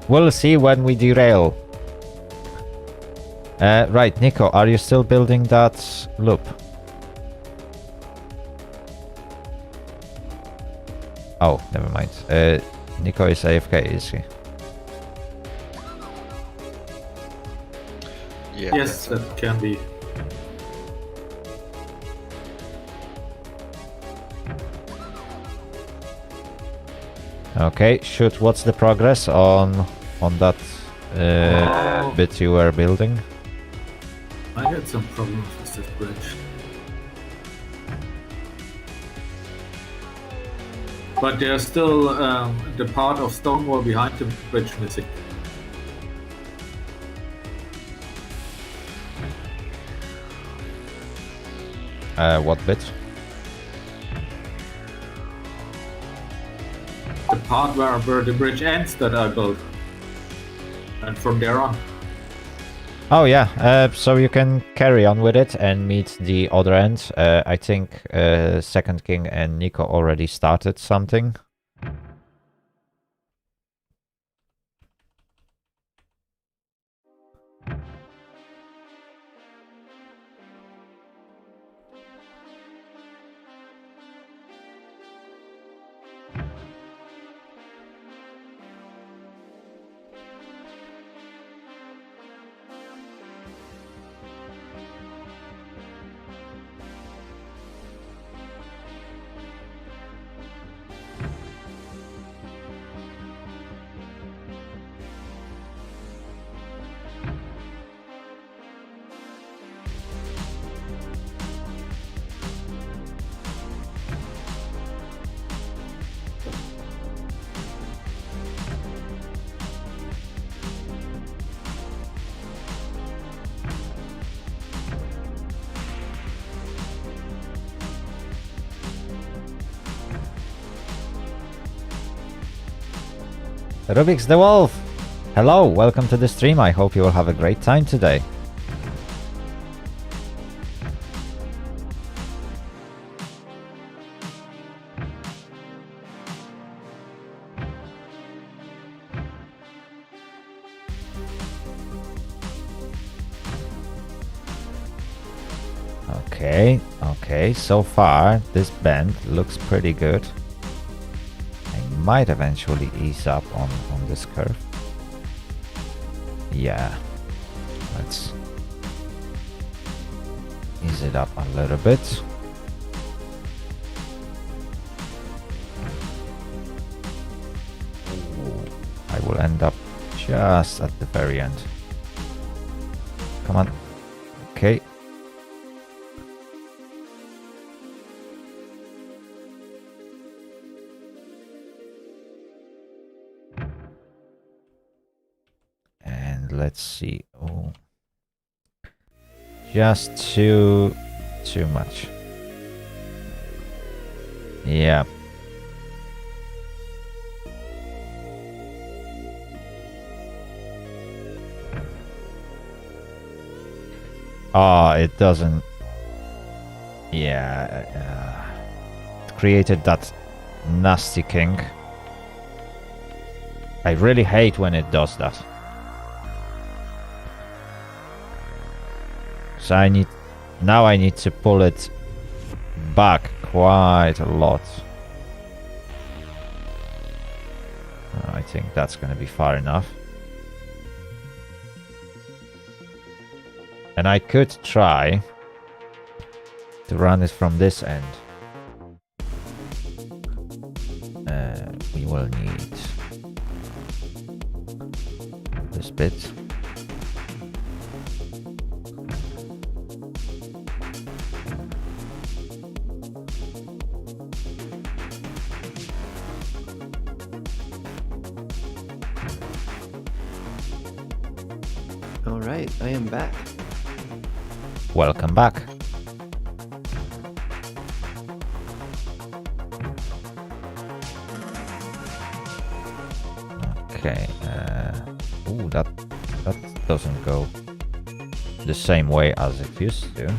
A: We'll see when we derail. Right, Nico, are you still building that loop? Oh, never mind. Nico is AFK, is he?
I: Yeah.
E: Yes, that can be.
A: Okay, shoot. What's the progress on that bit you were building?
E: I had some problems with this bridge. But there's still the part of stone wall behind the bridge missing.
A: What bit?
E: The part where the bridge ends that I built. And from there on.
A: Oh yeah, so you can carry on with it and meet the other end. I think Second King and Nico already started something. Rubik's the Wolf! Hello, welcome to the stream. I hope you will have a great time today. Okay, so far this bend looks pretty good. I might eventually ease up on this curve. Yeah, let's ease it up a little bit. Ooh, I will end up just at the very end. Come on. Okay. Let's see. Oh, just too much. Yeah. Oh, it doesn't. Yeah. It created that nasty kink. I really hate when it does that. So I need to pull it back quite a lot. I think that's going to be far enough. And I could try to run it from this end. We will need this bit.
B: Alright, I am back.
A: Welcome back. Okay, ooh, that doesn't go the same way as it used to.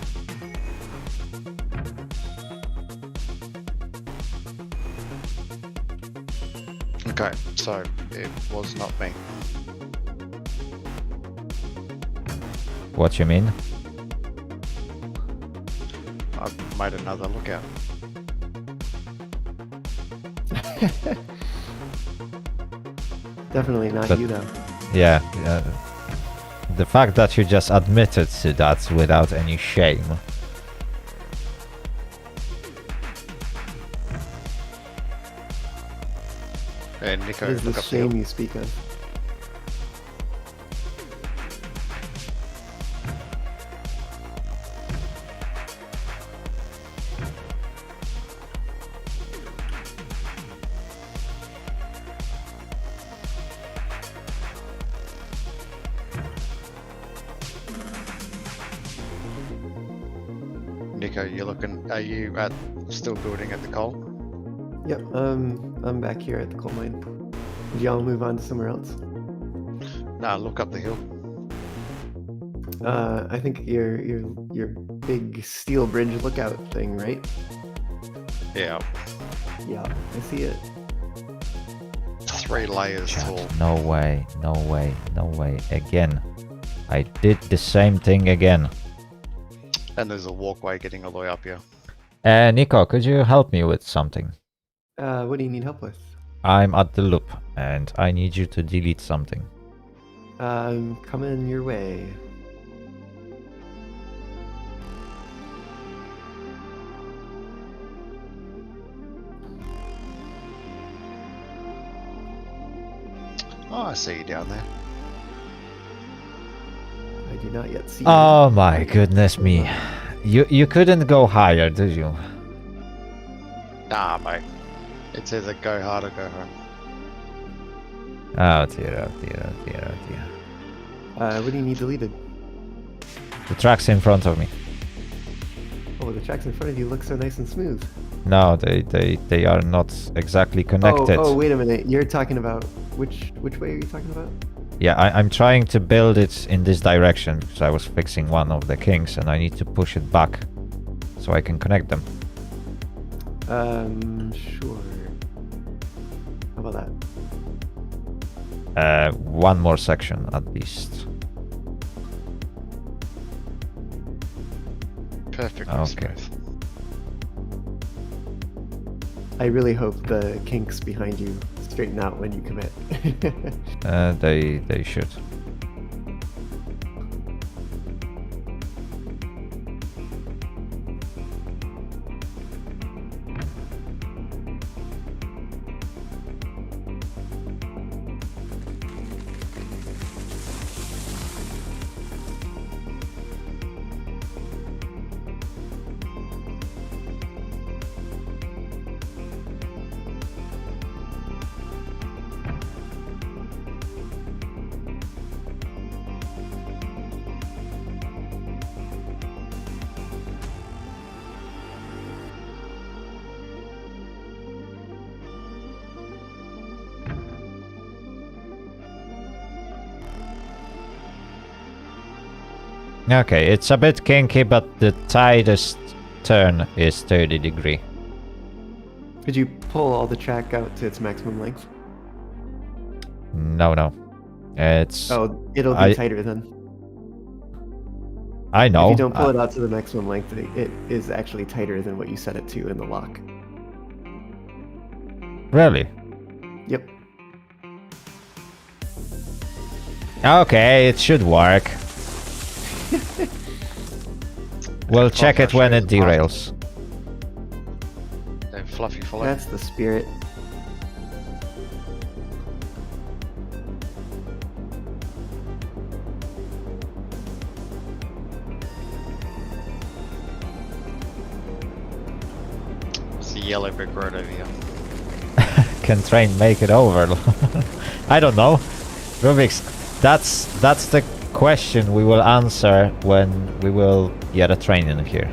I: Okay, so it was not me.
A: What you mean?
I: I've made another lookout.
B: Definitely not
A: But-
B: you though.
A: Yeah, the fact that you just admitted to that without any shame.
I: And Nico,
B: What is
I: look
B: this
I: up the hill.
B: shame you speak of?
I: Nico, you're looking. Are you still building at the coal?
B: Yep, I'm back here at the coal mine. Did y'all move on to somewhere else?
I: No, look up the hill.
B: I think your big steel bridge lookout thing, right?
I: Yeah,
B: Yeah, I see it.
I: 3 layers tall.
A: No way, no way, no way. Again. I did the same thing again.
I: And there's a walkway getting all the way up here.
A: Nico, could you help me with something?
B: What do you need help with?
A: I'm at the loop and I need you to delete something.
B: I'm coming your way.
I: Oh, I see you down there.
B: I do not yet see
A: Oh my goodness me. You couldn't go higher, did you?
I: Nah, mate. It's either go hard or go home.
A: Oh dear, oh dear, oh dear, oh dear.
B: what do you need deleted?
A: The tracks in front of me.
B: Oh, the tracks in front of you look so nice and smooth.
A: No, they are not exactly connected.
B: Oh, wait a minute. You're talking about Which way are you talking about?
A: Yeah, I'm trying to build it in this direction because I was fixing one of the kings and I need to push it back so I can connect them.
B: Sure. How about that?
A: One more section at least.
I: Perfect.
A: Okay.
B: I really hope the kinks behind you straighten out when you commit.
A: They should. Okay, it's a bit kinky, but the tightest turn is 30 degree.
B: Could you pull all the track out to its maximum length?
A: No. It's...
B: Oh, it'll be tighter then.
A: I know.
B: If you don't pull it out to the maximum length, it is actually tighter than what you set it to in the lock.
A: Really?
B: Yep.
A: Okay, it should work. We'll check it when it derails.
I: They're fluffy follow.
B: That's the spirit.
I: It's the yellow brick road over here.
A: Can train make it over? I don't know. Rubik's, that's the question we will answer when we will get a train in here.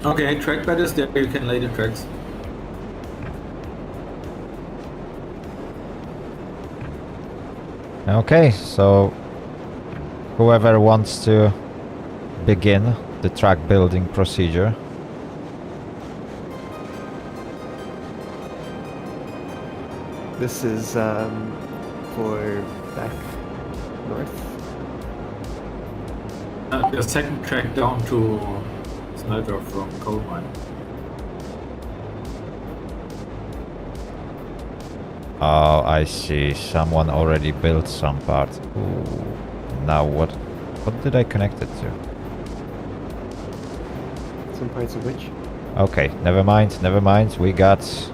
E: Okay, trackbed is there, you can lay the tracks.
A: Okay, so whoever wants to begin the track building procedure.
B: This is for back north.
E: The second track down to smelter from coal mine.
A: Oh, I see. Someone already built some part. Ooh. Now what did I connect it to?
B: Some parts of which?
A: Okay, never mind. We got it.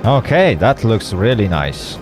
A: Okay, that looks really nice.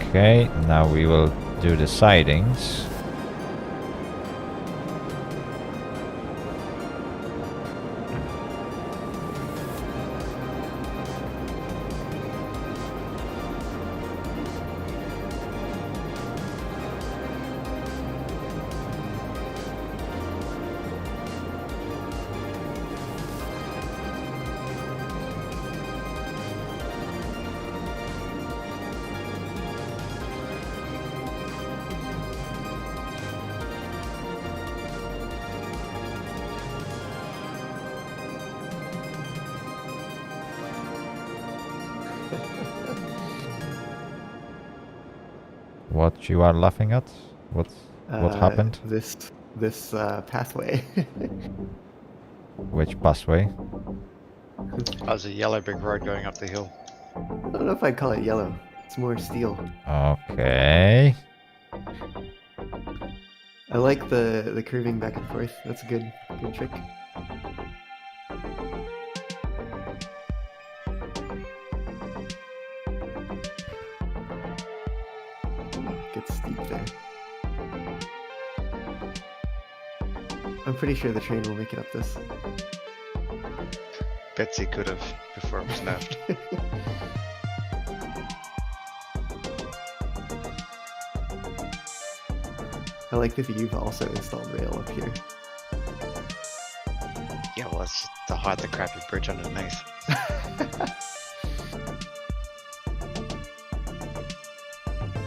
A: Okay, now we will do the sidings. What you are laughing at? What happened?
B: This pathway.
A: Which pathway?
I: There's a yellow brick road going up the hill.
B: I don't know if I'd call it yellow. It's more steel.
A: Okay.
B: I like the curving back and forth. That's a good trick. Gets steep there. I'm pretty sure the train will make it up this.
I: Betsy could have before it was nerfed.
B: I like that you've also installed rail up here.
I: Yeah, well, that's to hide the crappy bridge underneath.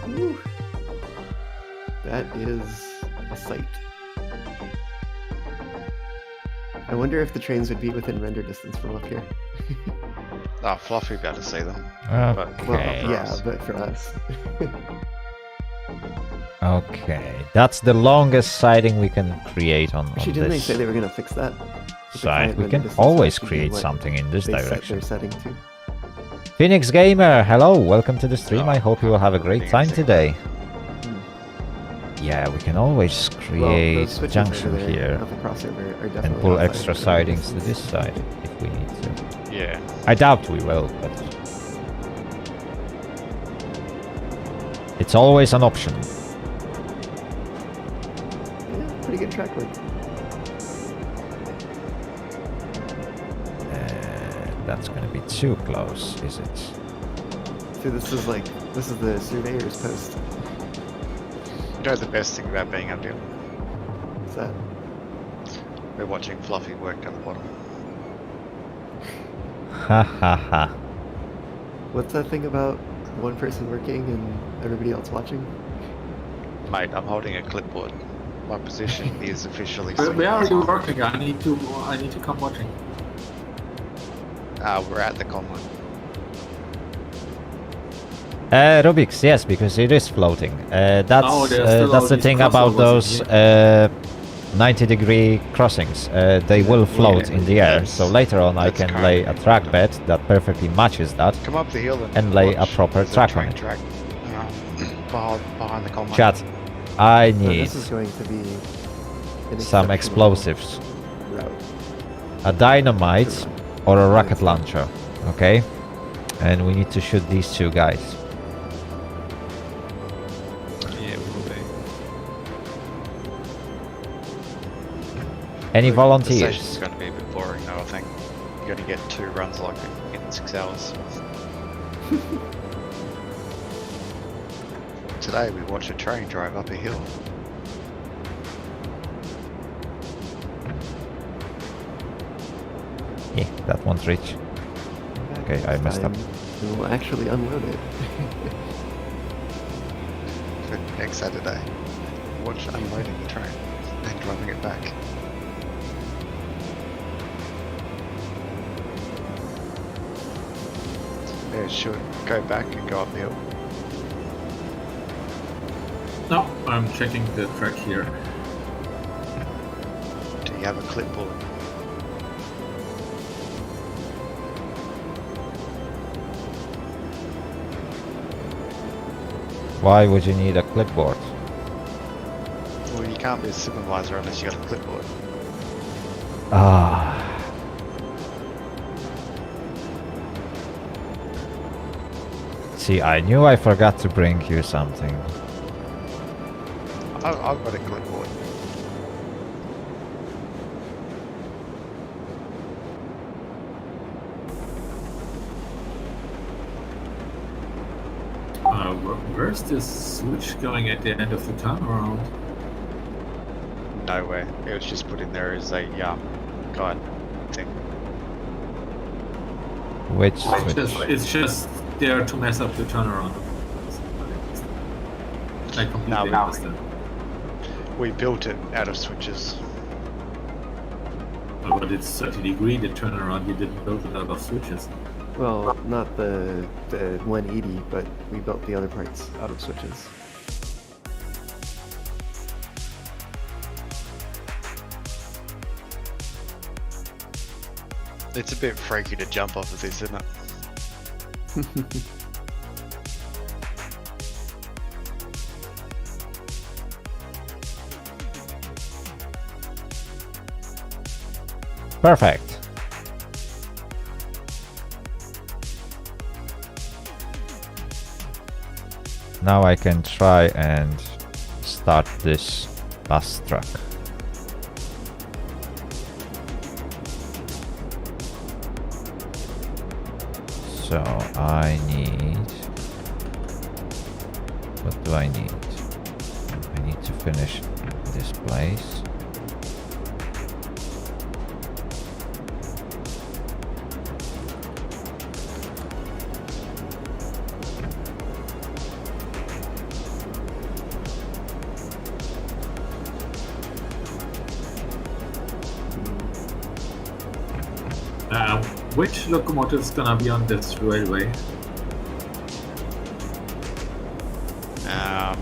B: Woo. That is a sight. I wonder if the trains would be within render distance from up here.
I: Oh, Fluffy would be able to see them.
A: Okay.
B: Well, yeah, but for us.
A: Okay, that's the longest siding we can create on
B: Actually, didn't they
A: this
B: say they were going to fix that?
A: side. We can always create something in this
B: they set
A: direction.
B: their setting to.
A: Phoenix Gamer, hello, welcome to the stream. I hope you will have a great time today. Yeah, we can always create a junction here and pull extra sidings to this side if we need to.
I: Yeah.
A: I doubt we will, but it's always an option.
B: Yeah, pretty good track work.
A: That's gonna be too close, is it?
B: See, this is the surveyor's post.
I: You know the best thing about being Unreal?
B: What's that?
I: We're watching Fluffy work down the bottom.
A: Ha ha ha.
B: What's that thing about one person working and everybody else watching?
I: Mate, I'm holding a clipboard. My position is officially
E: Where are you working? I need to come watching.
I: We're at the common.
A: Rubik's, yes, because it is floating. That's the thing about those 90-degree crossings. They will float in the air. So later on, I can lay a track bed that perfectly matches that,
I: Come up the hill
A: and lay a proper track on it.
I: Behind the common.
A: Chat, I
B: So
A: need
B: this is going to be an
A: some
B: exceptional
A: explosives.
B: route.
A: A dynamite or a rocket launcher, okay? And we need to shoot these two guys.
H: Yeah, will be.
A: Any
I: The
A: volunteers?
I: session's going to be a bit boring though, I think. You're going to get 2 runs like in 6 hours. Today we watched a train drive up a hill.
A: Yeah, that won't reach. Okay, I messed up.
B: We'll actually unload it.
I: For next Saturday, watch unloading the train and driving it back. Yeah, should go back and go uphill.
E: No, I'm checking the track here.
I: Do you have a clipboard?
A: Why would you need a clipboard?
I: Well, you can't be a supervisor unless you got a clipboard.
A: Ah. See, I knew I forgot to bring you something.
I: I've got a clipboard.
E: Where's this switch going at the end of the turnaround?
I: Nowhere. It was just put in there as a guide thing.
A: Which switch?
E: It's just there to mess up the turnaround. I completely understand.
I: We built it out of switches.
E: But it's 30-degree, the turnaround, you didn't build it out of switches.
B: Well, not the 180, but we built the other parts out of switches.
I: It's a bit freaky to jump off of this, isn't it?
A: Perfect. Now I can try and start this bus truck. So I need... What do I need? I need to finish this place.
E: Which locomotive is gonna be on this railway?
I: I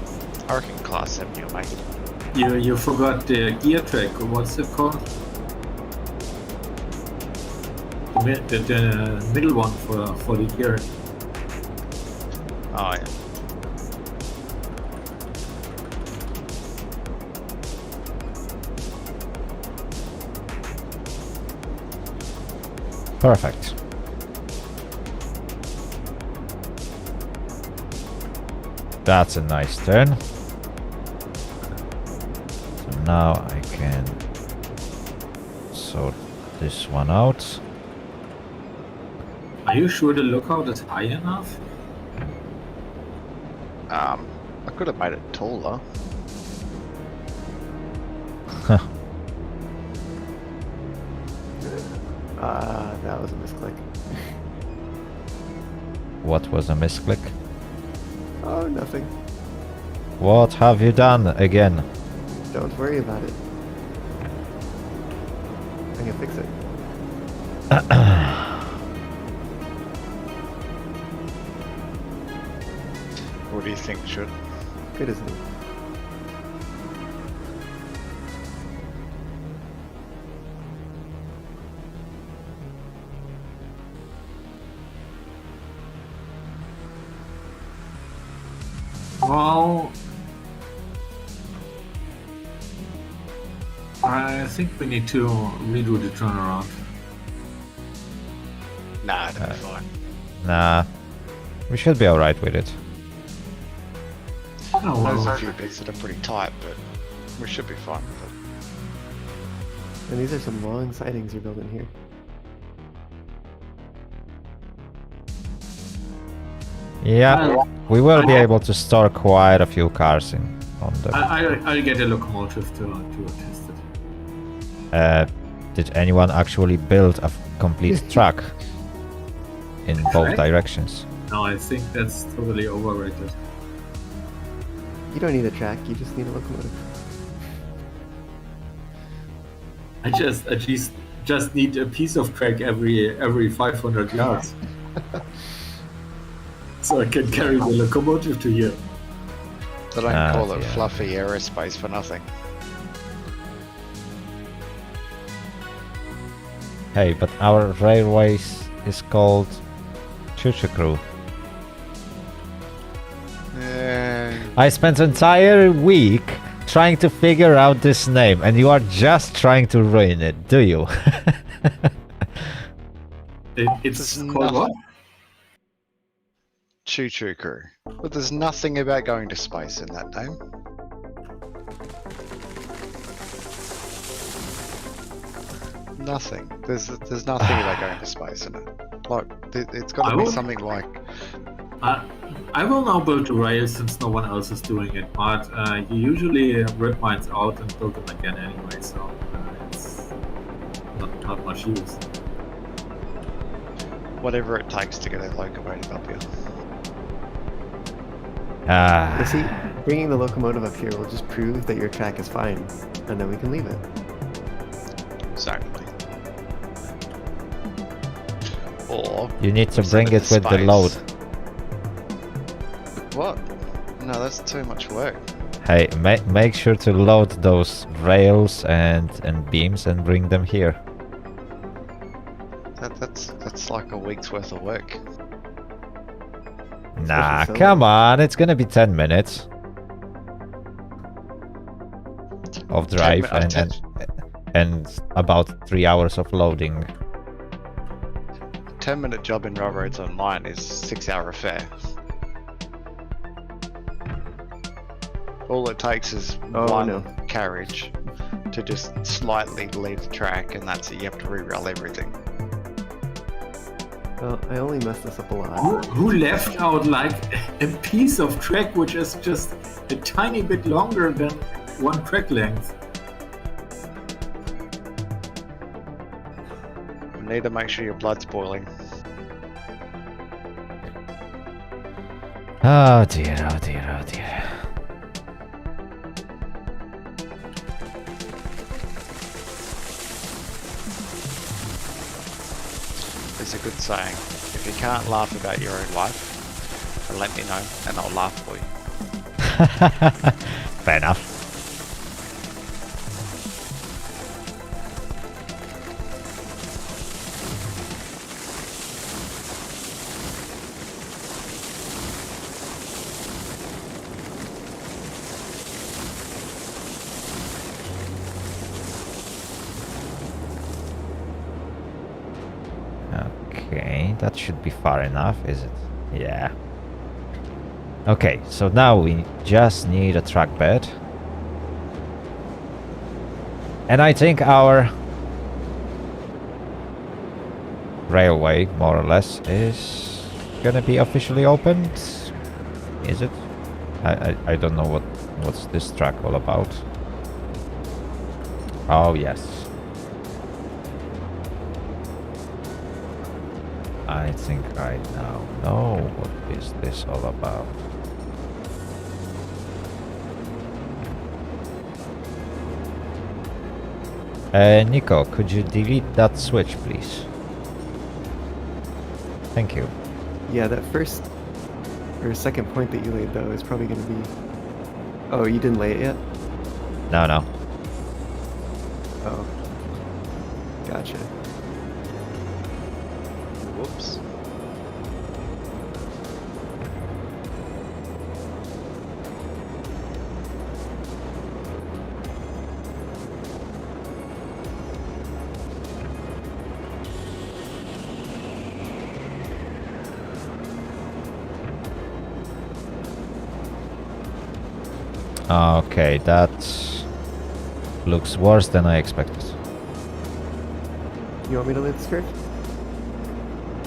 I: reckon class 70 will make it.
E: You forgot the gear track. What's it called? The middle one for the gear.
I: Oh yeah.
A: Perfect. That's a nice turn. So now I can sort this one out.
E: Are you sure the lookout is high enough?
I: I could have made it taller.
B: That was a misclick.
A: What was a misclick?
B: Oh, nothing.
A: What have you done again?
B: Don't worry about it. I can fix it.
I: What do you think, should?
B: Good, isn't it?
E: Well, I think we need to redo the turnaround.
I: Nah, it'll be fine.
A: Nah, we should be alright with it.
E: Oh,
I: There's
E: well.
I: a few bits that are pretty tight, but we should be fine with it.
B: And these are some long sidings you're building here.
A: Yeah, we will be able to store quite a few cars in on the.
E: I'll get a locomotive to test it.
A: Did anyone actually build a complete truck in both
E: Track?
A: directions?
E: No, I think that's totally overrated.
B: You don't need a track, you just need a locomotive.
E: I just need a piece of track every 500 yards. So I can carry the locomotive to here.
I: They don't call it
A: yeah.
I: fluffy aerospace for nothing.
A: Hey, but our railways is called Choo-Choo Crew. I spent an entire week trying to figure out this name, and you are just trying to ruin it, do you?
E: It's called what?
I: Choo-Choo Crew. But there's nothing about going to space in that name. Nothing. There's nothing about going to space in it. Like, it's got to be something like...
E: I will now build the rail since no one else is doing it, but you usually rip mines out and build them again anyway, so it's not much use.
I: Whatever it takes to get a locomotive up here.
B: You see, bringing the locomotive up here will just prove that your track is fine, and then we can leave it.
I: Exactly. Or...
A: You need to
I: send
A: bring it
I: to
A: with the
I: space.
A: load.
I: What? No, that's too much work.
A: Hey, make sure to load those rails and beams and bring them here.
I: That's like a week's worth of work.
A: Nah,
B: Especially
A: come
B: solo.
A: on. It's gonna be 10 minutes of drive and about 3 hours of loading.
I: 10-minute job in Railroads Online is 6-hour affair. All it takes is one carriage to just slightly leave the track, and that's it. You have to re-rail everything.
B: Well, I only messed this up a lot.
E: Who left out like a piece of track which is just a tiny bit longer than one track length?
I: You need to make sure your blood's boiling.
A: Oh dear, oh dear, oh dear.
I: There's a good saying: if you can't laugh about your own life, then let me know and I'll laugh for you.
A: Fair enough. Okay, that should be far enough, is it? Yeah. Okay, so now we just need a track bed. And I think our railway, more or less, is gonna be officially opened. Is it? I don't know what's this track all about. Oh yes. I think I now know what is this all about. Nico, could you delete that switch, please? Thank you.
B: Yeah, that first or second point that you laid though is probably going to be. Oh, you didn't lay it yet?
A: No, no.
B: Oh, gotcha.
I: Whoops.
A: Okay, that looks worse than I expected.
B: You want me to lay the script?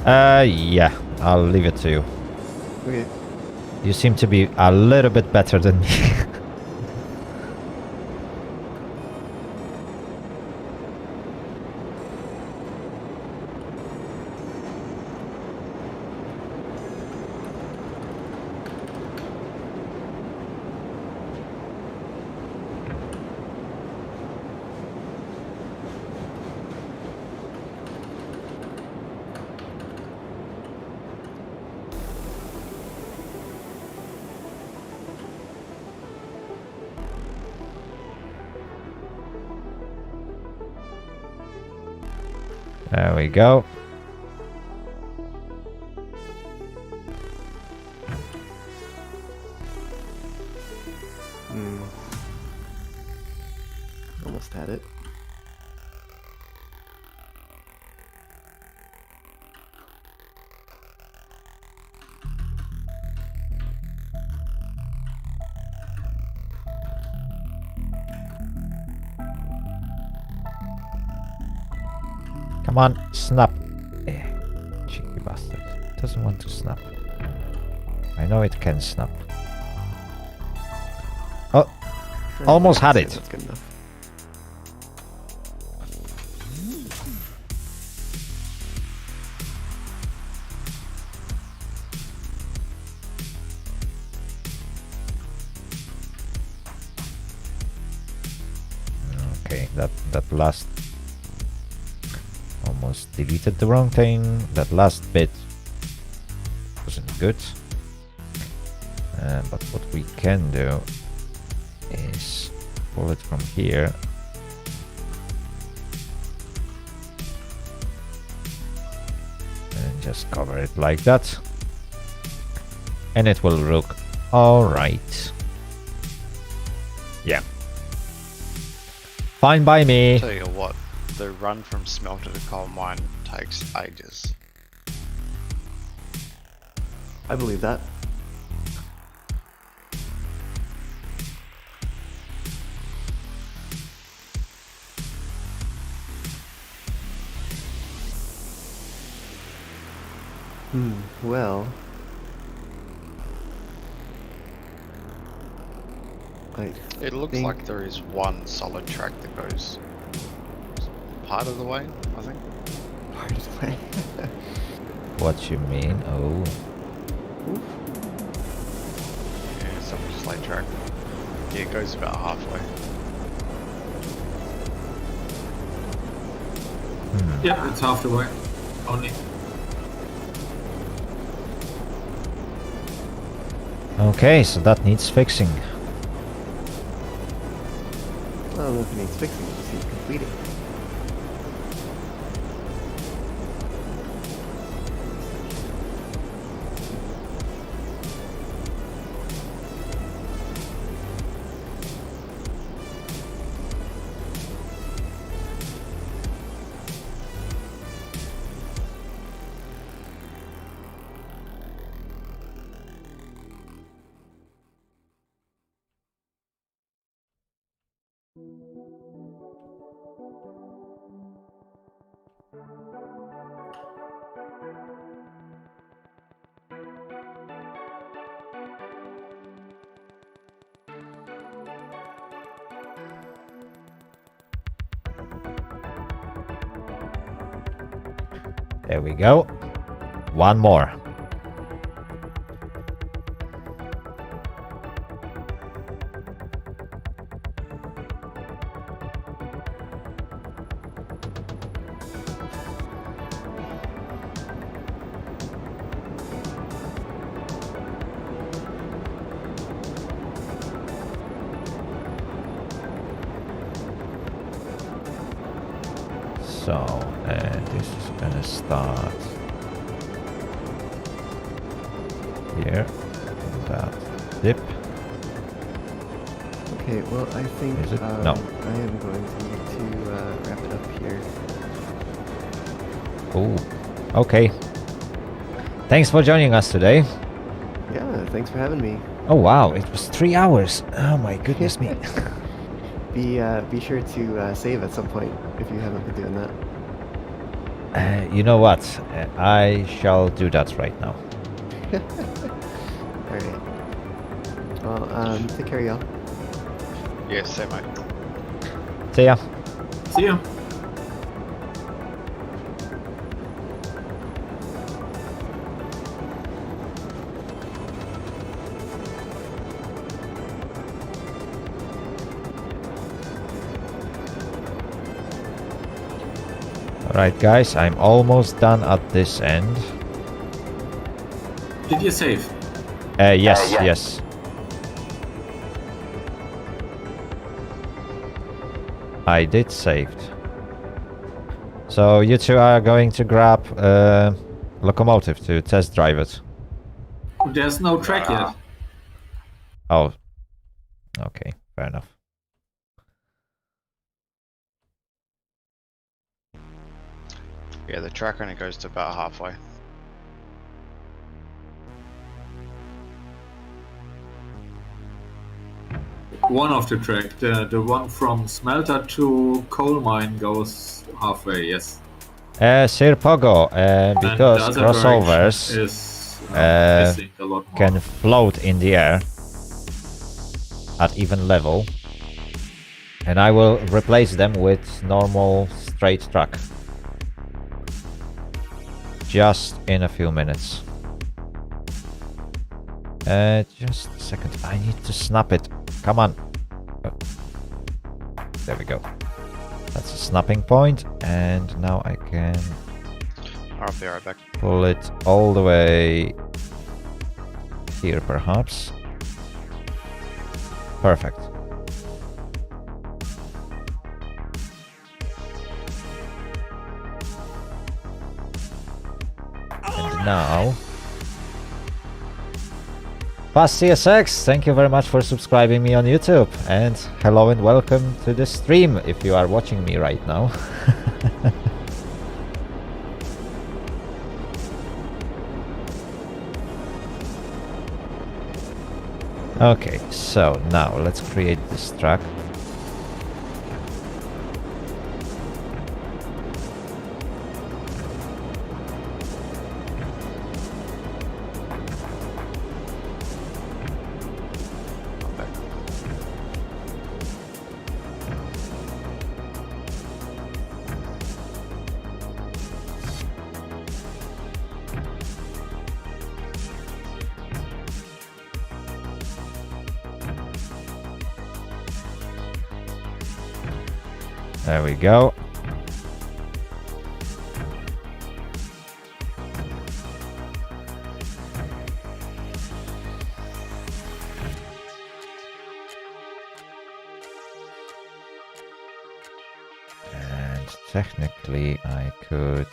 A: Yeah, I'll leave it to you.
B: Okay.
A: You seem to be a little bit better than me. There we go.
B: Almost had it.
A: Come on, snap. Cheeky bastard. Doesn't want to snap. I know it can snap. Oh, almost had it.
B: That's good enough.
A: Okay, that last almost deleted the wrong thing. That last bit wasn't good. But what we can do is pull it from here. just cover it like that. And it will look alright. Yeah. Fine by me.
I: Tell you what, the run from smelter to coal mine takes ages.
B: I believe that. Well,
I: It looks
B: think-
I: like there is one solid track that goes part of the way, I think.
B: part of the way.
A: What you mean? Oh.
I: Yeah, some slate track. Yeah, it goes about halfway.
E: Yeah, it's half the way. Only.
A: Okay, so that needs fixing.
B: Well, nothing needs fixing, it just needs completing.
A: There we go. One more. So, this is gonna start here, that dip.
B: Okay, well, I think
A: Is it? No.
B: I am going to need to wrap it up here.
A: Oh, okay. Thanks for joining us today.
B: Yeah, thanks for having me.
A: Oh wow, it was 3 hours. Oh my goodness me.
B: Be sure to save at some point if you haven't been doing that.
A: You know what? I shall do that right now.
B: All right. Well, take care, y'all.
I: Yeah, same mate.
A: See ya.
E: See ya.
A: Alright guys, I'm almost done at this end.
E: Did you save?
A: Yes, yes. I did saved. So you two are going to grab locomotive to test drive it.
E: There's no track yet.
A: Oh. Okay, fair enough.
I: Yeah, the track only goes to about halfway.
E: One of the track, the one from smelter to coal mine goes halfway, yes.
A: Sir Pogo, because
E: And the other
A: crossovers
E: direction is missing a lot more.
A: can float in the air at even level, and I will replace them with normal straight track. Just in a few minutes. Just a second. I need to snap it. Come on. Oh. There we go. That's a snapping point, and now I can
I: I'll be right back.
A: pull it all the way here, perhaps. Perfect. now. Fast CSX, thank you very much for subscribing me on YouTube, and hello and welcome to the stream if you are watching me right now. Okay, so now let's create this track. There we go. And technically I could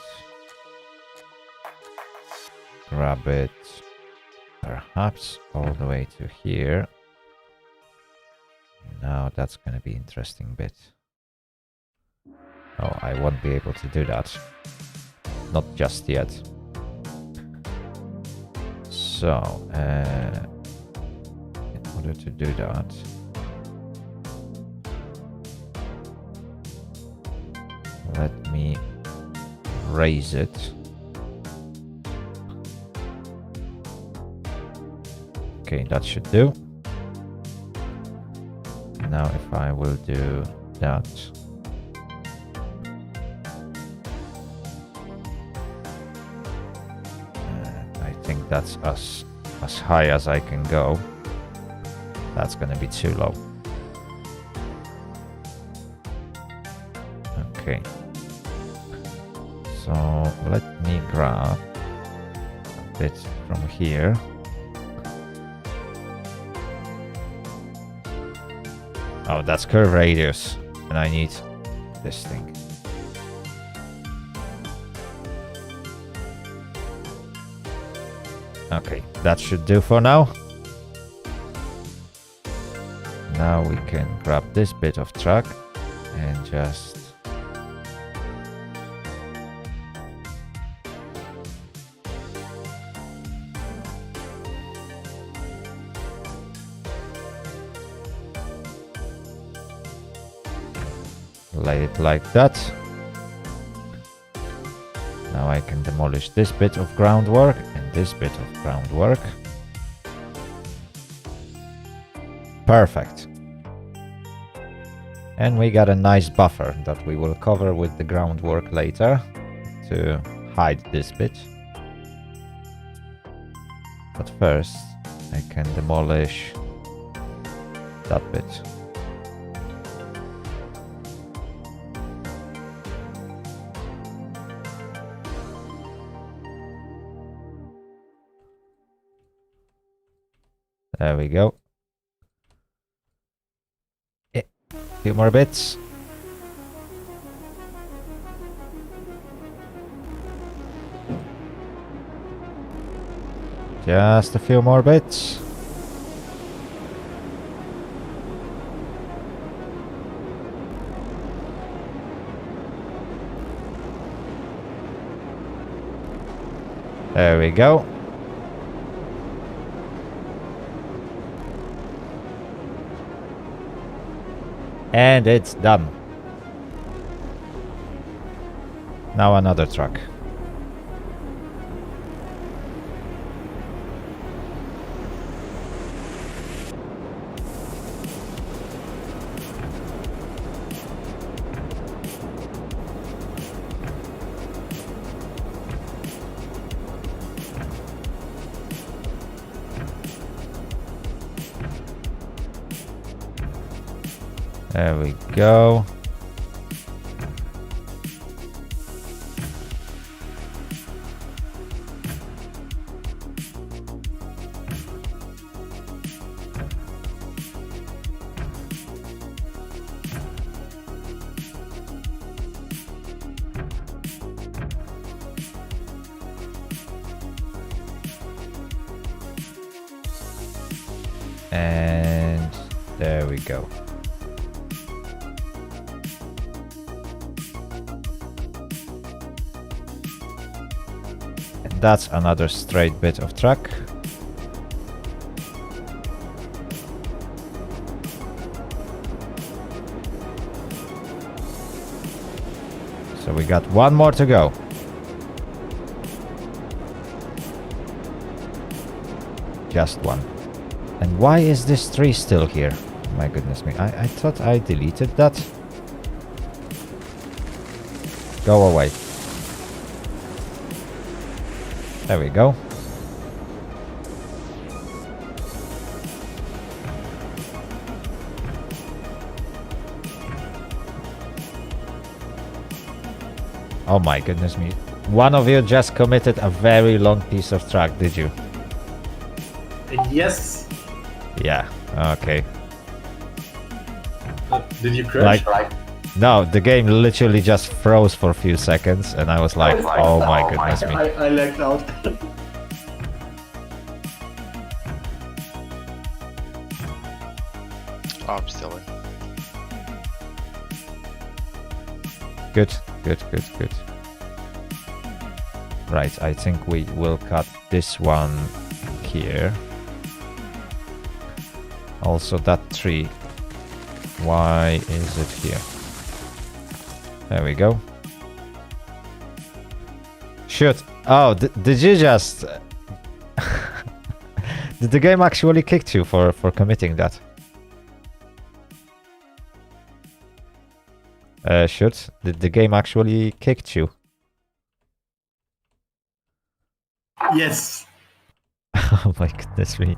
A: grab it perhaps all the way to here. Now that's going to be an interesting bit. Oh, I won't be able to do that. Not just yet. So, in order to do that, let me raise it. Okay, that should do. Now if I will do that, I think that's as high as I can go. That's gonna be too low. Okay. So let me grab a bit from here. Oh, that's curve radius, and I need this thing. Okay, that should do for now. Now we can grab this bit of track and just lay it like that. Now I can demolish this bit of groundwork and this bit of groundwork. Perfect. And we got a nice buffer that we will cover with the groundwork later to hide this bit. But first I can demolish that bit. There we go. A few more bits. Just a few more bits. There we go. And it's done. Now another truck. There we go. And there we go. And that's another straight bit of track. So we got one more to go. Just one. And why is this tree still here? My goodness me. I thought I deleted that. Go away. There we go. Oh my goodness me. One of you just committed a very long piece of track, did you?
E: Yes.
A: Yeah, okay.
E: Did you crash?
A: No, the game literally just froze for a few seconds and I was like, oh my goodness me.
E: I lagged out.
I: Oh, I'm still in.
A: Good. Right, I think we will cut this one here. Also that tree. Why is it here? There we go. Shoot. Oh, did you just... Did the game actually kick you for committing that? Shoot. Did the game actually kick you?
E: Yes.
A: Oh my goodness me.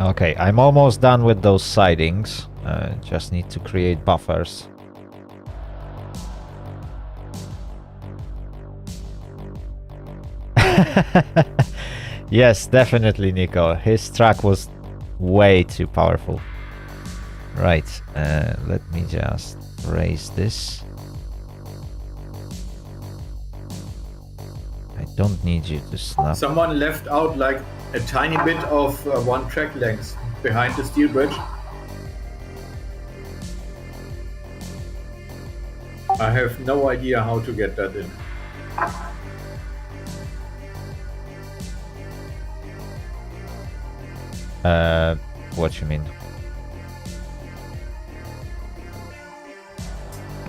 A: Okay, I'm almost done with those sidings. Just need to create buffers. Yes, definitely, Nico. His track was way too powerful. Right, let me just raise this. I don't need you to snap.
E: Someone left out like a tiny bit of one track length behind the steel bridge. I have no idea how to get that in.
A: What you mean?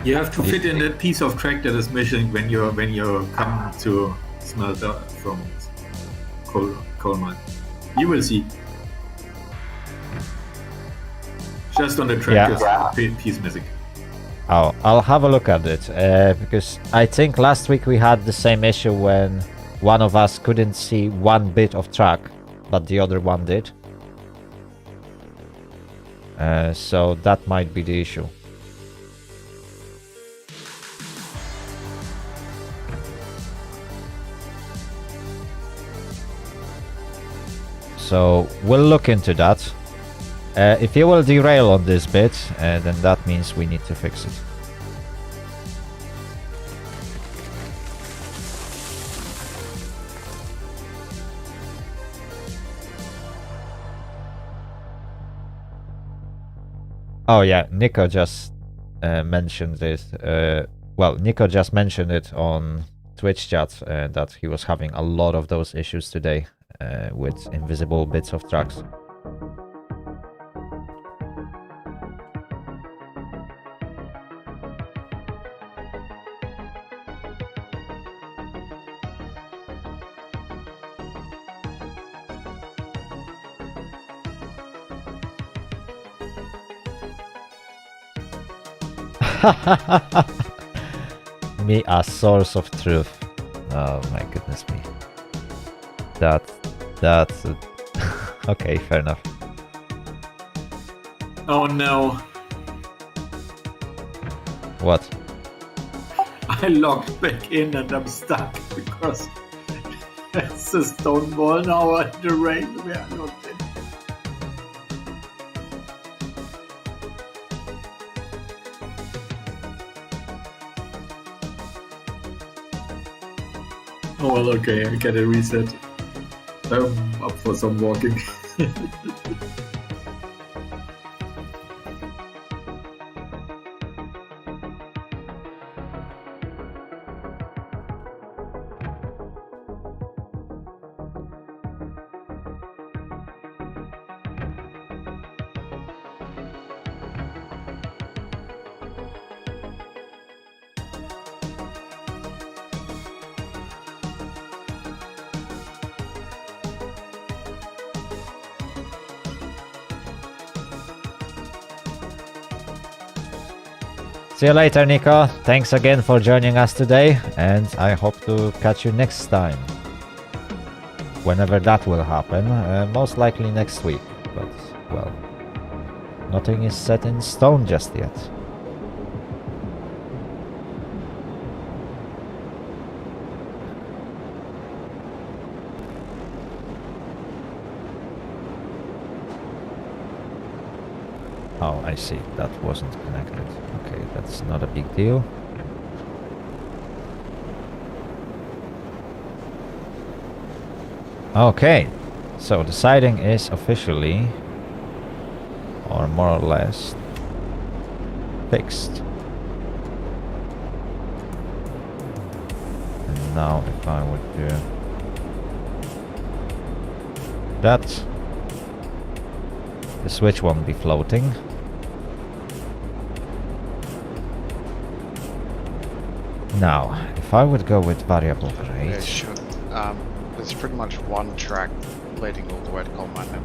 E: You have to fit in that piece of track that is missing when you come to smelter from coal mine. You will see. Just on the track, there's a piece missing.
A: Oh, I'll have a look at it because I think last week we had the same issue when one of us couldn't see one bit of track, but the other one did. So that might be the issue. So we'll look into that. If you will derail on this bit, then that means we need to fix it. Oh yeah, Nico just mentioned this. Well, Nico just mentioned it on Twitch chat that he was having a lot of those issues today with invisible bits of tracks. Me, a source of truth. Oh my goodness me. That's okay, fair enough.
E: Oh no.
A: What?
E: I logged back in and I'm stuck because there's a stone wall now and the rain where I logged in. Oh, well, okay, I get a reset. I'm up for some walking.
A: See you later, Nico. Thanks again for joining us today, and I hope to catch you next time. Whenever that will happen, most likely next week, but, well, nothing is set in stone just yet. Oh, I see. That wasn't connected. Okay, that's not a big deal. Okay, so the siding is officially, or more or less, fixed. And now if I would do that, the switch won't be floating. Now, if I would go with variable rate...
I: Yeah, sure. There's pretty much one track leading all the way to coal mine now.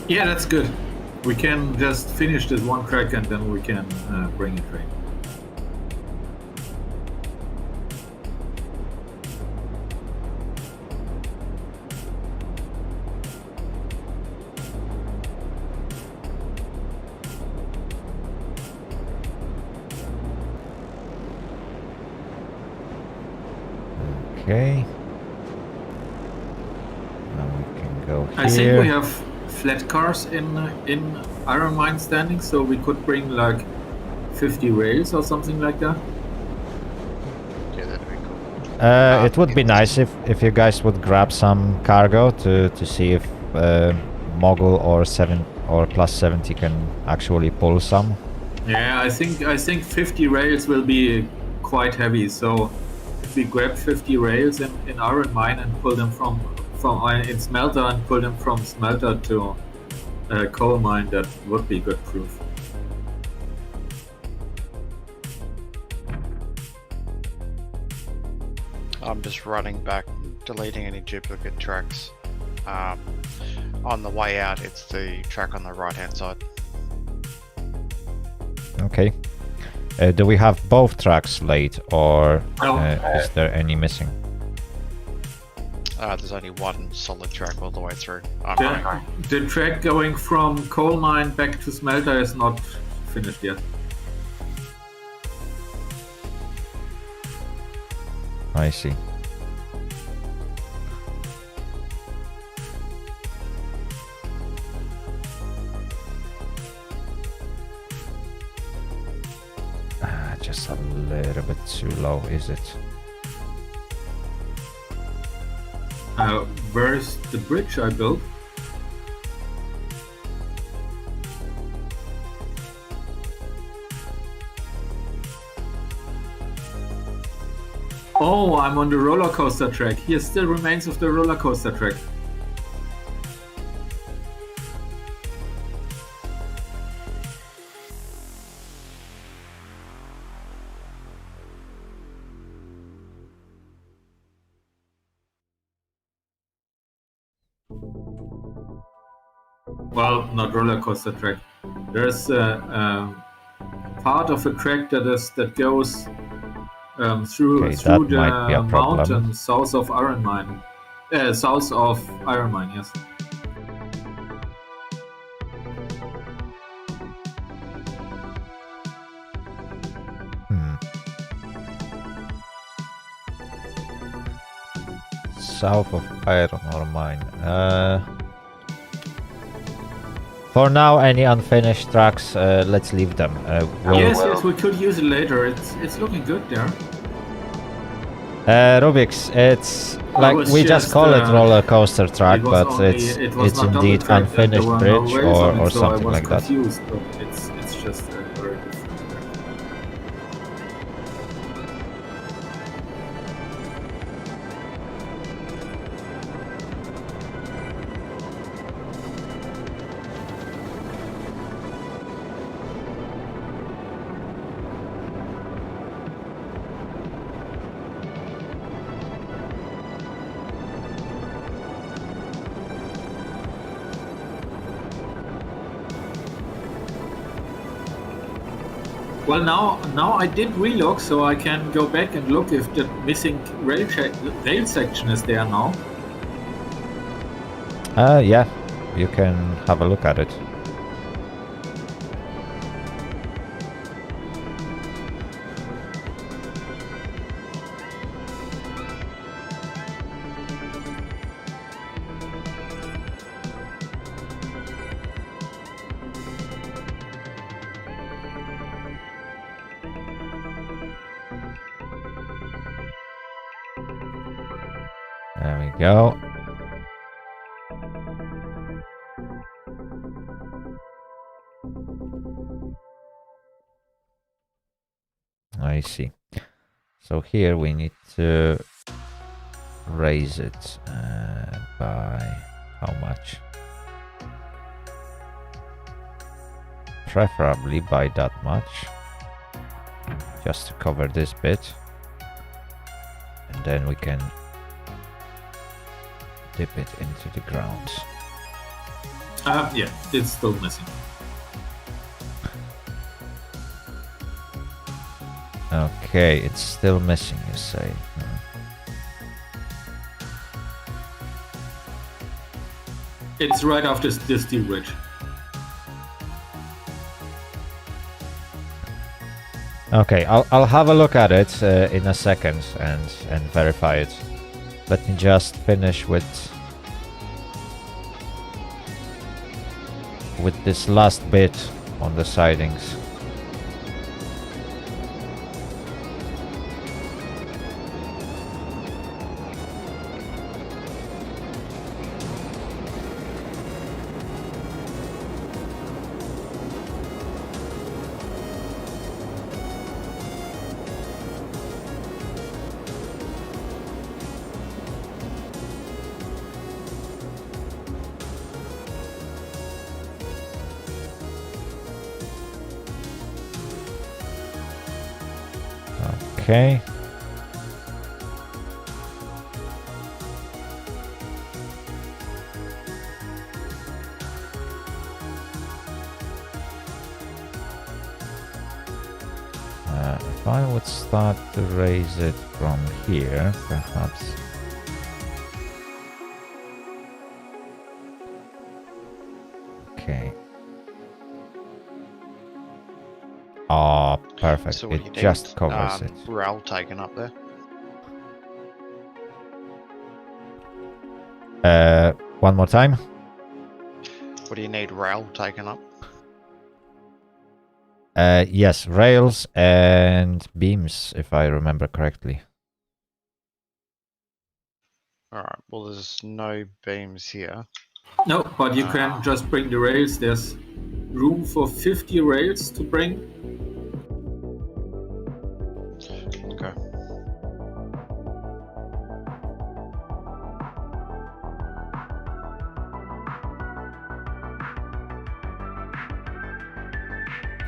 E: Yeah, that's good. We can just finish this one track and then we can bring a train.
A: Okay. Now we can go here.
E: I think we have flat cars in Iron Mine standing, so we could bring like 50 rails or something like that.
I: Yeah, that'd be cool.
A: It would be nice if you guys would grab some cargo to see if Mogul or plus 70 can actually pull some.
E: Yeah, I think 50 rails will be quite heavy. So if we grab 50 rails in Iron Mine and pull them from in Smelter and pull them from Smelter to Coal Mine, that would be good proof.
I: I'm just running back, deleting any duplicate tracks. On the way out, it's the track on the right hand side.
A: Okay. Do we have both tracks laid, or
E: No.
A: is there any missing?
I: There's only one solid track all the way through.
E: The track going from Coal Mine back to Smelter is not finished yet.
A: I see. Just a little bit too low, is it?
E: Where's the bridge I built? Oh, I'm on the roller coaster track. Here still remains of the roller coaster track. Well, not roller coaster track. There's a part of a track that goes through the mountain south of Iron Mine. South of Iron Mine, yes.
A: South of Iron Mine. For now, any unfinished tracks, let's leave them.
E: Yes, we could use it later. It's looking good there.
A: Rubik's, it's like
E: was
A: we just
E: just,
A: call it roller coaster track,
E: it was
A: but
E: only-
A: it's
E: it was not double
A: indeed
E: tracked and there
A: unfinished
E: were no
A: bridge
E: rails on it,
A: or
E: so
A: something
E: I was
A: like that.
E: confused, but it's just a very different track. Well, now I did relog, so I can go back and look if the missing rail section is there now.
A: Yeah, you can have a look at it. There we go. I see. So here we need to raise it by how much? Preferably by that much. Just to cover this bit. And then we can dip it into the ground.
E: Yeah, it's still missing.
A: Okay, it's still missing, you say.
E: It's right after the steel bridge.
A: Okay, I'll have a look at it in a second and verify it. Let me just finish with this last bit on the sidings. Okay. If I would start to raise it from here, perhaps. Okay. Oh, perfect.
I: So what do
A: It
I: you
A: just
I: need?
A: covers it.
I: Rail taken up there.
A: One more time.
I: What do you need? Rail taken up.
A: Yes, rails and beams, if I remember correctly.
I: Alright, well there's no beams here.
E: No, but you can just bring the rails. There's room for 50 rails to bring.
I: Okay.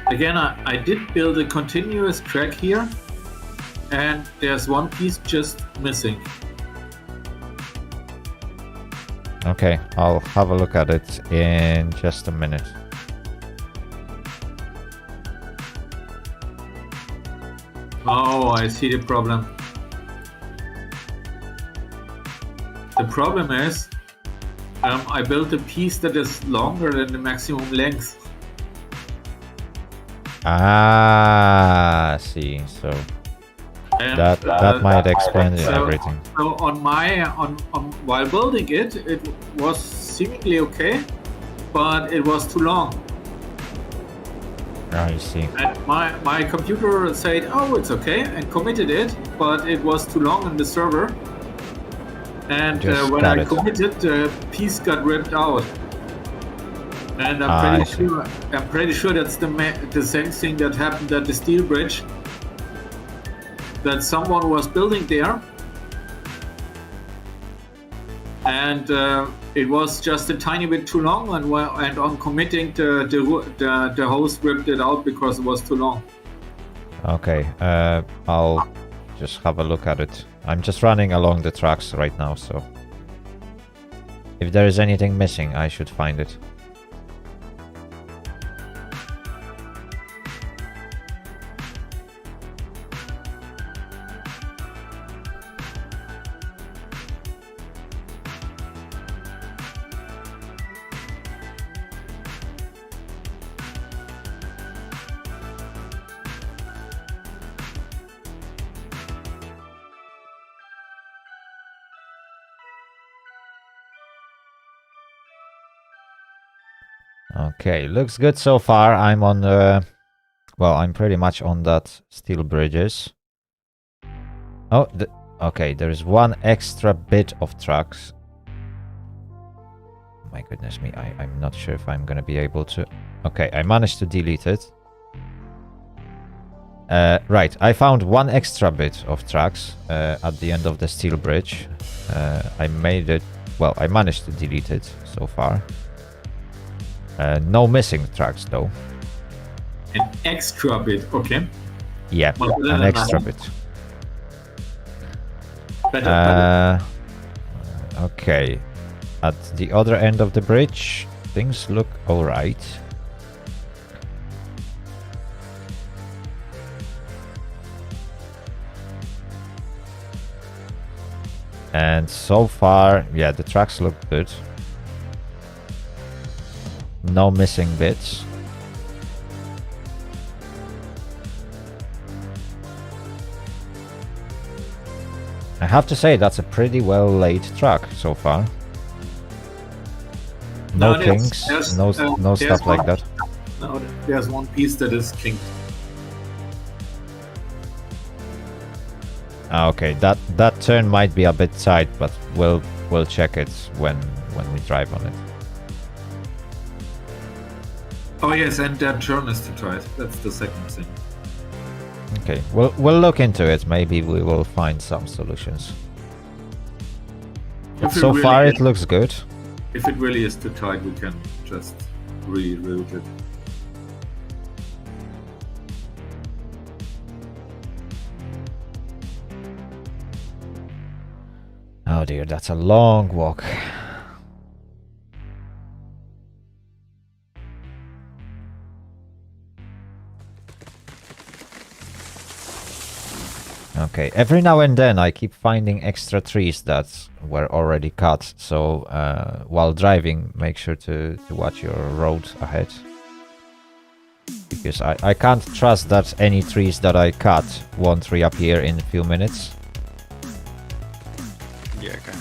E: Again, I did build a continuous track here, and there's one piece just missing.
A: Okay, I'll have a look at it in just a minute.
E: Oh, I see the problem. The problem is, I built a piece that is longer than the maximum length.
A: Ah, see. So
E: And,
A: that might explain
E: so-
A: everything.
E: So on while building it, it was seemingly okay, but it was too long.
A: I see.
E: And my computer said, oh, it's okay, and committed it, but it was too long in the server. And when I committed, the piece got ripped out. And I'm pretty sure that's the same thing that happened at the steel bridge. That someone was building there, and it was just a tiny bit too long, and on committing, the host ripped it out because it was too long.
A: Okay, I'll just have a look at it. I'm just running along the tracks right now, so if there is anything missing, I should find it. Okay, looks good so far. I'm on well, I'm pretty much on that steel bridges. Oh, okay, there's one extra bit of tracks. My goodness me, I'm not sure if I'm gonna be able to... Okay, I managed to delete it. Right, I found one extra bit of tracks at the end of the steel bridge. I made it... Well, I managed to delete it so far. No missing tracks though.
E: An extra bit, okay.
A: Yeah, an extra bit.
E: Better.
A: Okay. At the other end of the bridge, things look alright. And so far, yeah, the tracks look good. No missing bits. I have to say that's a pretty well laid track so far. No kinks, no stuff like that.
E: No, there's one piece that is kinked.
A: Okay, that turn might be a bit tight, but we'll check it when we drive on it.
E: Oh yes, and that turn is too tight. That's the second thing.
A: Okay, we'll look into it. Maybe we will find some solutions. But so far it looks good.
E: If it really is too tight, we can just reroute it.
A: Oh dear, that's a long walk. Okay, every now and then I keep finding extra trees that were already cut, so while driving, make sure to watch your road ahead. Because I can't trust that any trees that I cut won't reappear in a few minutes.
I: Yeah, okay.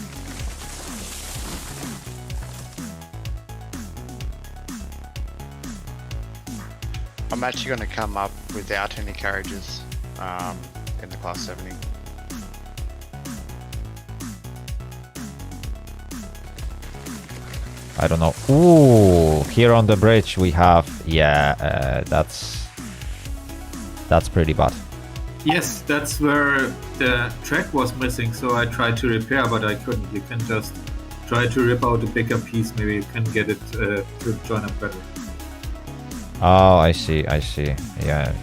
I: I'm actually going to come up without any carriages in the Class 70.
A: I don't know. Ooh, here on the bridge we have... Yeah, that's pretty bad.
E: Yes, that's where the track was missing, so I tried to repair, but I couldn't. You can just try to rip out a bigger piece, maybe you can get it to join up better.
A: Oh, I see. Yeah,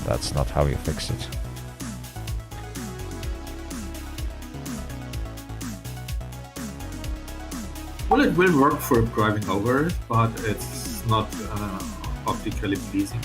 A: that's not how you fix it.
E: Well, it will work for driving over it, but it's not optically pleasing.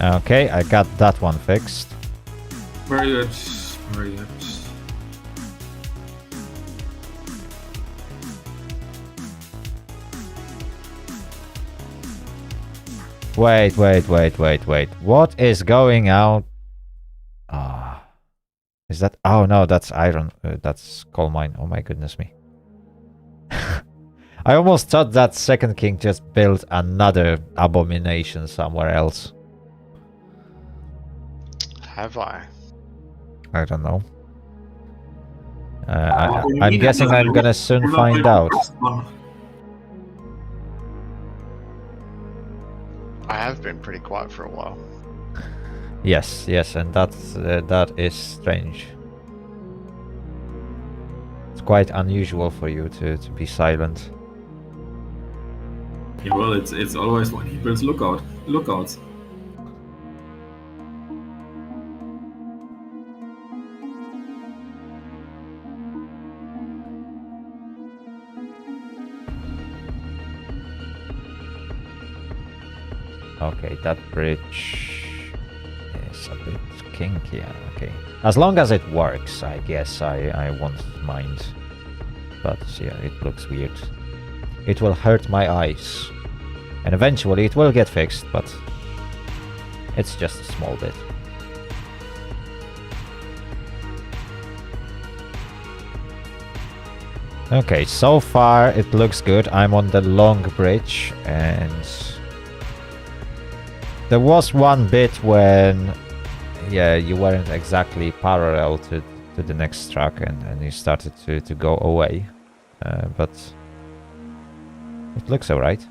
A: Okay, I got that one fixed.
E: Very good. Very good.
A: Wait. What is going out? Ah. Is that... Oh, no, that's iron. That's coal mine. Oh, my goodness me. I almost thought that Second King just built another abomination somewhere else.
I: Have I?
A: I don't know.
E: What do you
A: I'm
E: mean
A: guessing
E: another
A: I'm gonna soon
E: one?
A: find out.
I: I have been pretty quiet for a while.
A: Yes, and that is strange. It's quite unusual for you to be silent.
E: Yeah, well, it's always when he builds lookouts.
A: Okay, that bridge is a bit kinky. Okay, as long as it works, I guess I won't mind. But yeah, it looks weird. It will hurt my eyes. And eventually it will get fixed, but it's just a small bit. Okay, so far it looks good. I'm on the long bridge, and there was one bit when, yeah, you weren't exactly parallel to the next track, and you started to go away. But it looks alright.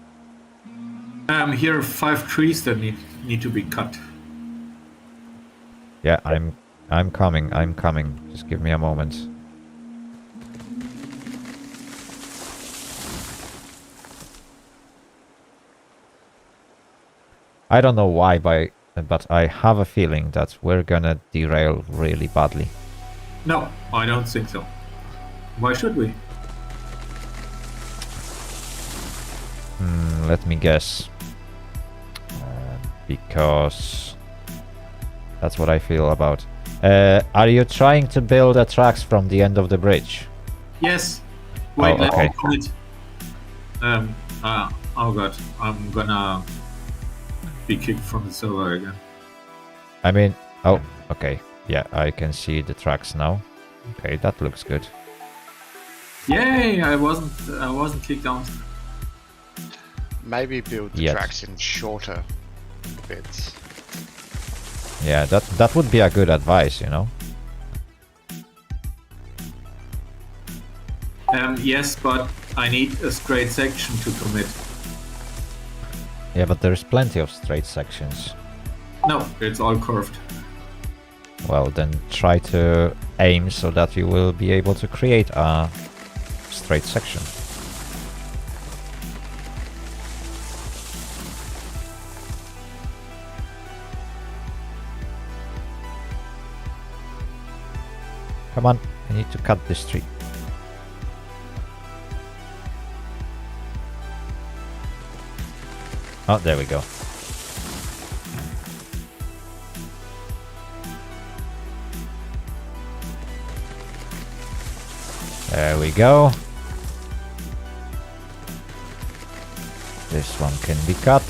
E: Here are 5 trees that need to be cut.
A: Yeah, I'm coming. Just give me a moment. I don't know why, but I have a feeling that we're gonna derail really badly.
E: No, I don't think so. Why should we?
A: Let me guess. Because that's what I feel about. Are you trying to build the tracks from the end of the bridge?
E: Yes. Wait,
A: Oh, okay.
E: let's commit. Oh god, I'm gonna be kicked from the server again.
A: I mean, oh, okay. Yeah, I can see the tracks now. Okay, that looks good.
E: Yay! I wasn't kicked out.
I: Maybe build the
A: Yes.
I: tracks in shorter bits.
A: Yeah, that would be a good advice, you know.
E: Yes, but I need a straight section to commit.
A: Yeah, but there's plenty of straight sections.
E: No, it's all curved.
A: Well, then try to aim so that you will be able to create a straight section. Come on, I need to cut this tree. Oh, there we go. There we go. This one can be cut.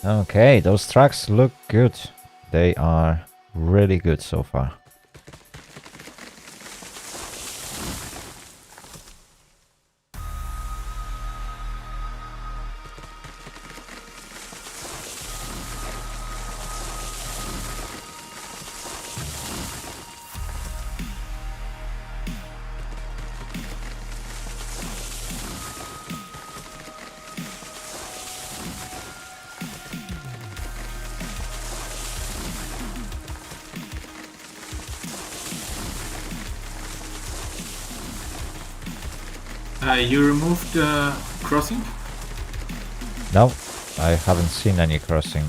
A: Okay, those tracks look good. They are really good so far.
E: You removed crossing?
A: No, I haven't seen any crossing.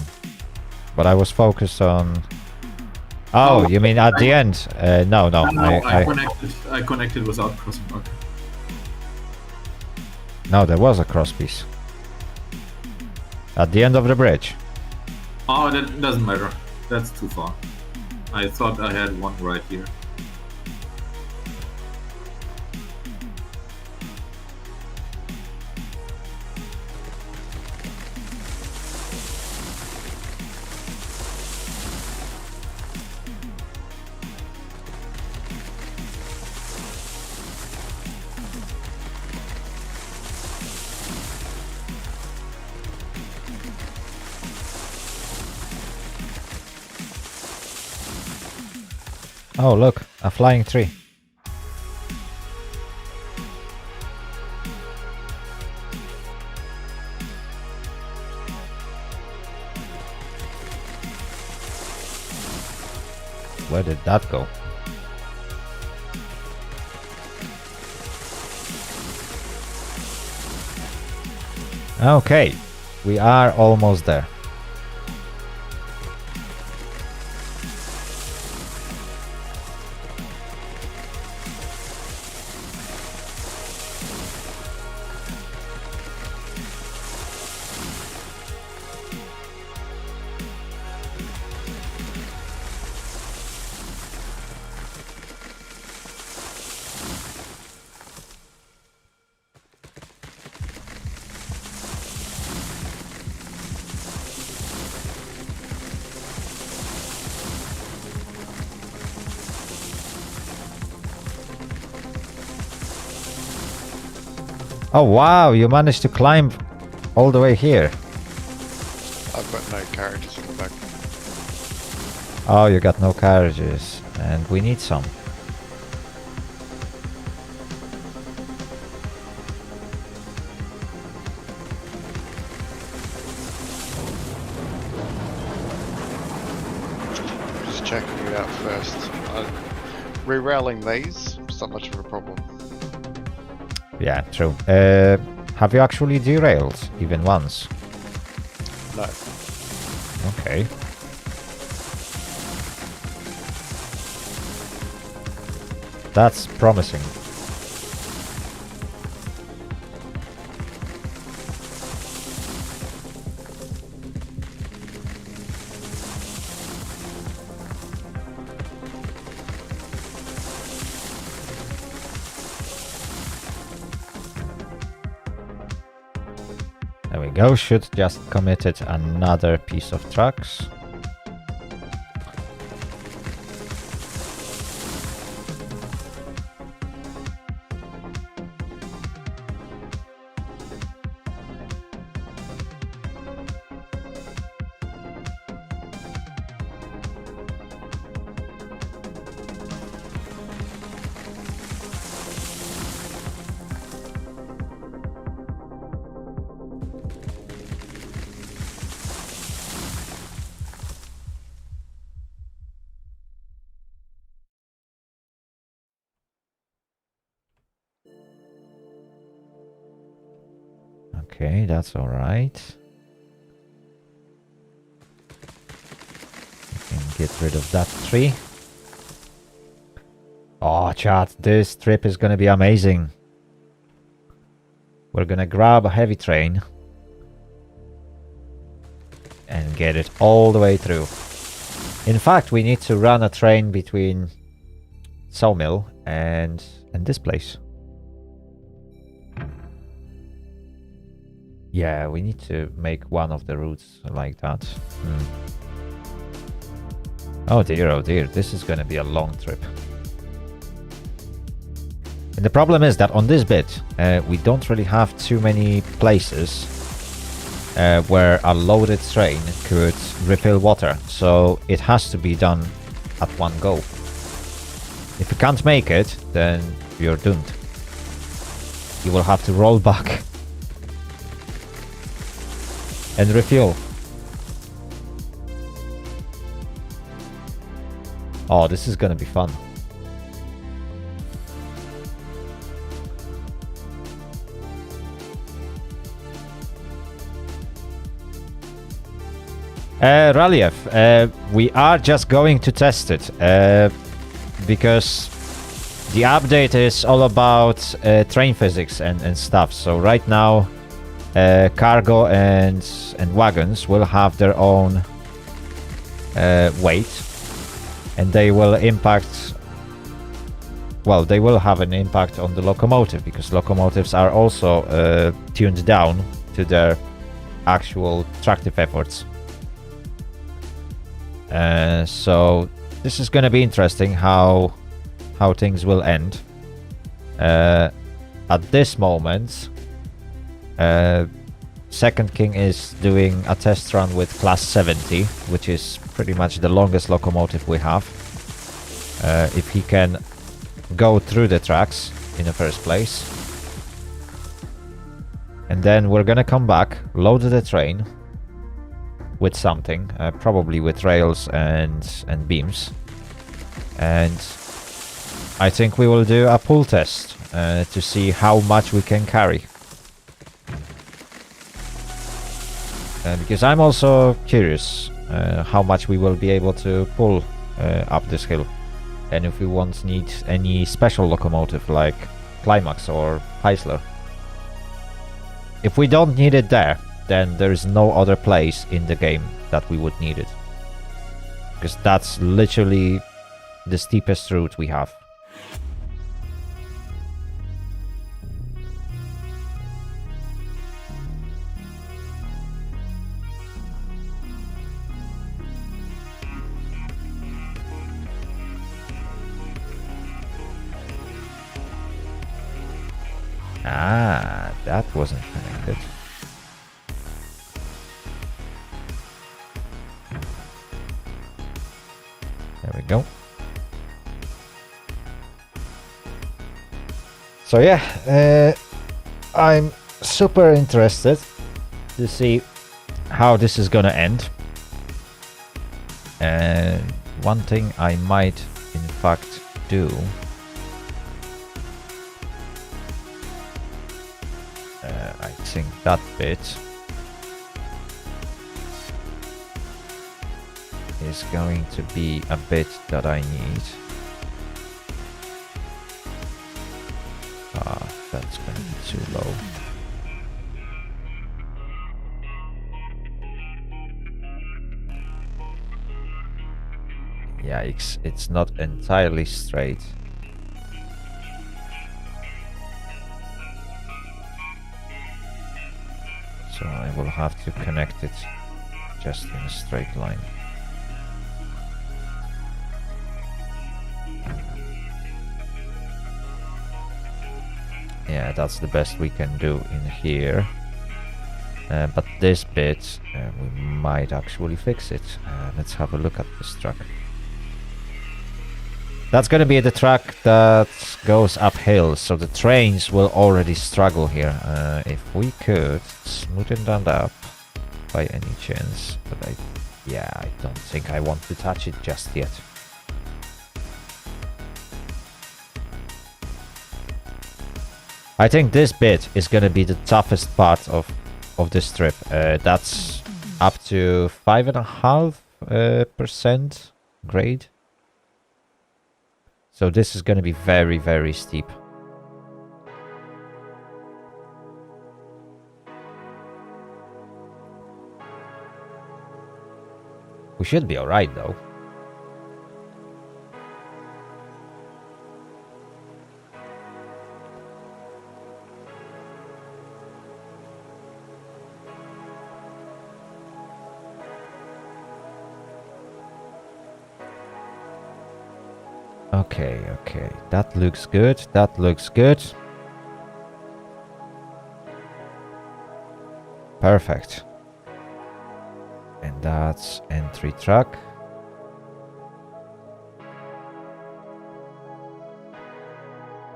A: But I was focused on... Oh, you mean at the end? No.
E: No, I connected without crossing. Okay.
A: No, there was a cross piece. At the end of the bridge.
E: Oh, that doesn't matter. That's too far. I thought I had one right here.
A: Oh, look, a flying tree. Where did that go? Okay, we are almost there. Oh wow, you managed to climb all the way here.
I: I've got no carriages in the back.
A: Oh, you got no carriages, and we need some.
I: Just checking it out first. Rerailing these, it's not much of a problem.
A: Yeah, true. Have you actually derailed even once?
I: No.
A: Okay. That's promising. There we go, should just committed another piece of tracks. Okay, that's all right. We can get rid of that tree. Oh, chat, this trip is gonna be amazing. We're gonna grab a heavy train and get it all the way through. In fact, we need to run a train between Sawmill and this place. Yeah, we need to make one of the routes like that. Oh dear, this is gonna be a long trip. And the problem is that on this bit, we don't really have too many places where a loaded train could refill water, so it has to be done at one go. If you can't make it, then you're doomed. You will have to roll back and refuel. Oh, this is gonna be fun. Raliev, we are just going to test it because the update is all about train physics and stuff. So right now, cargo and wagons will have their own weight, and they will impact. Well, they will have an impact on the locomotive because locomotives are also tuned down to their actual tractive efforts. So this is going to be interesting how things will end. At this moment, Second King is doing a test run with class 70, which is pretty much the longest locomotive we have. If he can go through the tracks in the first place. And then we're gonna come back, load the train with something, probably with rails and beams. And I think we will do a pull test to see how much we can carry. Because I'm also curious how much we will be able to pull up this hill. And if we won't need any special locomotive like Climax or Heisler. If we don't need it there, then there is no other place in the game that we would need it. Because that's literally the steepest route we have. Ah, that wasn't connected. There we go. So yeah, I'm super interested to see how this is gonna end. And one thing I might in fact do, I think that bit is going to be a bit that I need. Ah, that's going to be too low. Yeah, it's not entirely straight. So I will have to connect it just in a straight line. Yeah, that's the best we can do in here. But this bit, we might actually fix it. Let's have a look at this track. That's gonna be the track that goes uphill, so the trains will already struggle here. If we could smoothen that up by any chance, but I don't think I want to touch it just yet. I think this bit is gonna be the toughest part of this trip. That's up to 5.5% grade. So this is going to be very, very steep. We should be alright though. Okay, that looks good, that looks good. Perfect. And that's entry track.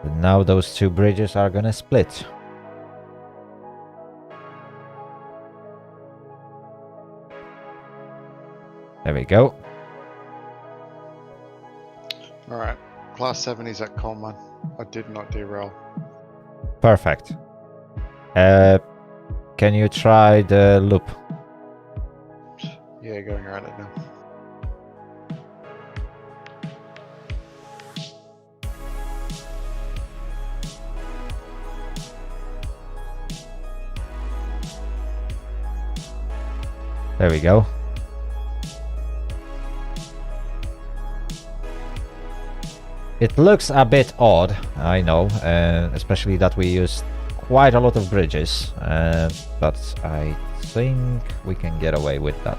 A: And now those two bridges are gonna split. There we go.
I: Alright, class 70s at Coleman. I did not derail.
A: Perfect. Can you try the loop?
I: Yeah, going around it now.
A: There we go. It looks a bit odd, I know, especially that we used quite a lot of bridges, but I think we can get away with that.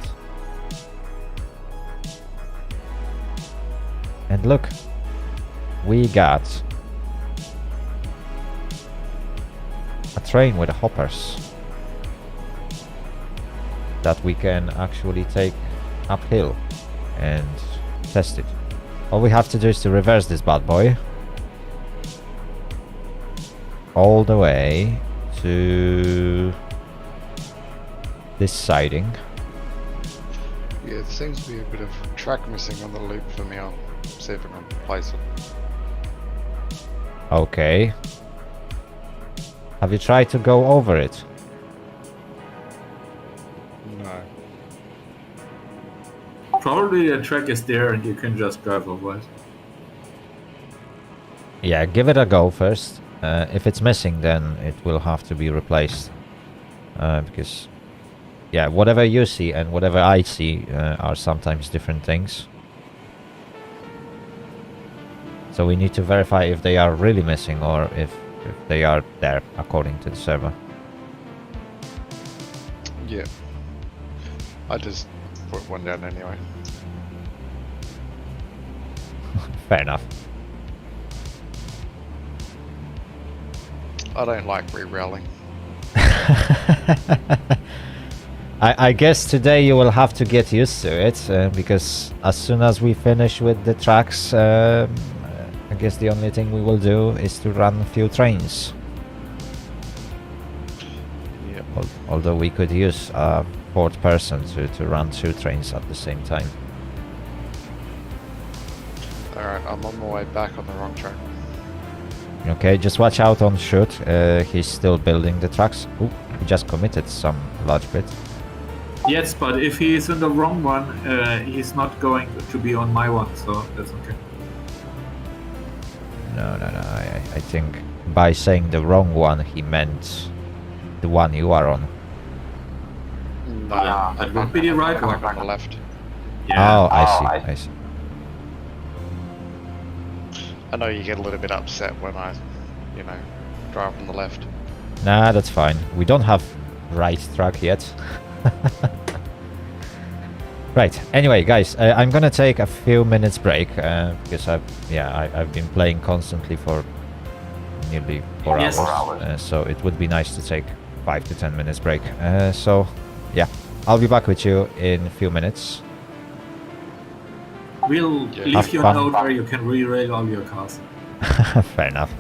A: And look, we got a train with hoppers that we can actually take uphill and test it. All we have to do is to reverse this bad boy all the way to this siding.
I: Yeah, there seems to be a bit of track missing on the loop for me. I'll see if I can replace it.
A: Okay. Have you tried to go over it?
I: No.
E: Probably the track is there and you can just drive over it.
A: Yeah, give it a go first. If it's missing, then it will have to be replaced. Because, yeah, whatever you see and whatever I see are sometimes different things. So we need to verify if they are really missing or if they are there according to the server.
I: Yeah. I just put one down anyway.
A: Fair enough.
I: I don't like re-railing.
A: I guess today you will have to get used to it, because as soon as we finish with the tracks, I guess the only thing we will do is to run a few trains.
I: Yep.
A: Although we could use a fourth person to run 2 trains at the same time.
I: Alright, I'm on my way back on the wrong track.
A: Okay, just watch out on shoot. He's still building the tracks. Ooh, he just committed some large bit.
E: Yes, but if he is in the wrong one, he's not going to be on my one, so that's okay.
A: No. I think by saying the wrong one, he meant the one you are on.
I: No,
E: That would be the right
I: I'm
E: one.
I: on the left.
E: Yeah.
A: Oh, I see.
I: I know you get a little bit upset when I, drive on the left.
A: Nah, that's fine. We don't have right track yet. Right. Anyway, guys, I'm gonna take a few minutes break because I've been playing constantly for nearly 4
E: Yes.
A: hours. So it would be nice to take 5 to 10 minutes break. So yeah, I'll be back with you in a few minutes.
E: We'll
I: Yeah.
E: leave
A: Have
E: you a
A: fun.
E: note where you can re-rail all your cars.
A: Fair enough.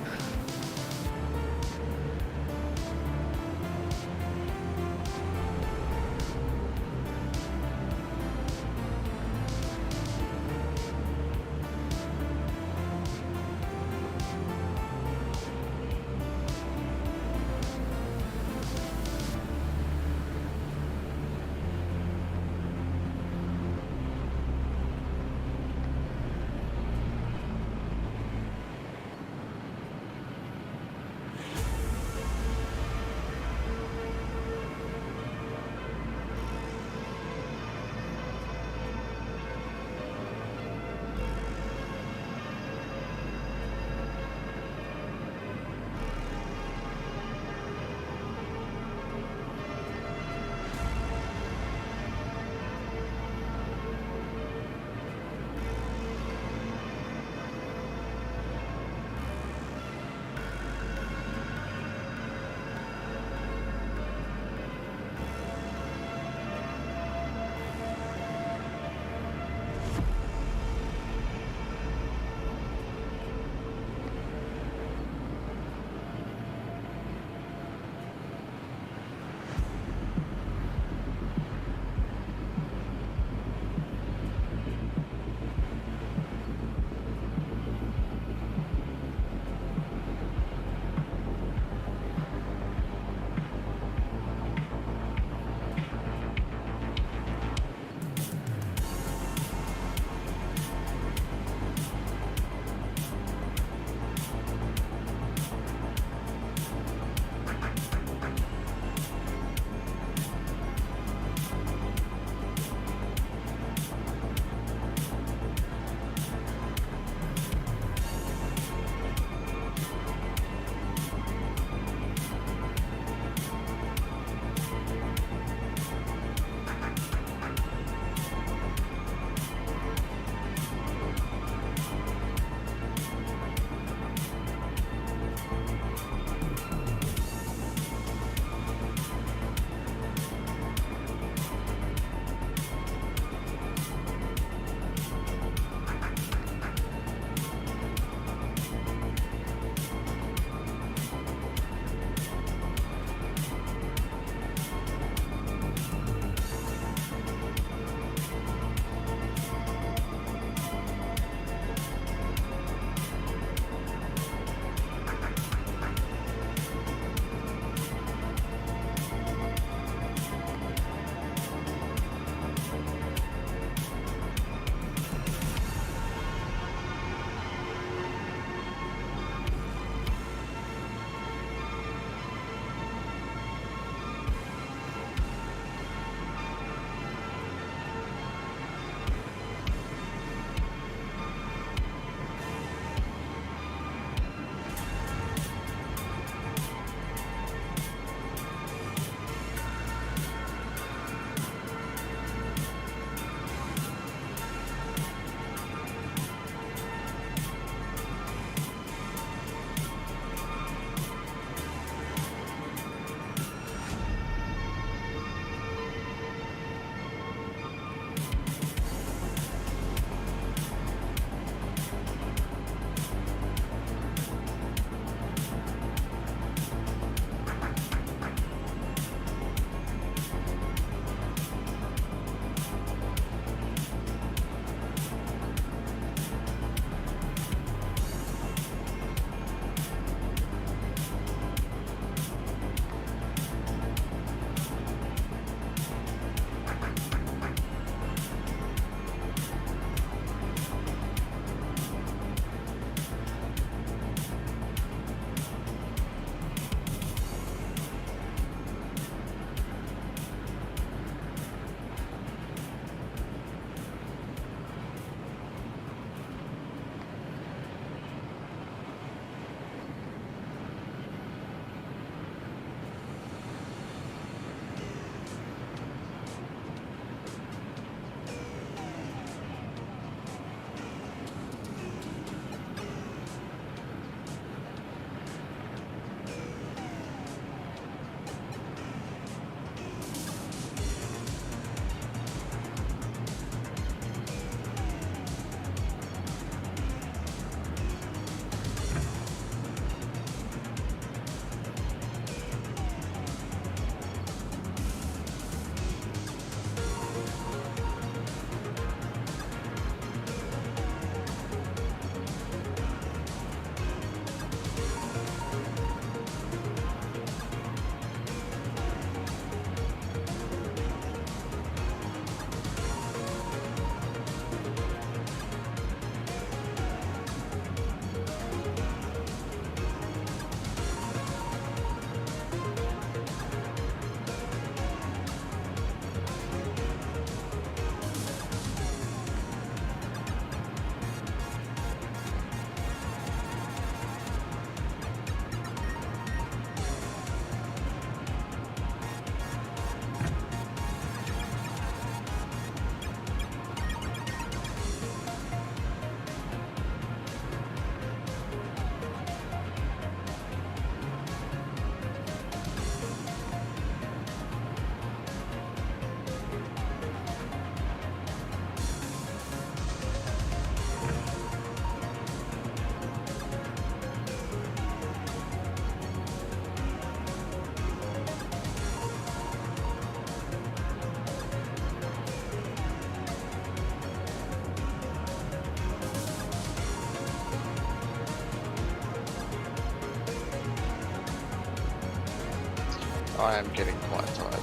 I: I am getting quite tired.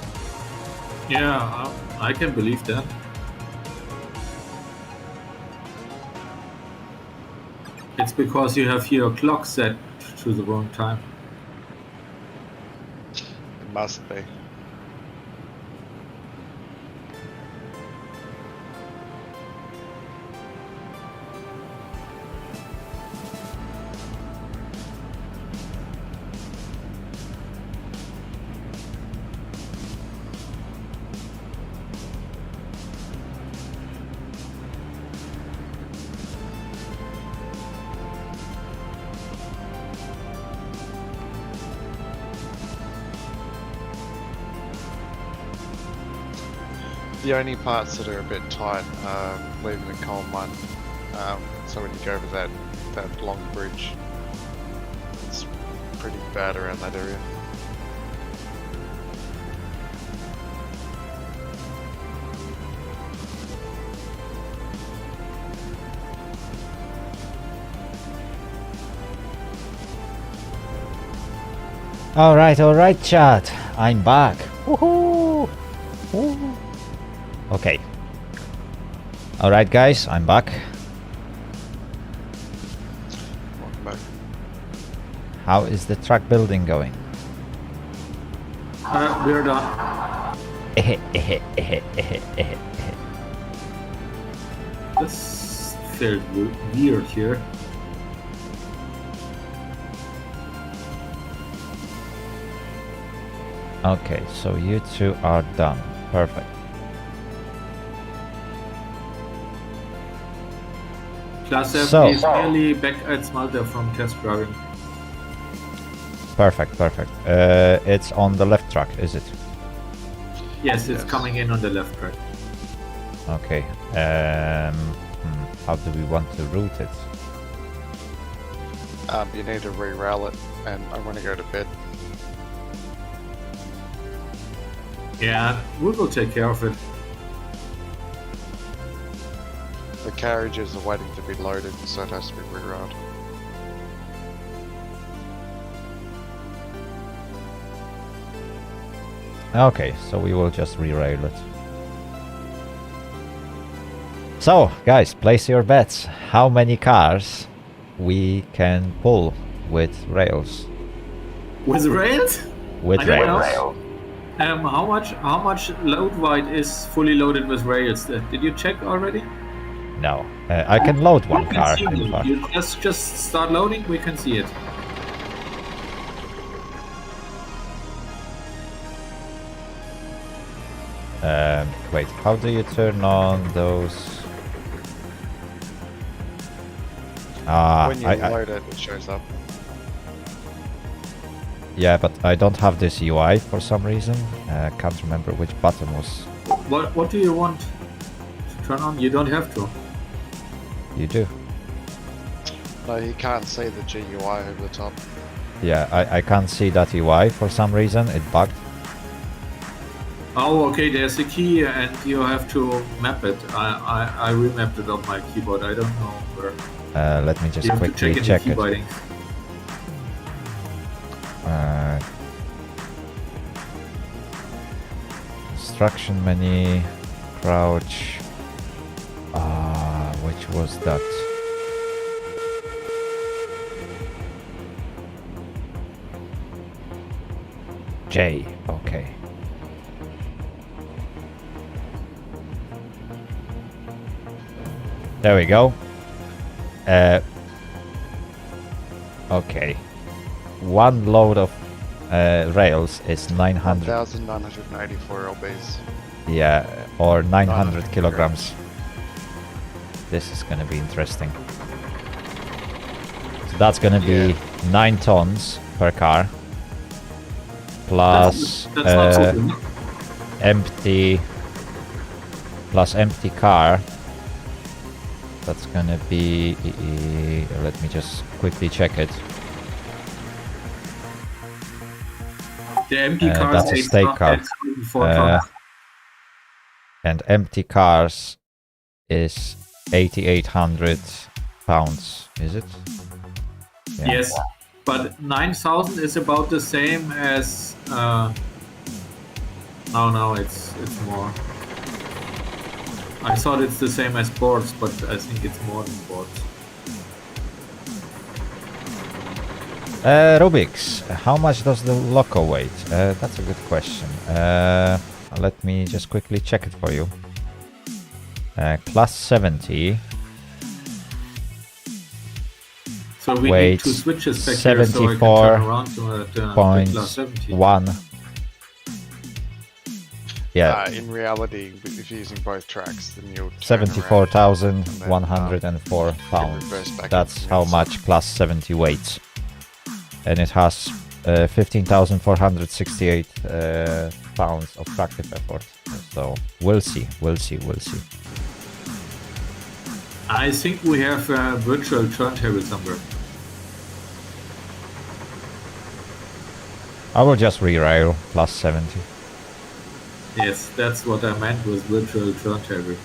E: Yeah, I can believe that. It's because you have your clock set to the wrong time.
I: It must be. The only parts that are a bit tight are leaving the coal mine. So when you go over that long bridge, it's pretty bad around that area.
A: Alright, chat. I'm back. Woohoo! Woo. Okay. Alright, guys, I'm back.
I: Welcome back.
A: How is the track building going?
E: We're done. This felt weird here.
A: Okay, so you two are done. Perfect.
E: Class 7
A: So-
E: is nearly back at Smelter from test driving.
A: Perfect. It's on the left track, is it?
E: Yes, it's coming in on the left track.
A: Okay. How do we want to route it?
I: You need to re-rail it, and I want to go to bed.
E: Yeah, we will take care of it.
I: The carriages are waiting to be loaded, so it has to be re-railed.
A: Okay, so we will just re-rail it. So, guys, place your bets. How many cars we can pull with rails?
E: With rails?
A: With
E: I don't know.
A: rails.
E: How much load wide is fully loaded with rails? Did you check already?
A: No. I can load one
E: We
A: car,
E: can see
A: in
E: it.
A: fact.
E: You just start loading, we can see it.
A: Wait, how do you turn on those?
I: When you load it, it shows up.
A: Yeah, but I don't have this UI for some reason. Can't remember which button was.
E: What do you want to turn on? You don't have to.
A: You do.
I: No, you can't see the GUI over the top.
A: Yeah, I can't see that UI for some reason. It bugged.
E: Oh, okay, there's a key and you have to map it. I remapped it on my keyboard. I don't know where.
A: Let me just
E: You have to
A: quickly
E: check
A: check
E: in
A: it.
E: the key bindings.
A: Instruction menu, crouch. Which was that? J. Okay. There we go. Okay. One load of rails is 900.
I: 1,984 LBs.
A: Yeah, or 900
I: 900
A: kilograms. This is gonna be interesting. So that's gonna be 9 tons per car. Plus
E: That's not so good.
A: empty car. That's gonna be let me just quickly check it.
E: The empty cars
A: that's a
E: ate
A: state
E: up
A: car.
E: at 4 tons.
A: And empty cars is 8,800 pounds, is it? Yeah.
E: Yes, but 9,000 is about the same as Oh no, it's more. I thought it's the same as boards, but I think it's more than boards.
A: Rubik's, how much does the Loco weight? That's a good question. Let me just quickly check it for you. Class 70.
E: So we
A: Weight
E: need two switches back here so I can turn around to class 70.
A: 74.1. Yeah,
I: In reality, if you're using both tracks, then you'll
A: 74,104 pounds.
I: reverse back
A: That's
I: into
A: how
I: minutes.
A: much class 70 weighs. And it has 15,468 pounds of tractive effort. So we'll see.
E: I think we have a virtual turntable somewhere.
A: I will just re-rail plus 70.
E: Yes, that's what I meant with virtual turntable.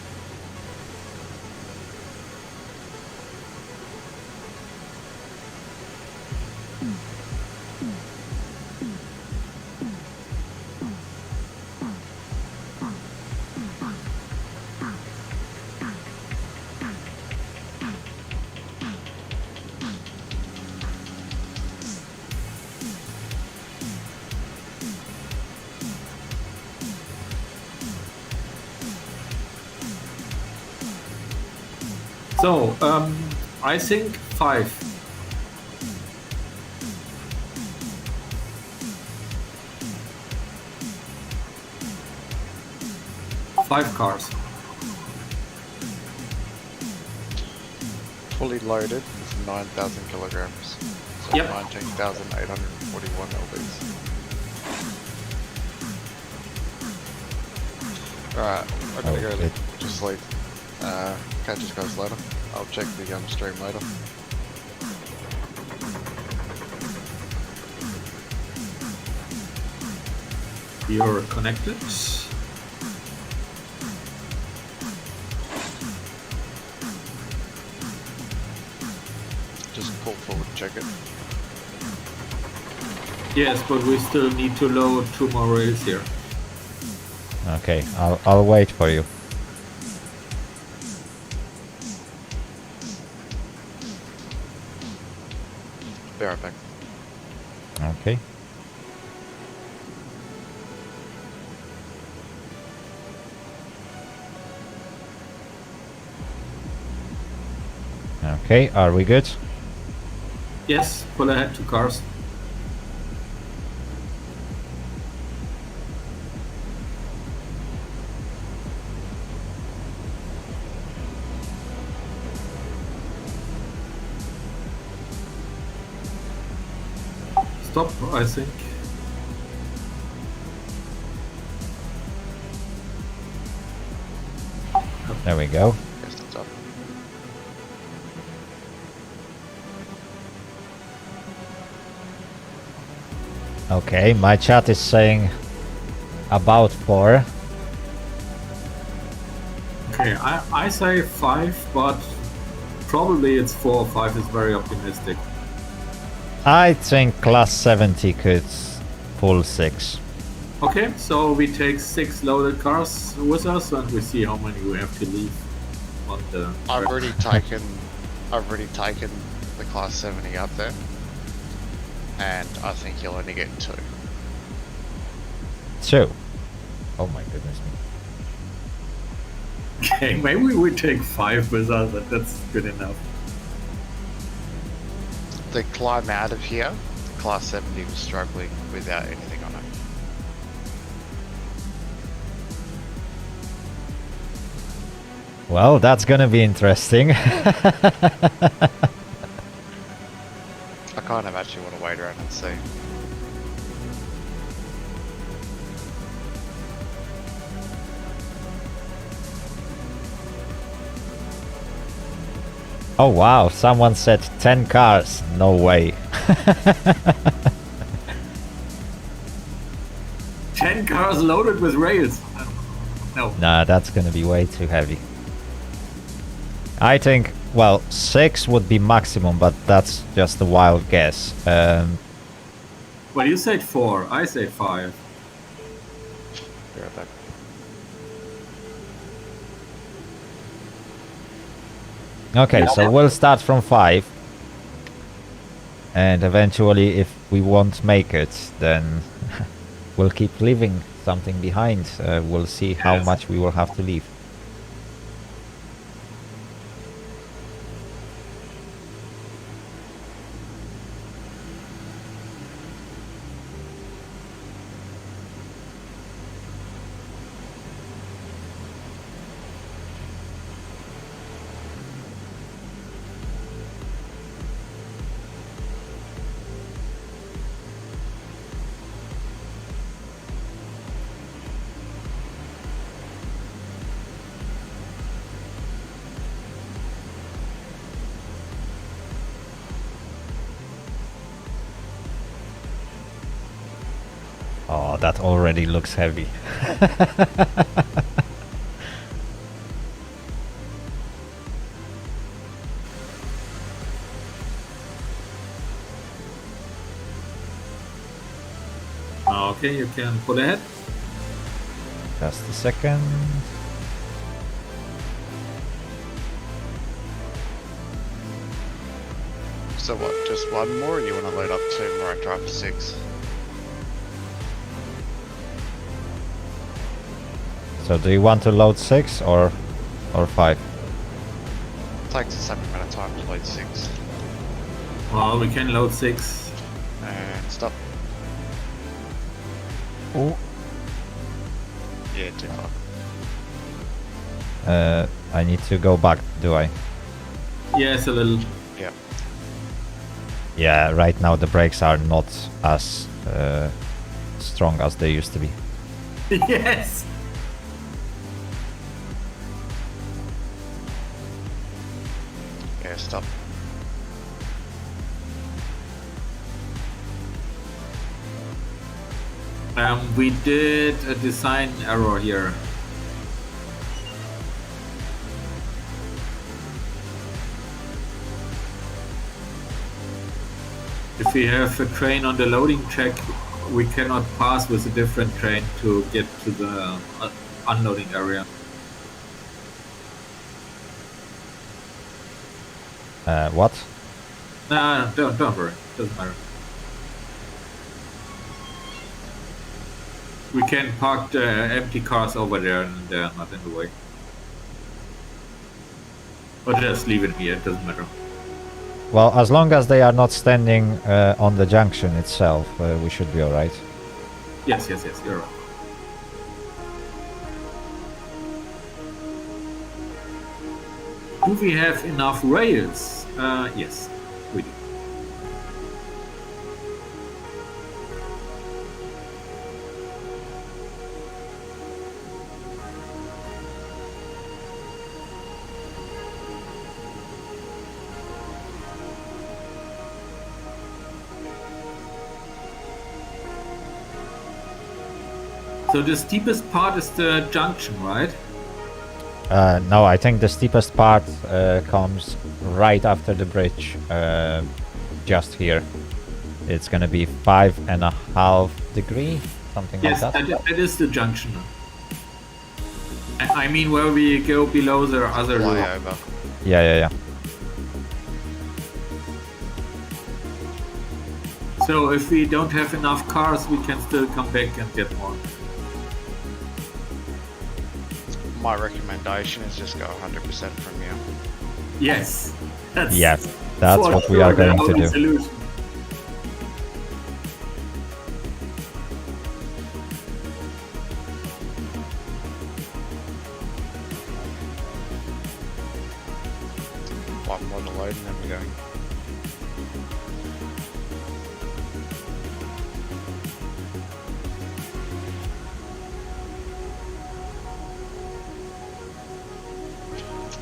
E: So, I think 5. Five cars.
I: Fully loaded is 9,000 kilograms. So
E: Yep.
I: 19,841 lbs. Alright, I'm gonna go
A: Okay.
I: to sleep. Catch you guys later. I'll check the stream later.
E: You're connected.
I: Just pull forward, check it.
E: Yes, but we still need to load 2 more rails here.
A: Okay, I'll wait for you.
I: Be right back.
A: Okay. Okay, are we good?
E: Yes, pull ahead 2 cars. Stop, I think.
A: There we go.
I: Yes, that's up.
A: Okay, my chat is saying about 4.
E: Okay, I say 5, but probably it's 4 or 5 is very optimistic.
A: I think class 70 could pull 6.
E: Okay, so we take 6 loaded cars with us and we see how many we have to leave on the...
I: I've already taken the class 70 up there. And I think you'll only get 2.
A: 2. Oh my goodness me.
E: Okay, maybe we take 5 with us and that's good enough.
I: The climb out of here, class 70 was struggling without anything on it.
A: Well, that's gonna be interesting.
I: I kind of actually want to wait around and see.
A: Oh wow, someone said 10 cars. No way.
E: 10 cars loaded with rails. No.
A: Nah, that's gonna be way too heavy. I think, well, 6 would be maximum, but that's just a wild guess.
E: Well, you said 4, I say 5.
I: Be right back.
A: Okay, so we'll start from 5. And eventually, if we won't make it, then we'll keep leaving something behind. We'll see how much we will have to leave. Oh, that already looks heavy.
E: Okay, you can pull ahead.
A: Just a second.
I: So what, just one more, or you want to load up 2 more and drive to 6?
A: So do you want to load 6 or 5?
I: Takes the same amount of time to load 6.
E: Well, we can load 6.
I: And stop.
A: Oh.
I: Yeah, too far.
A: I need to go back, do I?
E: Yes, a little.
I: Yeah.
A: Yeah, right now the brakes are not as strong as they used to be.
E: Yes!
I: Yeah, stop.
E: We did a design error here. If we have a train on the loading track, we cannot pass with a different train to get to the unloading area.
A: What?
E: No, don't worry. Doesn't matter. We can park the empty cars over there and they're not in the way. Or just leave it here, it doesn't matter.
A: Well, as long as they are not standing on the junction itself, we should be alright.
E: Yes, you're right. Do we have enough rails? Yes, we do. So the steepest part is the junction, right?
A: No, I think the steepest part comes right after the bridge, just here. It's gonna be 5.5 degrees, something
E: Yes,
A: like that.
E: that is the junction. I mean where we go below the other road.
I: Flyover.
A: Yeah.
E: So if we don't have enough cars, we can still come back and get more.
I: My recommendation is just go 100% from here.
E: Yes. That's
A: what we are going to do.
E: Solution.
I: One more to load and then we're going.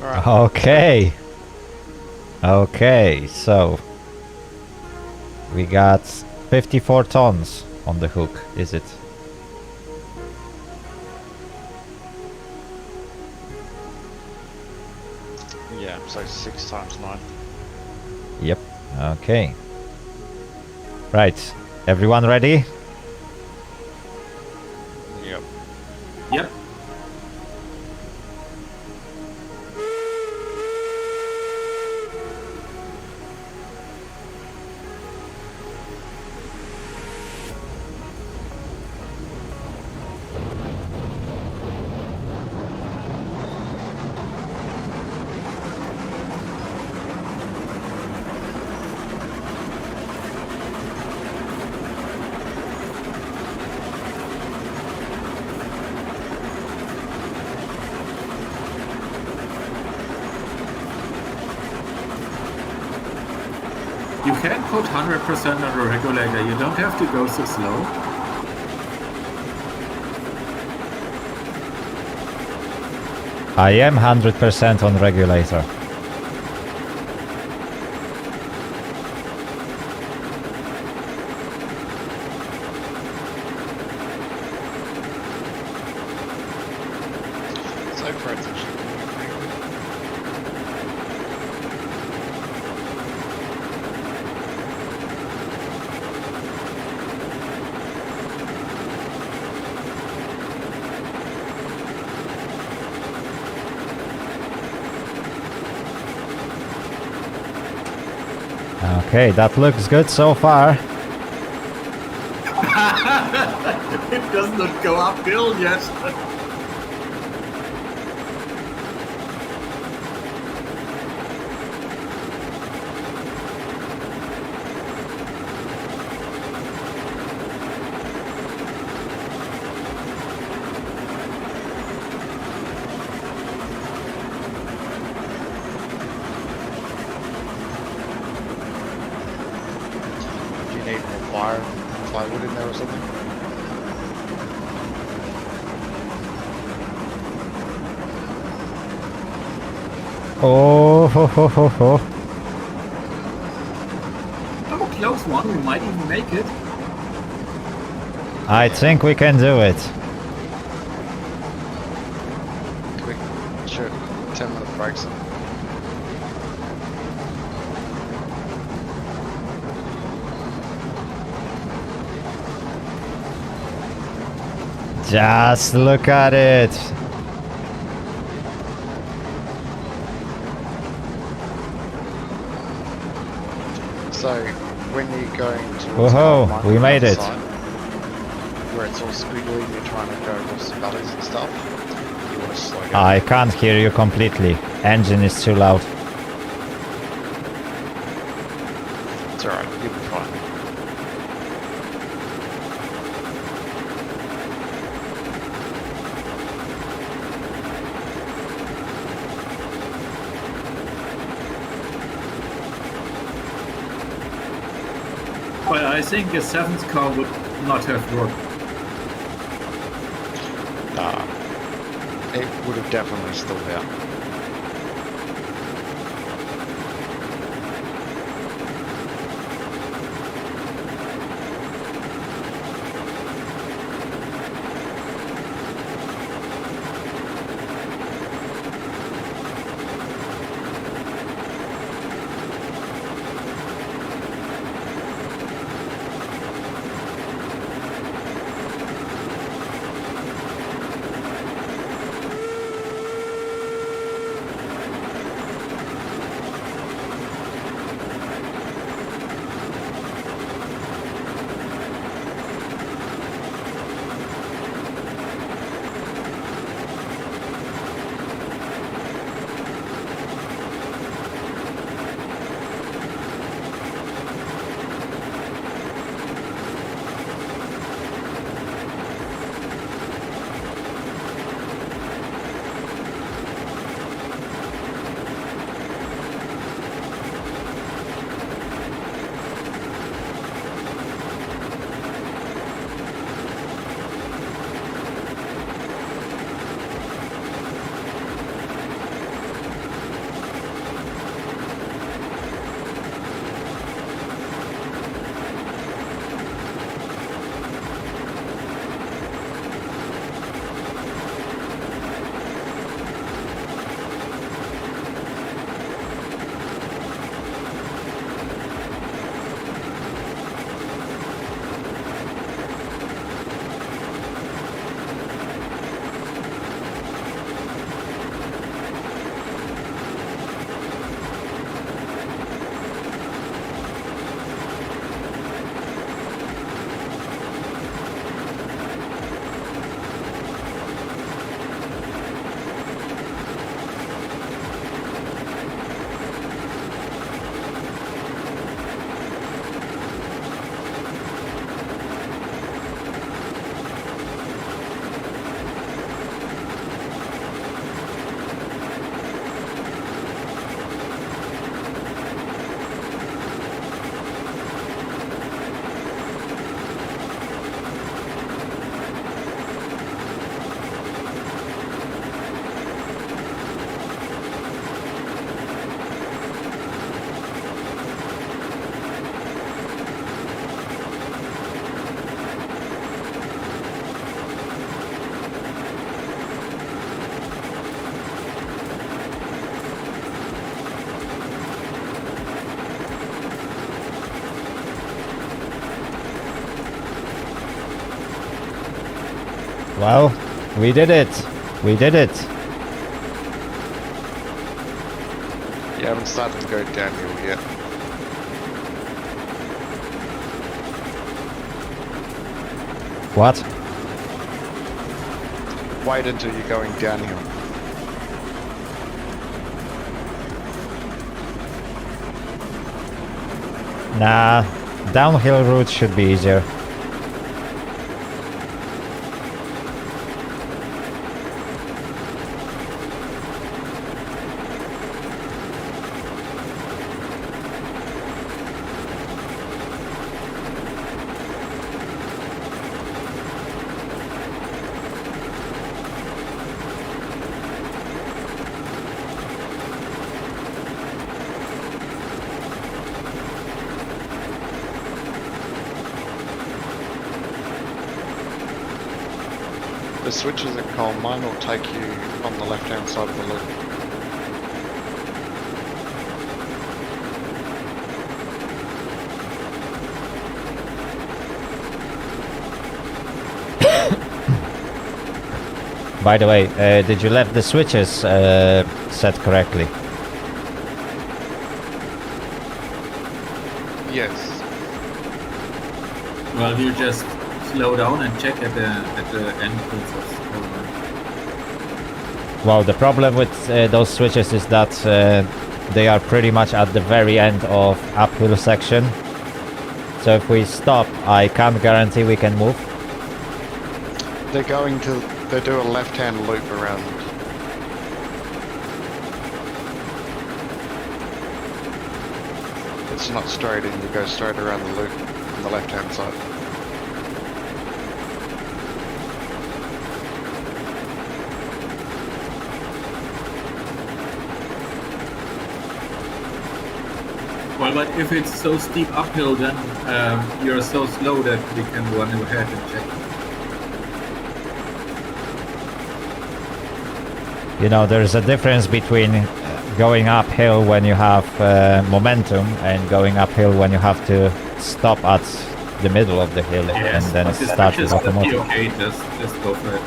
I: Alright.
A: Okay, so we got 54 tons on the hook, is it?
I: Yeah, so 6 times 9.
A: Yep, okay. Right, everyone ready?
I: Yep.
E: Yep. You can put 100% on the regulator. You don't have to go so slow.
A: I am 100% on regulator.
I: So far, it's actually
A: Okay, that looks good so far.
E: It does not go uphill yet.
I: Do you need more plywood in there or something?
A: Oh, ho, ho, ho, ho.
E: Oh, close one. We might even make it.
A: I think we can do it.
I: Quick, sure. 10-minute breaks.
A: Just look at it.
I: So, when you're going to
A: Whoa, we made it.
I: Where it's all squiggly and you're trying to go across the valleys and stuff, you want to slow down.
A: I can't hear you completely. Engine is too loud.
I: It's alright, you'll be fine.
E: But I think a 7th car would not have worked.
I: Nah. It would have definitely stalled out.
A: Well, we did it. We did it.
I: You haven't started to go downhill yet.
A: What?
I: Wait until you're going downhill.
A: Nah, downhill route should be easier.
I: The switches at coal mine will take you on the left-hand side of the loop.
A: By the way, did you left the switches set correctly?
I: Yes.
E: Well, you just slow down and check at the entrance of the coal mine.
A: Well, the problem with those switches is that they are pretty much at the very end of uphill section. So if we stop, I can't guarantee we can move.
I: They do a left-hand loop around. It's not straight in, you go straight around the loop on the left-hand side.
E: Well, but if it's so steep uphill, then you're so slow that we can run ahead and check.
A: You know, there's a difference between going uphill when you have momentum and going uphill when you have to stop at the middle of the hill and then
E: but the
A: start with
E: switches will be
A: automotive.
E: okay, just go for it.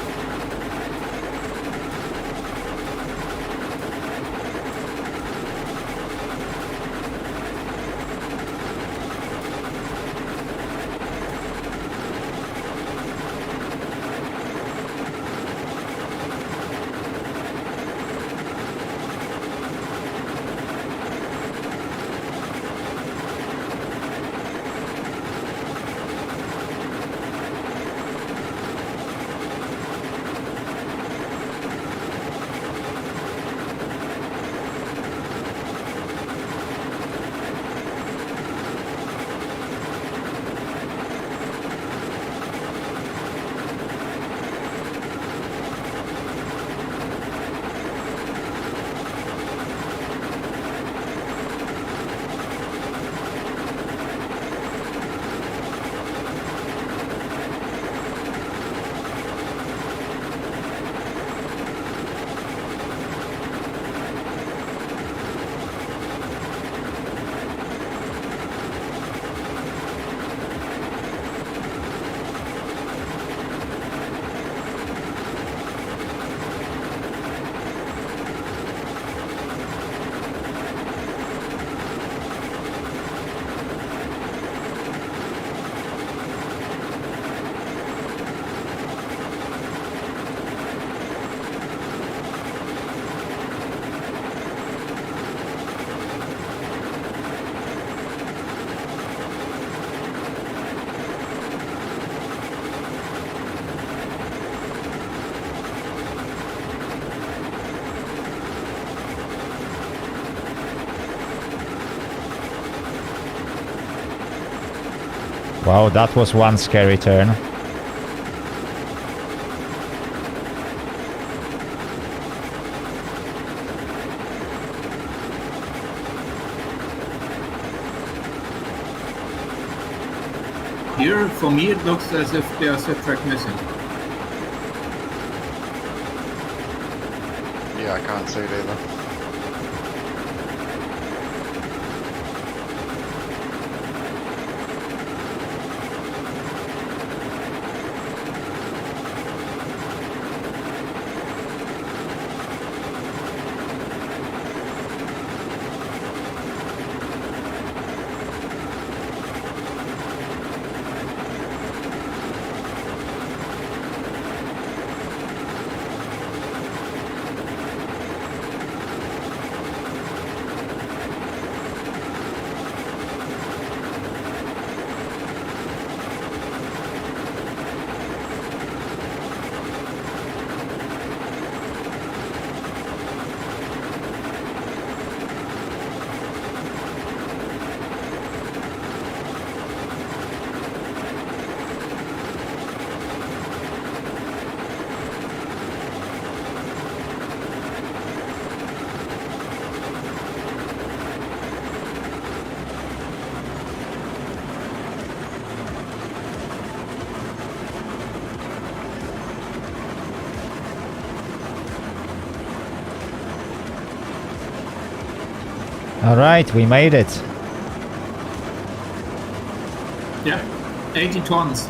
A: Wow, that was one scary turn.
E: Here, for me, it looks as if there's a track missing.
I: Yeah, I can't see it either.
A: Alright, we made it.
E: Yeah, 80 tons.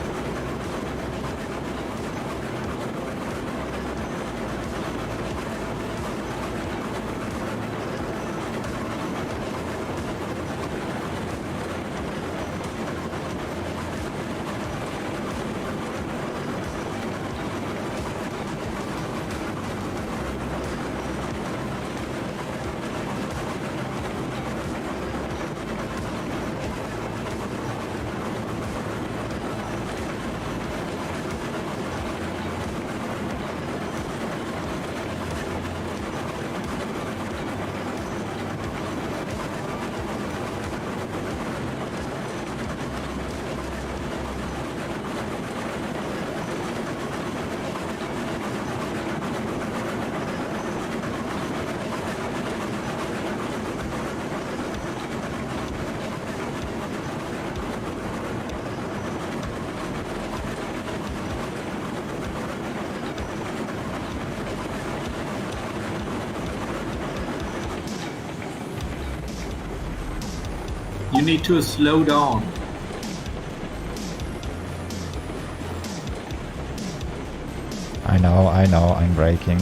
E: You need to slow down.
A: I know, I'm braking.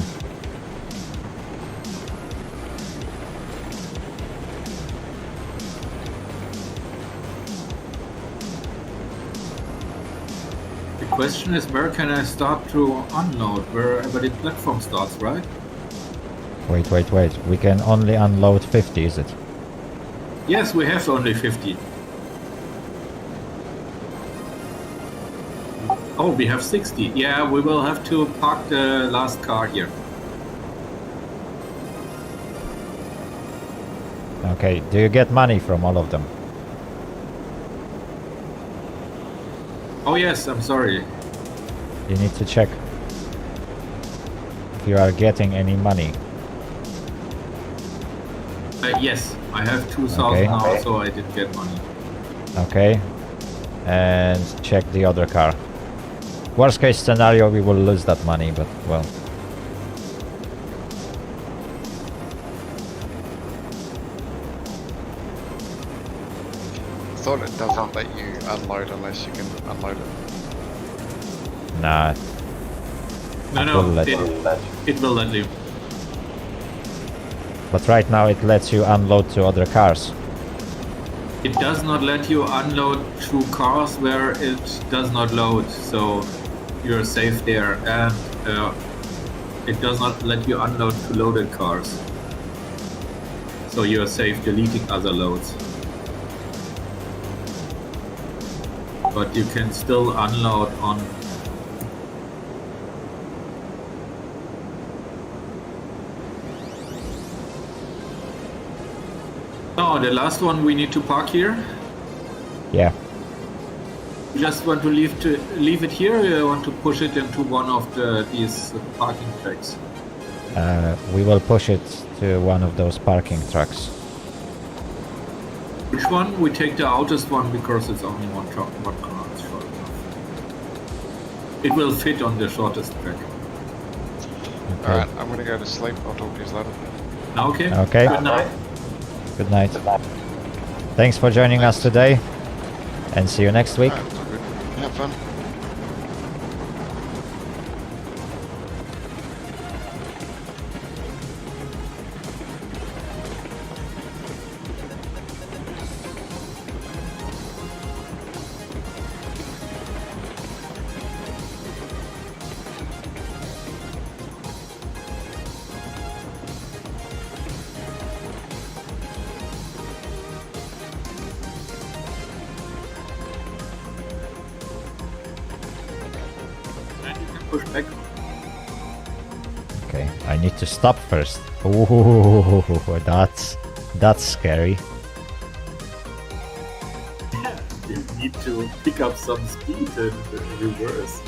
E: The question is, where can I start to unload? Wherever the platform starts, right?
A: Wait. We can only unload 50, is it?
E: Yes, we have only 50. Oh, we have 60. Yeah, we will have to park the last car here.
A: Okay, do you get money from all of them?
E: Oh yes, I'm sorry.
A: You need to check if you are getting any money.
E: Yes, I have 2,000
A: Okay.
E: now, so I did get money.
A: Okay. And check the other car. Worst case scenario, we will lose that money, but well.
I: I thought it doesn't let you unload unless you can unload it.
A: Nah.
E: No,
A: will let
E: it will let you.
A: But right now it lets you unload to other cars.
E: It does not let you unload to cars where it does not load, so you're safe there. And it does not let you unload to loaded cars, so you're safe deleting other loads. But you can still unload on. Oh, the last one we need to park here.
A: Yeah.
E: You just want to leave it here, or you want to push it into one of these parking tracks?
A: We will push it to one of those parking trucks.
E: Which one? We take the outest one because it's only one car. It's short enough. It will fit on the shortest track.
A: Okay.
I: Alright, I'm gonna go to sleep. I'll talk to you later.
E: Okay.
A: Okay.
E: Good night.
A: Good night. Thanks for joining us today, and see you next week.
I: Alright, it's all good. Have fun.
E: And you can push back.
A: Okay, I need to stop first. Ooh, that's scary.
E: You need to pick up some speed and reverse.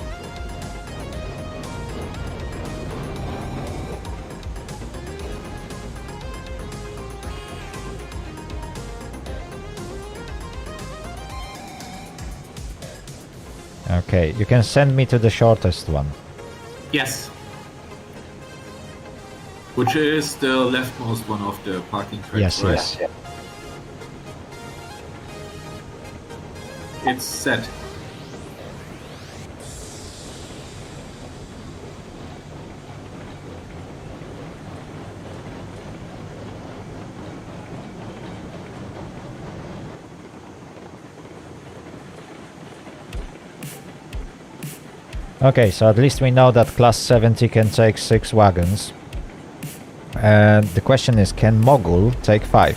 A: Okay, you can send me to the shortest one.
E: Yes. Which is the leftmost one of the parking tracks,
A: Yes,
E: right?
A: yes.
E: it's set.
A: Okay, so at least we know that class 70 can take 6 wagons. And the question is, can Mogul take 5?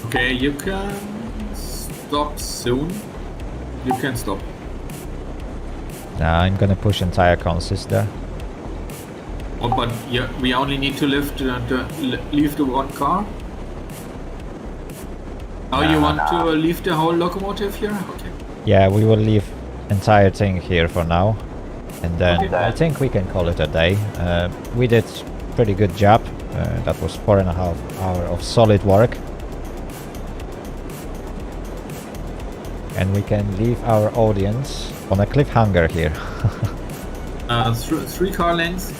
E: Okay, you can stop soon. You can stop.
A: Nah, I'm gonna push entire consist there.
E: Oh, but yeah, we only need to leave the one car. Oh, you want to leave the whole locomotive here? Okay.
A: Yeah, we will leave entire thing here for now. And then I think we can call it a day. We did pretty good job. That was 4.5 hours of solid work. And we can leave our audience on a cliffhanger here.
E: 3 car lengths.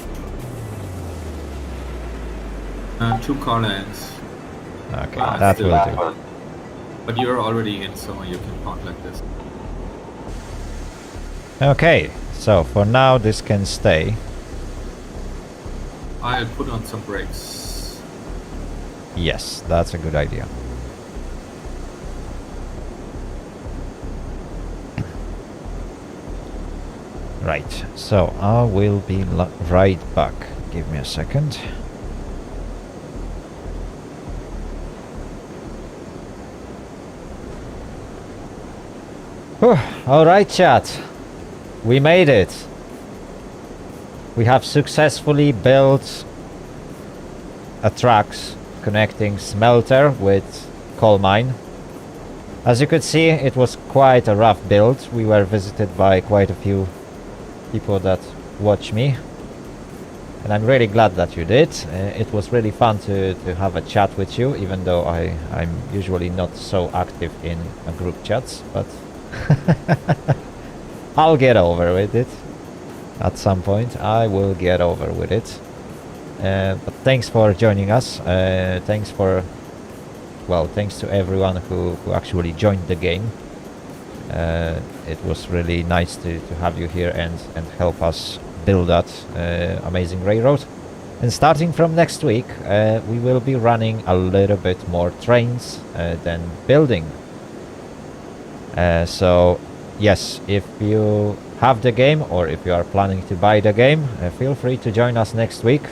E: 2 car lengths.
A: Okay, that will do.
E: But you're already in, so you can park like this.
A: Okay, so for now this can stay.
E: I'll put on some brakes.
A: Yes, that's a good idea. Right, so I will be right back. Give me a second. Alright, chat. We made it. We have successfully built a tracks connecting smelter with coal mine. As you could see, it was quite a rough build. We were visited by quite a few people that watch me. And I'm really glad that you did. It was really fun to have a chat with you, even though I'm usually not so active in group chats, but I'll get over with it. At some point, I will get over with it. But thanks for joining us. Thanks to everyone who actually joined the game. It was really nice to have you here and help us build that amazing railroad. And starting from next week, we will be running a little bit more trains than building. So yes, if you have the game or if you are planning to buy the game, feel free to join us next week,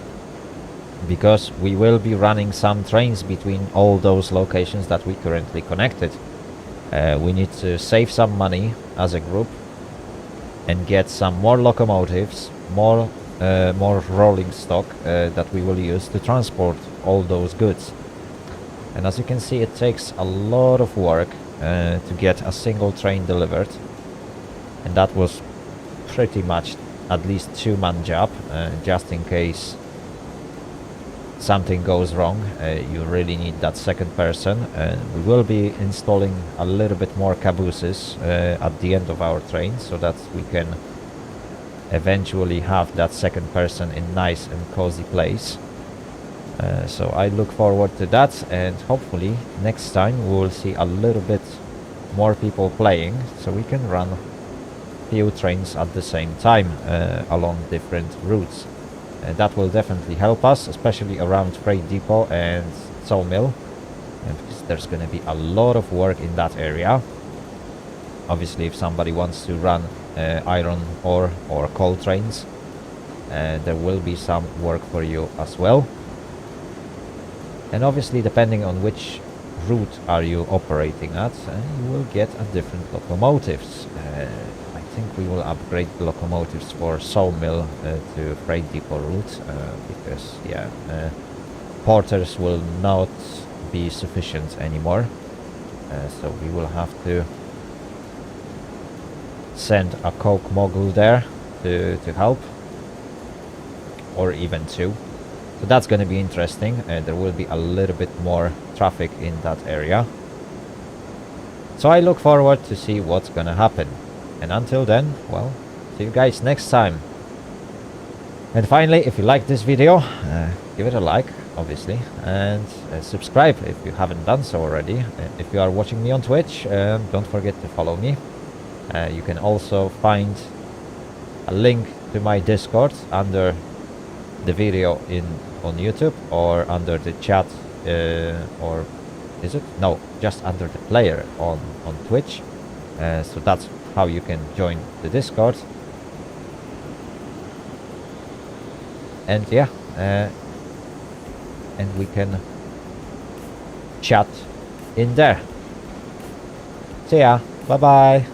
A: because we will be running some trains between all those locations that we currently connected. We need to save some money as a group and get some more locomotives, more rolling stock that we will use to transport all those goods. And as you can see, it takes a lot of work to get a single train delivered, and that was pretty much at least 2-man job, just in case something goes wrong. You really need that second person. We will be installing a little bit more cabooses at the end of our train, so that we can eventually have that second person in nice and cozy place. So I look forward to that, and hopefully next time we will see a little bit more people playing, so we can run few trains at the same time along different routes. That will definitely help us, especially around Freight Depot and Sawmill, because there's going to be a lot of work in that area. Obviously, if somebody wants to run iron ore or coal trains, there will be some work for you as well. And obviously, depending on which route are you operating at, you will get a different locomotives. I think we will upgrade the locomotives for Sawmill to Freight Depot route, because porters will not be sufficient anymore. So we will have to send a coke mogul there to help, or even 2. So that's going to be interesting. There will be a little bit more traffic in that area. So I look forward to see what's going to happen. And until then, well, see you guys next time. And finally, if you like this video, give it a like, obviously, and subscribe if you haven't done so already. If you are watching me on Twitch, don't forget to follow me. You can also find a link to my Discord under the video on YouTube, or under the chat, or is it? No, just under the player on Twitch. So that's how you can join the Discord. And yeah, and we can chat in there. See ya. Bye bye.